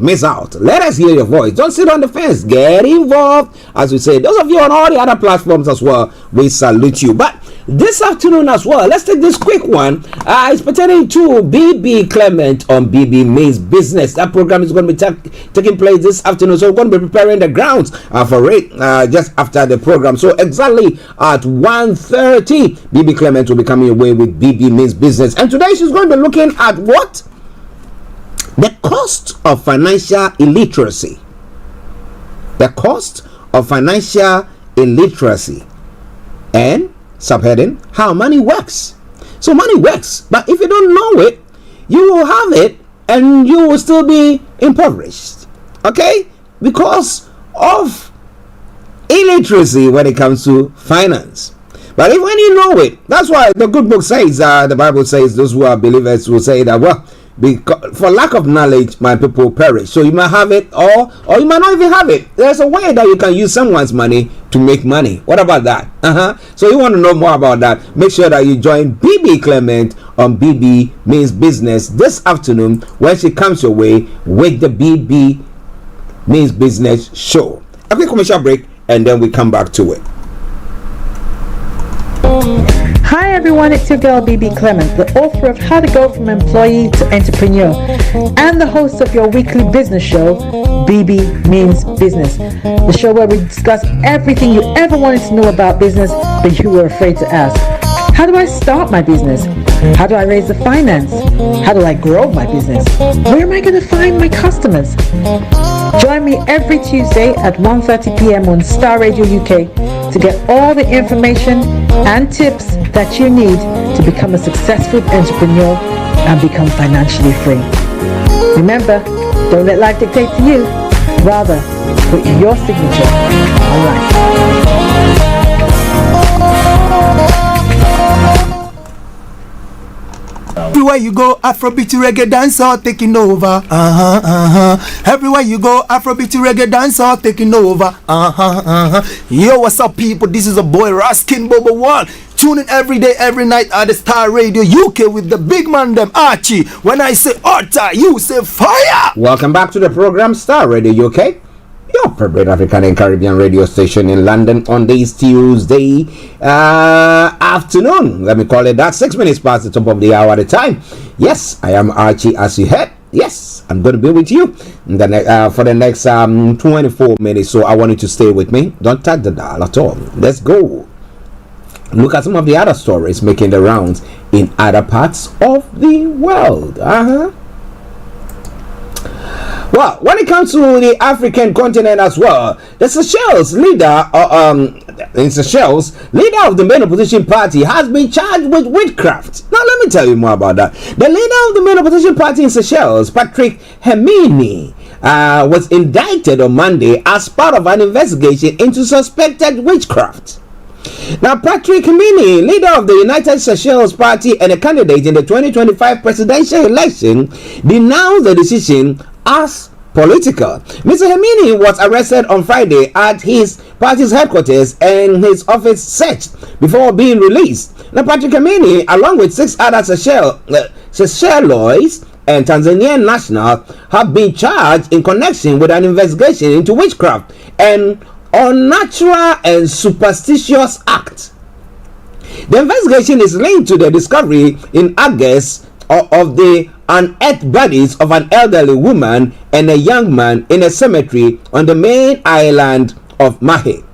S7: miss out. Let us hear your voice. Don't sit on the fence. Get involved. As we say, those of you on all the other platforms as well, we salute you. But this afternoon as well, let's take this quick one. It's pertaining to BB Clement on BB Means Business. That program is going to be taking place this afternoon, so we're going to be preparing the grounds for it just after the program. So exactly at 1:30, BB Clement will be coming away with BB Means Business, and today she's going to be looking at what? The cost of financial illiteracy. The cost of financial illiteracy. And subheading, how money works. So money works, but if you don't know it, you will have it and you will still be impoverished. Okay? Because of illiteracy when it comes to finance. But if when you know it, that's why the good book says, the Bible says, those who are believers will say that, well, because for lack of knowledge my people perish. So you might have it, or you might not even have it. There's a way that you can use someone's money to make money. What about that? So you want to know more about that, make sure that you join BB Clement on BB Means Business this afternoon when she comes your way with the BB Means Business show. A quick commercial break and then we come back to it.
S5: Hi everyone, it's your girl BB Clement, the author of How to Go From Employee to Entrepreneur and the host of your weekly business show, BB Means Business, the show where we discuss everything you ever wanted to know about business but you were afraid to ask. How do I start my business? How do I raise the finance? How do I grow my business? Where am I going to find my customers? Join me every Tuesday at 1:30 p.m. on Starr Radio UK to get all the information and tips that you need to become a successful entrepreneur and become financially free. Remember, don't let life dictate to you. Rather, put your signature on life.
S14: Everywhere you go, Afrobeat reggae dancer taking over. Everywhere you go, Afrobeat reggae dancer taking over. Yo, what's up, people? This is a boy Raskin Bobo One. Tune in every day, every night at the Starr Radio UK with the big man them Archie. When I say Orta, you say fire.
S7: Welcome back to the program Starr Radio UK, your favorite African and Caribbean radio station in London on this Tuesday afternoon. Let me call it that. 6 minutes past the top of the hour at a time. Yes, I am Archie, as you heard. Yes, I'm going to be with you for the next 24 minutes. So I want you to stay with me. Don't touch the dial at all. Let's go. Look at some of the other stories making the rounds in other parts of the world. Well, when it comes to the African continent as well, the Seychelles leader, in Seychelles, leader of the main opposition party, has been charged with witchcraft. Now, let me tell you more about that. The leader of the main opposition party in Seychelles, Patrick Hemini, was indicted on Monday as part of an investigation into suspected witchcraft. Now, Patrick Hemini, leader of the United Seychelles Party and a candidate in the 2025 presidential election, denounced the decision as political. Mr. Hemini was arrested on Friday at his party's headquarters and his office searched before being released. Now, Patrick Hemini, along with 6 other Seychellois and Tanzanian nationals, have been charged in connection with an investigation into witchcraft and unnatural and superstitious act. The investigation is linked to the discovery in August of the unearthed bodies of an elderly woman and a young man in a cemetery on the main island of Mahe.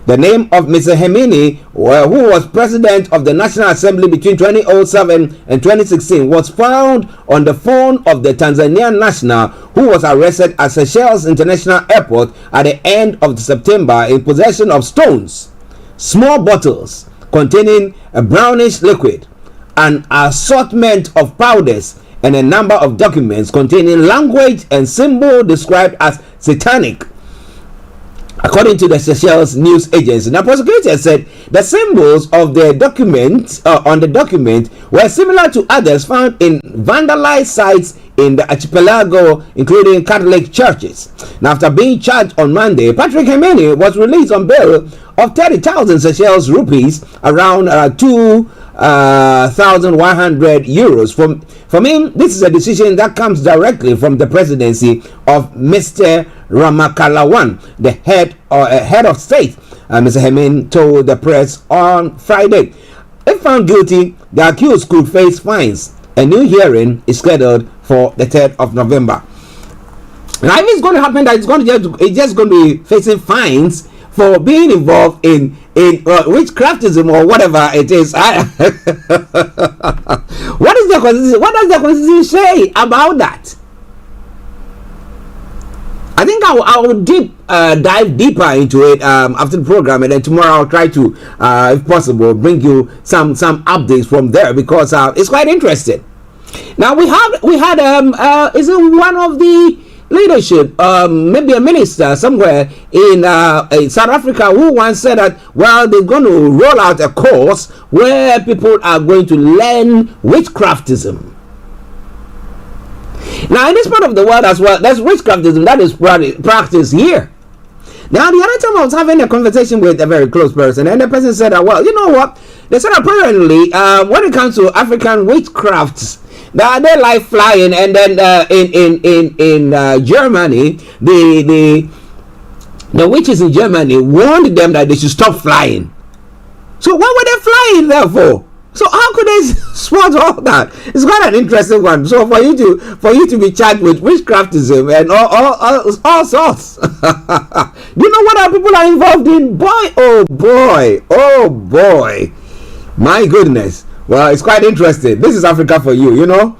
S7: The name of Mr. Hemini, who was president of the National Assembly between 2007 and 2016, was found on the phone of the Tanzanian national who was arrested at Seychelles International Airport at the end of September in possession of stones, small bottles containing a brownish liquid, an assortment of powders, and a number of documents containing language and symbol described as satanic, according to the Seychelles news agency. Now, prosecutors said the symbols of the document on the document were similar to others found in vandalized sites in the archipelago, including Catholic churches. Now, after being charged on Monday, Patrick Hemini was released on bail of 30,000 Seychelles rupees, around 2,100 euros. From him, this is a decision that comes directly from the presidency of Mr. Ramakalawan, the head of state. Mr. Hemini told the press on Friday. If found guilty, the accused could face fines. A new hearing is scheduled for the 3rd of November. Now, if it's going to happen that it's just going to be facing fines for being involved in witchcraftism or whatever it is, what does the Constitution say about that? I think I will dive deeper into it after the program, and then tomorrow I'll try to, if possible, bring you some updates from there, because it's quite interesting. Now we had is it one of the leadership, maybe a minister somewhere in South Africa, who once said that, well, they're going to roll out a course where people are going to learn witchcraftism. Now, in this part of the world as well, there's witchcraftism that is practiced here. Now, the other time I was having a conversation with a very close person, and the person said, well, you know what? They said apparently, when it comes to African witchcrafts, they like flying, and then in Germany, the witches in Germany warned them that they should stop flying. So what were they flying there for? So how could they spot all that? It's quite an interesting one. So for you to be charged with witchcraftism and all sorts. Do you know what our people are involved in? Oh boy. My goodness. Well, it's quite interesting. This is Africa for you, you know.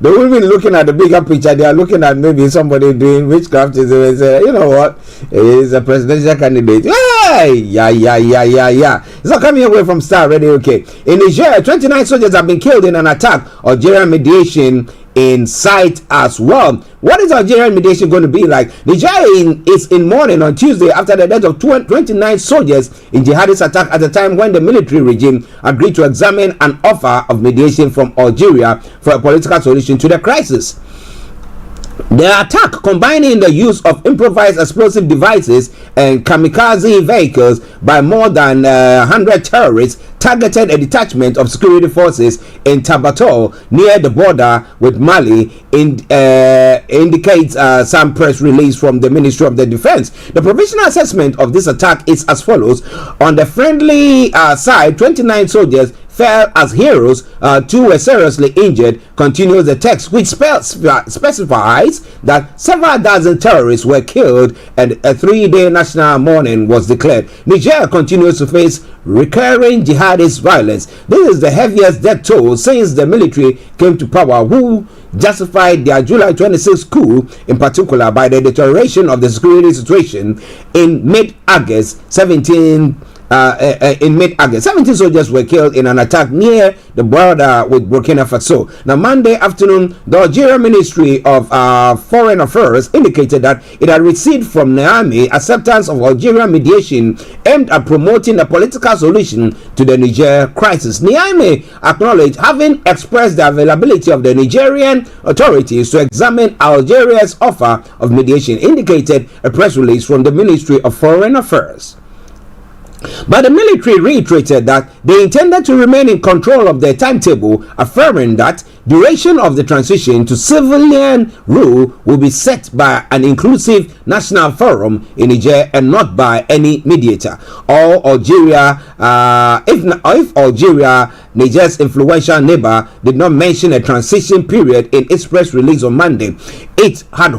S7: They won't be looking at the bigger picture. They are looking at maybe somebody doing witchcraftism and say, you know what, he's a presidential candidate. Yeah. It's not coming away from Starr Radio. Okay. In Nigeria, 29 soldiers have been killed in an attack. Algerian mediation in sight as well. What is Algerian mediation going to be like? Nigeria is in mourning on Tuesday after the death of 29 soldiers in jihadist attack at the time when the military regime agreed to examine an offer of mediation from Algeria for a political solution to the crisis. The attack, combining the use of improvised explosive devices and kamikaze vehicles by more than 100 terrorists, targeted a detachment of security forces in Tabato near the border with Mali, indicates some press release from the Ministry of the Defense. The provisional assessment of this attack is as follows. On the friendly side, 29 soldiers fell as heroes, 2 were seriously injured, continues the text, which specifies that several dozen terrorists were killed and a 3-day national mourning was declared. Niger continues to face recurring jihadist violence. This is the heaviest death toll since the military came to power, who justified their July 26 coup, in particular by the deterioration of the security situation in mid-August 17 soldiers were killed in an attack near the border with Burkina Faso. Now, Monday afternoon, the Algeria Ministry of Foreign Affairs indicated that it had received from Niamey acceptance of Algerian mediation aimed at promoting a political solution to the Niger crisis. Niamey acknowledged having expressed the availability of the Nigerian authorities to examine Algeria's offer of mediation, indicated a press release from the Ministry of Foreign Affairs. But the military reiterated that they intended to remain in control of their timetable, affirming that duration of the transition to civilian rule will be set by an inclusive national forum in Niger and not by any mediator. If Algeria, Niger's influential neighbor, did not mention a transition period in its press release on Monday, it had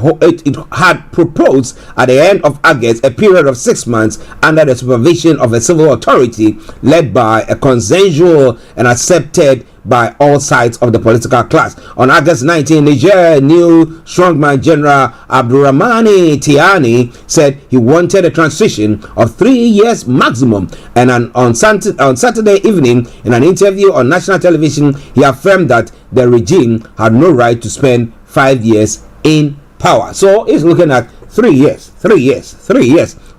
S7: proposed at the end of August a period of 6 months under the supervision of a civil authority led by a consensual and accepted by all sides of the political class. On August 19, Niger new strongman General Abdurrahmani Tiani said he wanted a transition of 3 years maximum, and on Saturday evening in an interview on national television he affirmed that the regime had no right to spend 5 years in power. So he's looking at 3 years.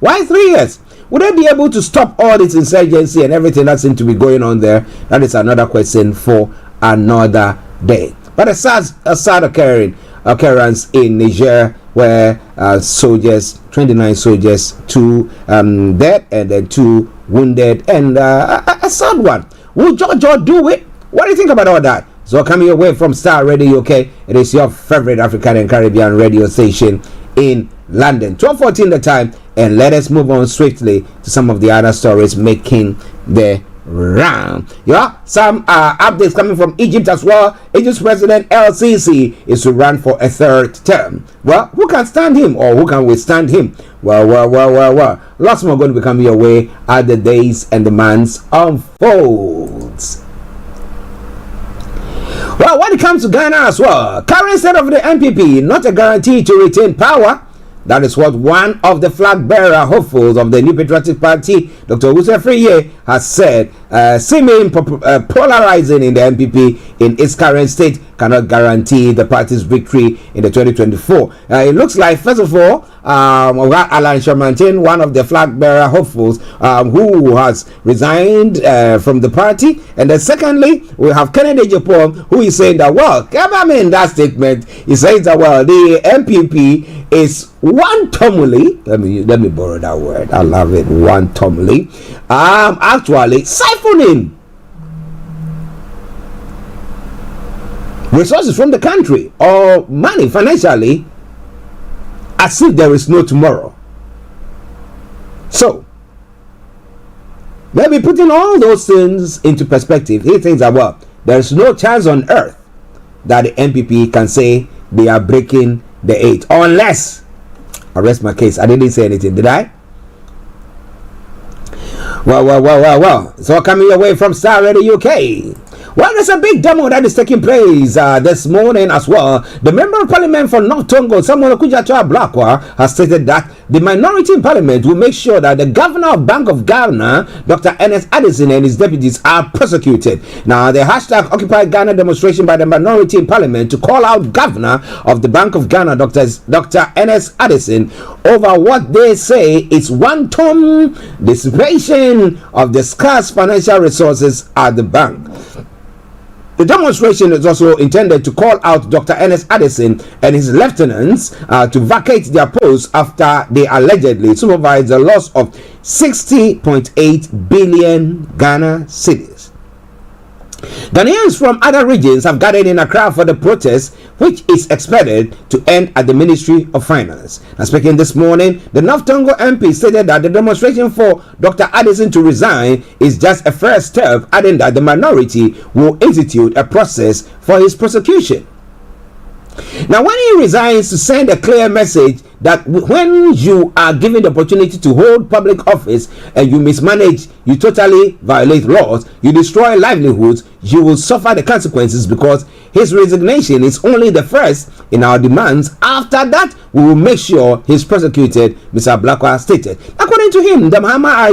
S7: Why 3 years? Would they be able to stop all this insurgency and everything that seems to be going on there? That is another question for another day. But a sad occurrence in Niger where 29 soldiers, 2 dead and then 2 wounded, and a sad one. Will Georgia do it? What do you think about all that? So coming your way from Starr Radio UK, it is your favorite African and Caribbean radio station in London. 12:14 the time, and let us move on swiftly to some of the other stories making the round. Yeah, some updates coming from Egypt as well. Egypt's president El-Sisi is to run for a 3rd term. Well, who can stand him, or who can withstand him? Well. Lots more going to be coming your way as the days and the months unfolds. Well, when it comes to Ghana as well, current state of the NPP, not a guarantee to retain power. That is what one of the flag bearer hopefuls of the New Patriotic Party, Dr. Usefriye, has said. Seeming polarizing in the NPP in its current state cannot guarantee the party's victory in the 2024. It looks like, first of all, Alan Shamantin, one of the flag bearer hopefuls, who has resigned from the party, and then secondly, we have Kennedy Japan, who is saying that, well, in that statement, he says that, well, the NPP is wantonly, let me borrow that word, I love it, wantonly, actually siphoning resources from the country or money financially as if there is no tomorrow. So maybe putting all those things into perspective, he thinks that, well, there's no chance on earth that the NPP can say they are breaking the 8, unless, I rest my case, I didn't say anything, did I? Well. So coming away from Starr Radio UK. Well, there's a big demo that is taking place this morning as well. The Member of Parliament for North Tongo, Samuel Okujato Ablakwa, has stated that the minority in Parliament will make sure that the Governor of Bank of Ghana, Dr. Ernest Addison, and his deputies are prosecuted. Now, the hashtag Occupy Ghana demonstration by the minority in Parliament to call out Governor of the Bank of Ghana, Dr. Ernest Addison, over what they say is wanton dissipation of the scarce financial resources at the bank. The demonstration is also intended to call out Dr. Ernest Addison and his lieutenants to vacate their posts after they allegedly supervised the loss of 60.8 billion Ghana cedis. Ghanaians from other regions have gathered in Accra for the protest, which is expected to end at the Ministry of Finance. Now, speaking this morning, the North Tongo MP stated that the demonstration for Dr. Addison to resign is just a first step, adding that the minority will institute a process for his prosecution. Now, when he resigns, to send a clear message that when you are given the opportunity to hold public office and you mismanage, you totally violate laws, you destroy livelihoods, you will suffer the consequences, because his resignation is only the first in our demands. After that, we will make sure he's prosecuted, Mr. Blakwa stated. According to him, the Mahama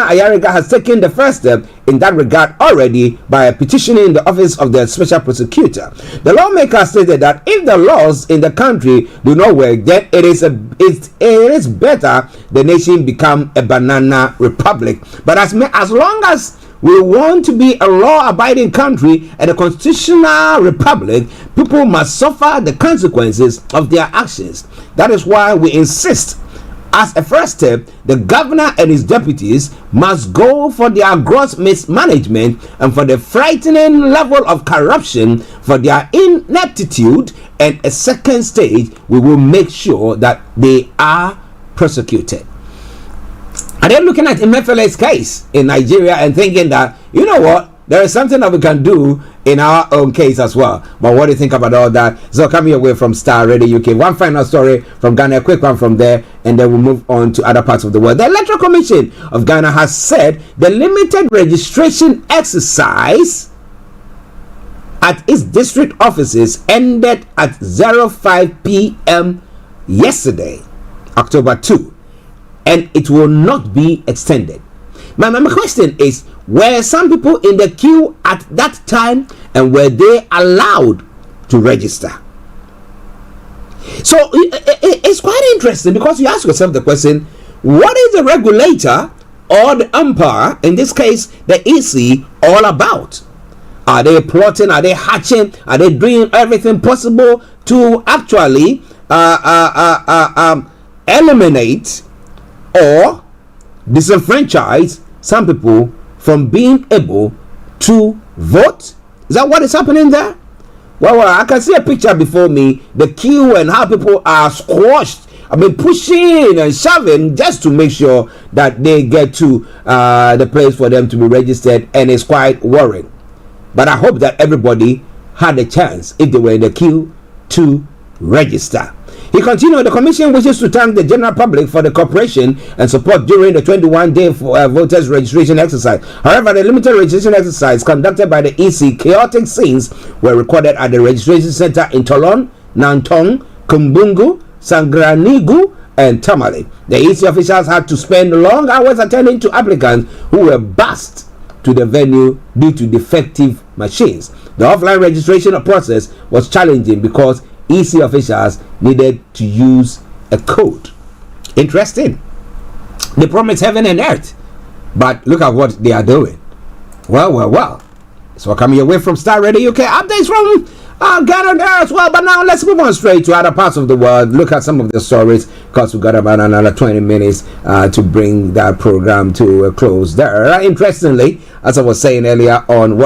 S7: Ayariga has taken the first step in that regard already by petitioning the office of the special prosecutor. The lawmaker stated that if the laws in the country do not work, then it is better the nation become a banana republic. But as long as we want to be a law-abiding country and a constitutional republic, people must suffer the consequences of their actions. That is why we insist, as a first step, the governor and his deputies must go for their gross mismanagement and for the frightening level of corruption for their ineptitude. And a second stage, we will make sure that they are prosecuted. And then looking at Emefele's case in Nigeria and thinking that, you know what, there is something that we can do in our own case as well. But what do you think about all that? So coming away from Starr Radio UK, one final story from Ghana, a quick one from there, and then we'll move on to other parts of the world. The Electoral Commission of Ghana has said the limited registration exercise at its district offices ended at 05 p.m. yesterday, October 2, and it will not be extended. My question is, were some people in the queue at that time, and were they allowed to register? So it's quite interesting, because you ask yourself the question, what is the regulator or the umpire, in this case the EC, all about? Are they plotting? Are they hatching? Are they doing everything possible to actually eliminate or disenfranchise some people from being able to vote? Is that what is happening there? Well, I can see a picture before me, the queue and how people are squashed. I mean, pushing and shoving just to make sure that they get to the place for them to be registered, and it's quite worrying. But I hope that everybody had a chance, if they were in the queue, to register. He continued, the commission wishes to thank the general public for the cooperation and support during the 21-day voters registration exercise. However, the limited registration exercise conducted by the EC, chaotic scenes were recorded at the registration center in Tolon, Nantong, Kumbungu, Sangranigu, and Tamale. The EC officials had to spend long hours attending to applicants who were bussed to the venue due to defective machines. The offline registration process was challenging because EC officials needed to use a code. Interesting. They promise heaven and earth, but look at what they are doing. Well. So coming away from Starr Radio UK, updates from Ghana there as well. But now let's move on straight to other parts of the world. Look at some of the stories, because we've got about another 20 minutes to bring that program to a close there. Interestingly, as I was saying earlier on,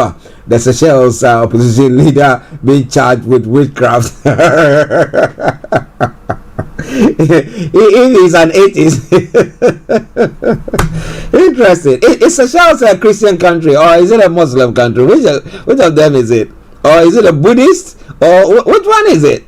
S7: the Seychelles opposition leader being charged with witchcraft. He's an atheist. Interesting. Is Seychelles a Christian country, or is it a Muslim country? Which of them is it? Or is it a Buddhist? Or which one is it?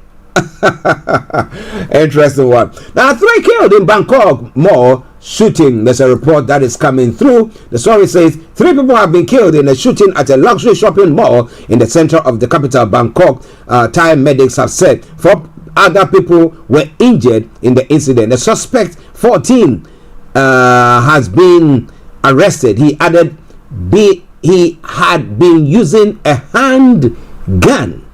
S7: Interesting one. Now, 3 killed in Bangkok mall shooting. There's a report that is coming through. The story says 3 people have been killed in a shooting at a luxury shopping mall in the center of the capital, Bangkok. Thai medics have said 4 other people were injured in the incident. The suspect, 14, has been arrested. He added he had been using a handgun.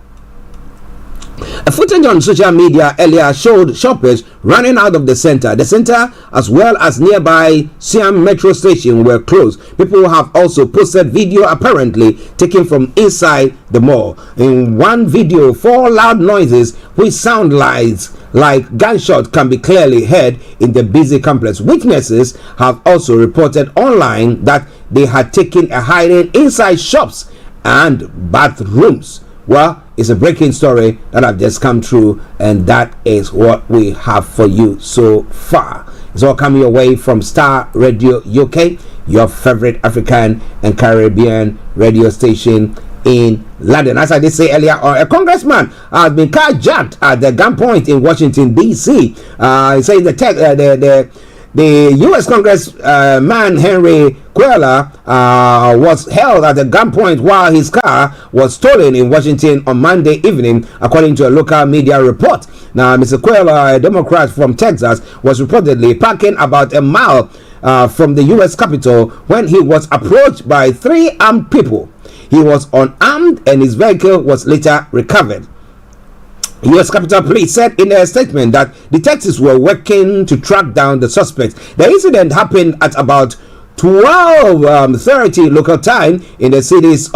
S7: A footage on social media earlier showed shoppers running out of the center. The center, as well as nearby Siam metro station, were closed. People have also posted video apparently taken from inside the mall. In one video, 4 loud noises which sound like gunshots can be clearly heard in the busy complex. Witnesses have also reported online that they had taken a hiding inside shops and bathrooms. Well, it's a breaking story that have just come through, and that is what we have for you so far. It's all coming away from Starr Radio UK, your favorite African and Caribbean radio station in Laden. As I did say earlier, a congressman has been carjacked at the gunpoint in Washington, D.C. He says the U.S. Congressman Henry Cuellar was held at the gunpoint while his car was stolen in Washington on Monday evening, according to a local media report. Now, Mr. Cuellar, a Democrat from Texas, was reportedly parking about a mile from the U.S. Capitol when he was approached by 3 armed people. He was unarmed and his vehicle was later recovered. U.S. Capitol Police said in a statement that detectives were working to track down the suspect. The incident happened at about 12:30 local time in the city's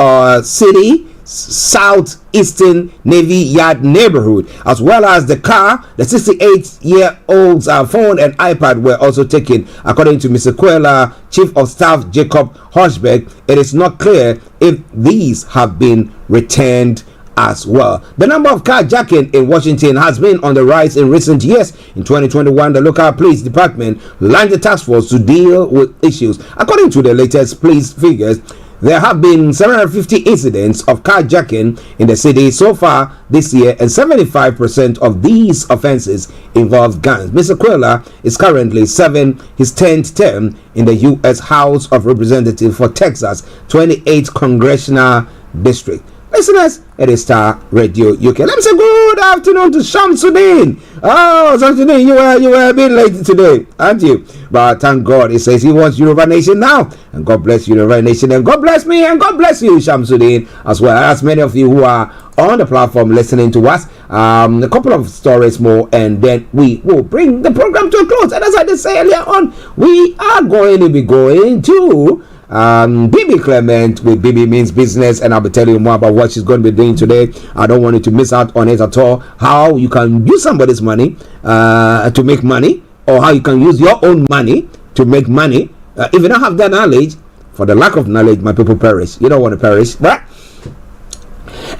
S7: city southeastern Navy Yard neighborhood, as well as the car. The 68-year-old's phone and iPad were also taken. According to Mr. Cuellar, Chief of Staff Jacob Hochberg, it is not clear if these have been returned as well. The number of carjacking in Washington has been on the rise in recent years. In 2021, the local police department launched a task force to deal with issues. According to the latest police figures, there have been 750 incidents of carjacking in the city so far this year, and 75% of these offenses involve guns. Mr. Cuellar is currently serving his 10th term in the U.S. House of Representatives for Texas 28th Congressional District. Listeners, it is Starr Radio UK. Let me say good afternoon to Shamsuddin. Oh, Shamsuddin, you were a bit late today, aren't you? But thank God, he says he wants Yoruba Nation now. And God bless Yoruba Nation, and God bless me, and God bless you, Shamsuddin, as well as many of you who are on the platform listening to us. A couple of stories more, and then we will bring the program to a close. And as I did say earlier on, we are going to be going to BB Clement with BB Means Business, and I'll be telling you more about what she's going to be doing today. I don't want you to miss out on it at all. How you can use somebody's money to make money, or how you can use your own money to make money. If you don't have that knowledge, for the lack of knowledge, my people perish. You don't want to perish, right?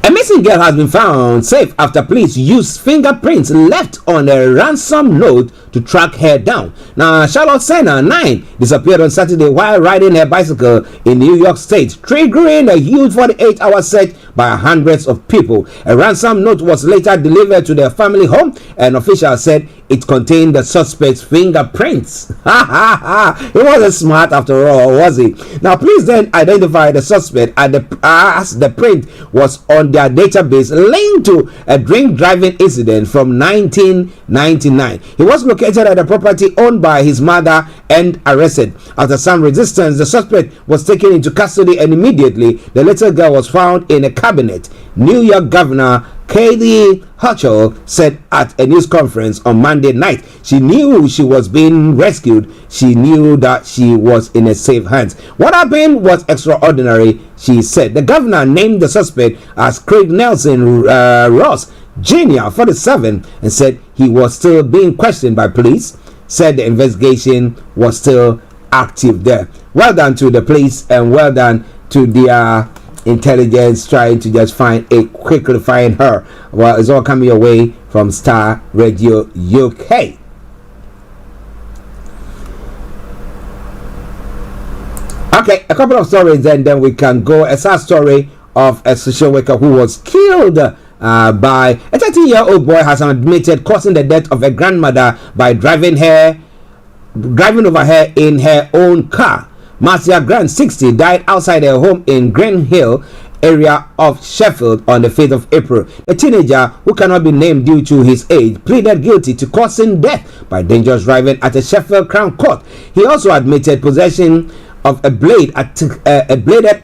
S7: A missing girl has been found safe after police used fingerprints left on a ransom note to track her down. Now, Charlotte Senna, 9, disappeared on Saturday while riding her bicycle in New York State, triggering a huge 48-hour search by hundreds of people. A ransom note was later delivered to their family home, and officials said it contained the suspect's fingerprints. He wasn't smart after all, was he? Now, police then identified the suspect as the print was on their database linked to a drink driving incident from 1999. He was located at a property owned by his mother and arrested. After some resistance, the suspect was taken into custody, and immediately the little girl was found in a cabinet. New York Governor Katie Hochul said at a news conference on Monday night she knew she was being rescued. She knew that she was in a safe hands. What happened was extraordinary, she said. The governor named the suspect as Craig Nelson Ross Jr., 47, and said he was still being questioned by police. Said the investigation was still active there. Well done to the police, and well done to their intelligence trying to just quickly find her. Well, it's all coming your way from Starr Radio UK. Okay, a couple of stories, and then we can go. A sad story of a social worker who was killed by a 13-year-old boy has admitted causing the death of a grandmother by driving over her in her own car. Marcia Grant, 60, died outside her home in Green Hill area of Sheffield on the 5th of April. The teenager, who cannot be named due to his age, pleaded guilty to causing death by dangerous driving at a Sheffield Crown Court. He also admitted possession of a bladed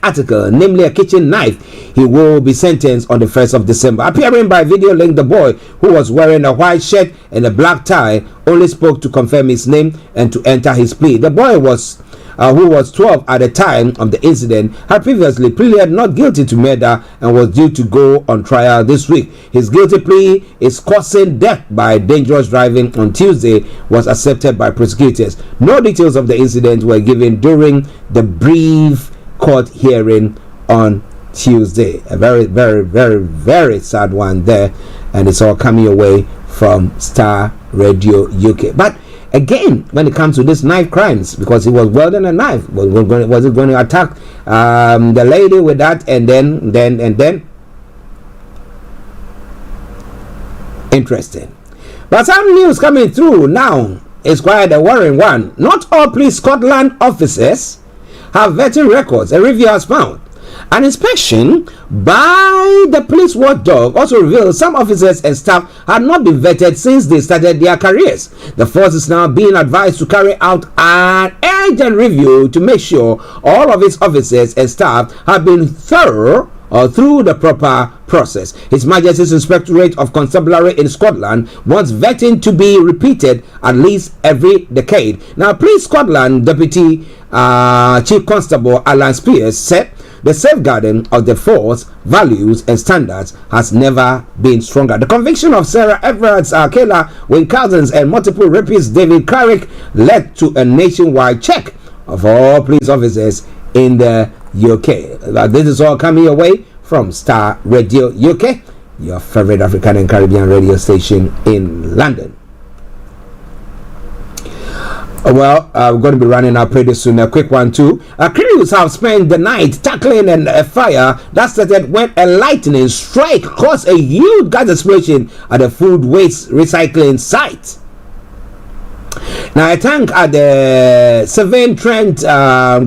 S7: article, namely a kitchen knife. He will be sentenced on the 1st of December. Appearing by video link, the boy, who was wearing a white shirt and a black tie, only spoke to confirm his name and to enter his plea. The boy who was 12 at the time of the incident, had previously pleaded not guilty to murder and was due to go on trial this week. His guilty plea is causing death by dangerous driving on Tuesday was accepted by prosecutors. No details of the incident were given during the brief court hearing on Tuesday. A very, very, very, very sad one there, and it's all coming away from Starr Radio UK. But again, when it comes to these knife crimes, because he was wielding a knife, was it going to attack the lady with that, and then Interesting. But some news coming through now is quite a worrying one. Not all Police Scotland officers have vetting records, a review has found. An inspection by the police watchdog also revealed some officers and staff had not been vetted since they started their careers. The force is now being advised to carry out an urgent review to make sure all of its officers and staff have been thorough through the proper process. His Majesty's Inspectorate of Constabulary in Scotland wants vetting to be repeated at least every decade. Now, Police Scotland Deputy Chief Constable Alan Spears said the safeguarding of the force values and standards has never been stronger. The conviction of Sarah Everett's Kayla Wayne Cousins and multiple rapist David Carrick led to a nationwide check of all police officers in the UK. This is all coming your way from Starr Radio UK, your favorite African and Caribbean radio station in London. Well, we're going to be running out pretty soon. A quick one too. Crews have spent the night tackling a fire that started when a lightning strike caused a huge gas explosion at a food waste recycling site. Now, a tank at the Severn Trent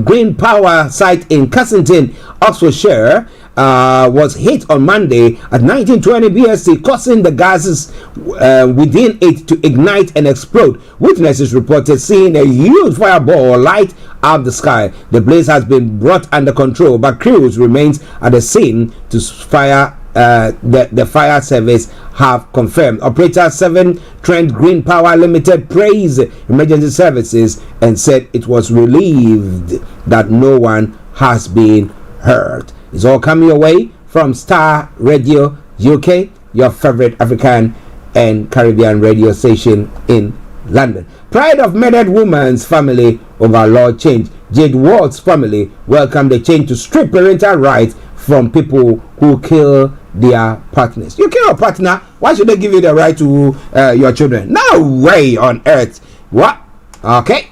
S7: Green Power site in Cassington, Oxfordshire, was hit on Monday at 1920 BST, causing the gases within it to ignite and explode. Witnesses reported seeing a huge fireball light up the sky. The blaze has been brought under control, but crews remains at the scene to fire. The fire service have confirmed. Operator Severn Trent Green Power Limited praised emergency services and said it was relieved that no one has been hurt. It's all coming your way from Starr Radio UK, your favorite African and Caribbean radio station in London. Pride of murdered woman's family over law change. Jade Ward's family welcomed the change to strip parental rights from people who kill their partners. You kill your partner, why should they give you the right to your children? No way on earth. What? Okay.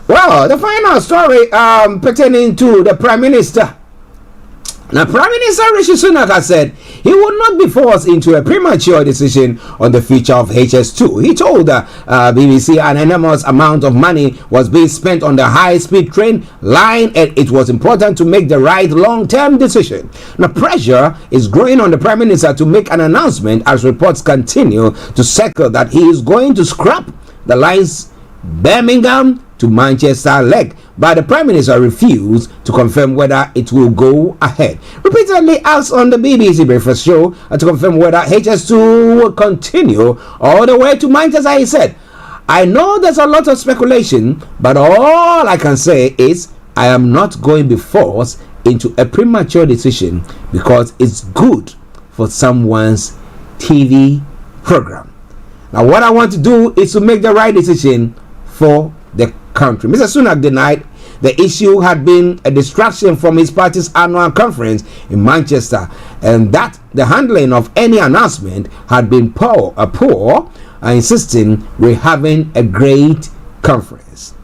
S7: Well, the final story pertaining to the Prime Minister. Now, Prime Minister Rishi Sunak has said he would not be forced into a premature decision on the future of HS2. He told BBC an enormous amount of money was being spent on the high-speed train line and it was important to make the right long-term decision. Now, pressure is growing on the Prime Minister to make an announcement as reports continue to circle that he is going to scrap the line's Birmingham to Manchester leg, but the Prime Minister refused to confirm whether it will go ahead. Repeatedly asked on the BBC Breakfast Show to confirm whether HS2 will continue all the way to Manchester, he said, "I know there's a lot of speculation, but all I can say is I am not going to be forced into a premature decision because it's good for someone's TV program. Now, what I want to do is to make the right decision for the country." Mr. Sunak denied the issue had been a distraction from his party's annual conference in Manchester and that the handling of any announcement had been poor, insisting we're having a great conference.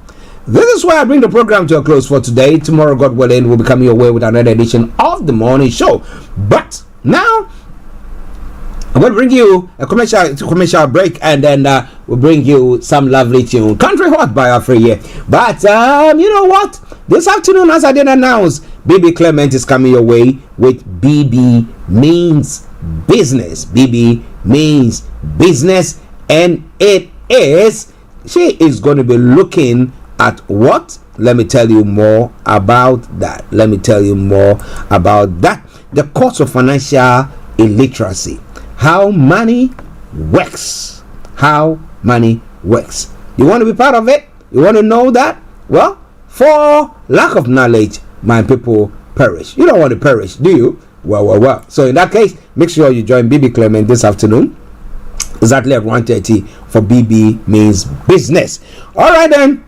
S7: This is why I bring the program to a close for today. Tomorrow, God willing, we'll be coming your way with another edition of the morning show. But now, I'm going to bring you a commercial break and then we'll bring you some lovely tune. Country Hot by Afriye. But you know what? This afternoon, as I did announce, BB Clement is coming your way with BB Means Business. BB Means Business. And she is going to be looking at what? Let me tell you more about that. The cost of financial illiteracy. How money works. You want to be part of it? You want to know that? Well, for lack of knowledge, my people perish. You don't want to perish, do you? Well. So in that case, make sure you join BB Clement this afternoon, exactly at 1:30 for BB Means Business. All right then.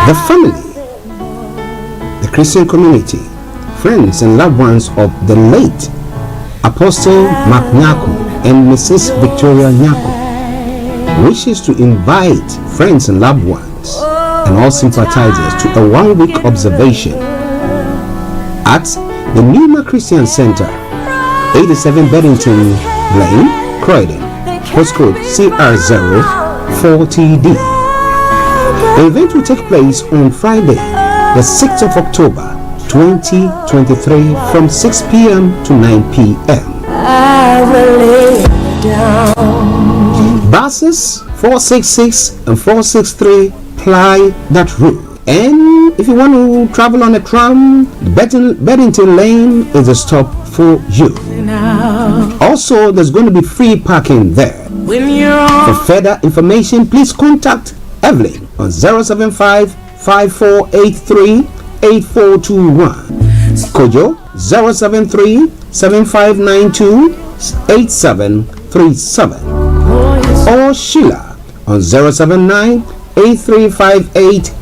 S7: The family, the Christian community, friends and loved ones of the late Apostle Mark Nyaku and Mrs. Victoria Nyaku wishes to invite friends and loved ones and all sympathizers to a 1-week observation at the Numa Christian Center, 87 Beddington Lane, Croydon, postcode CR040D. The event will take place on Friday, the 6th of October, 2023 from 6 p.m. to 9 p.m. Buses 466 and 463 ply that route. And if you want to travel on a tram, Beddington Lane is a stop for you. Also, there's going to be free parking there. For further information, please contact Evelyn on 075-5483-8421, Kojo 073-7592-8737, or Sheila on 079-8358-1818.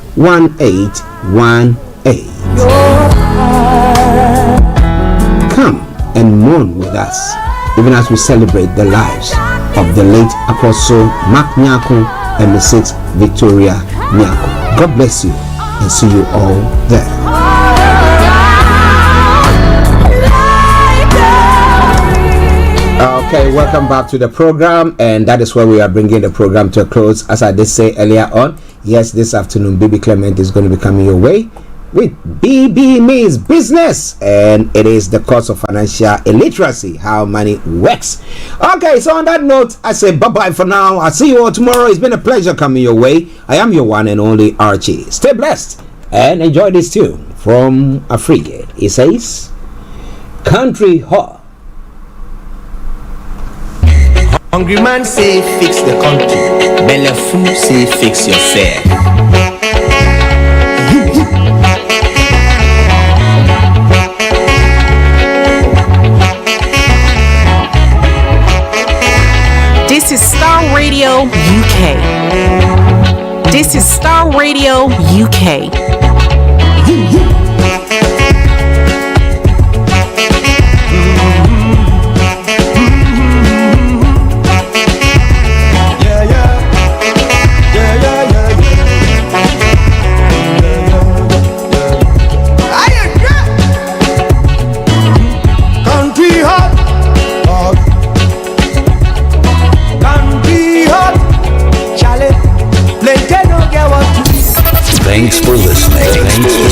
S7: Come and mourn with us, even as we celebrate the lives of the late Apostle Mark Nyako and Mrs. Victoria Nyako. God bless you and see you all there. Okay, welcome back to the program, and that is where we are bringing the program to a close. As I did say earlier on, yes, this afternoon BB Clement is going to be coming your way with BB Means Business, and it is the course of financial illiteracy, how money works. Okay, so on that note, I say bye-bye for now. I'll see you all tomorrow. It's been a pleasure coming your way. I am your one and only Archie. Stay blessed and enjoy this tune from Afrique. It says, Country Hall.
S15: Hungry man say fix the country, Bellefou say fix yourself.
S9: This is Starr Radio UK. This is Starr Radio UK.
S22: Thanks for listening.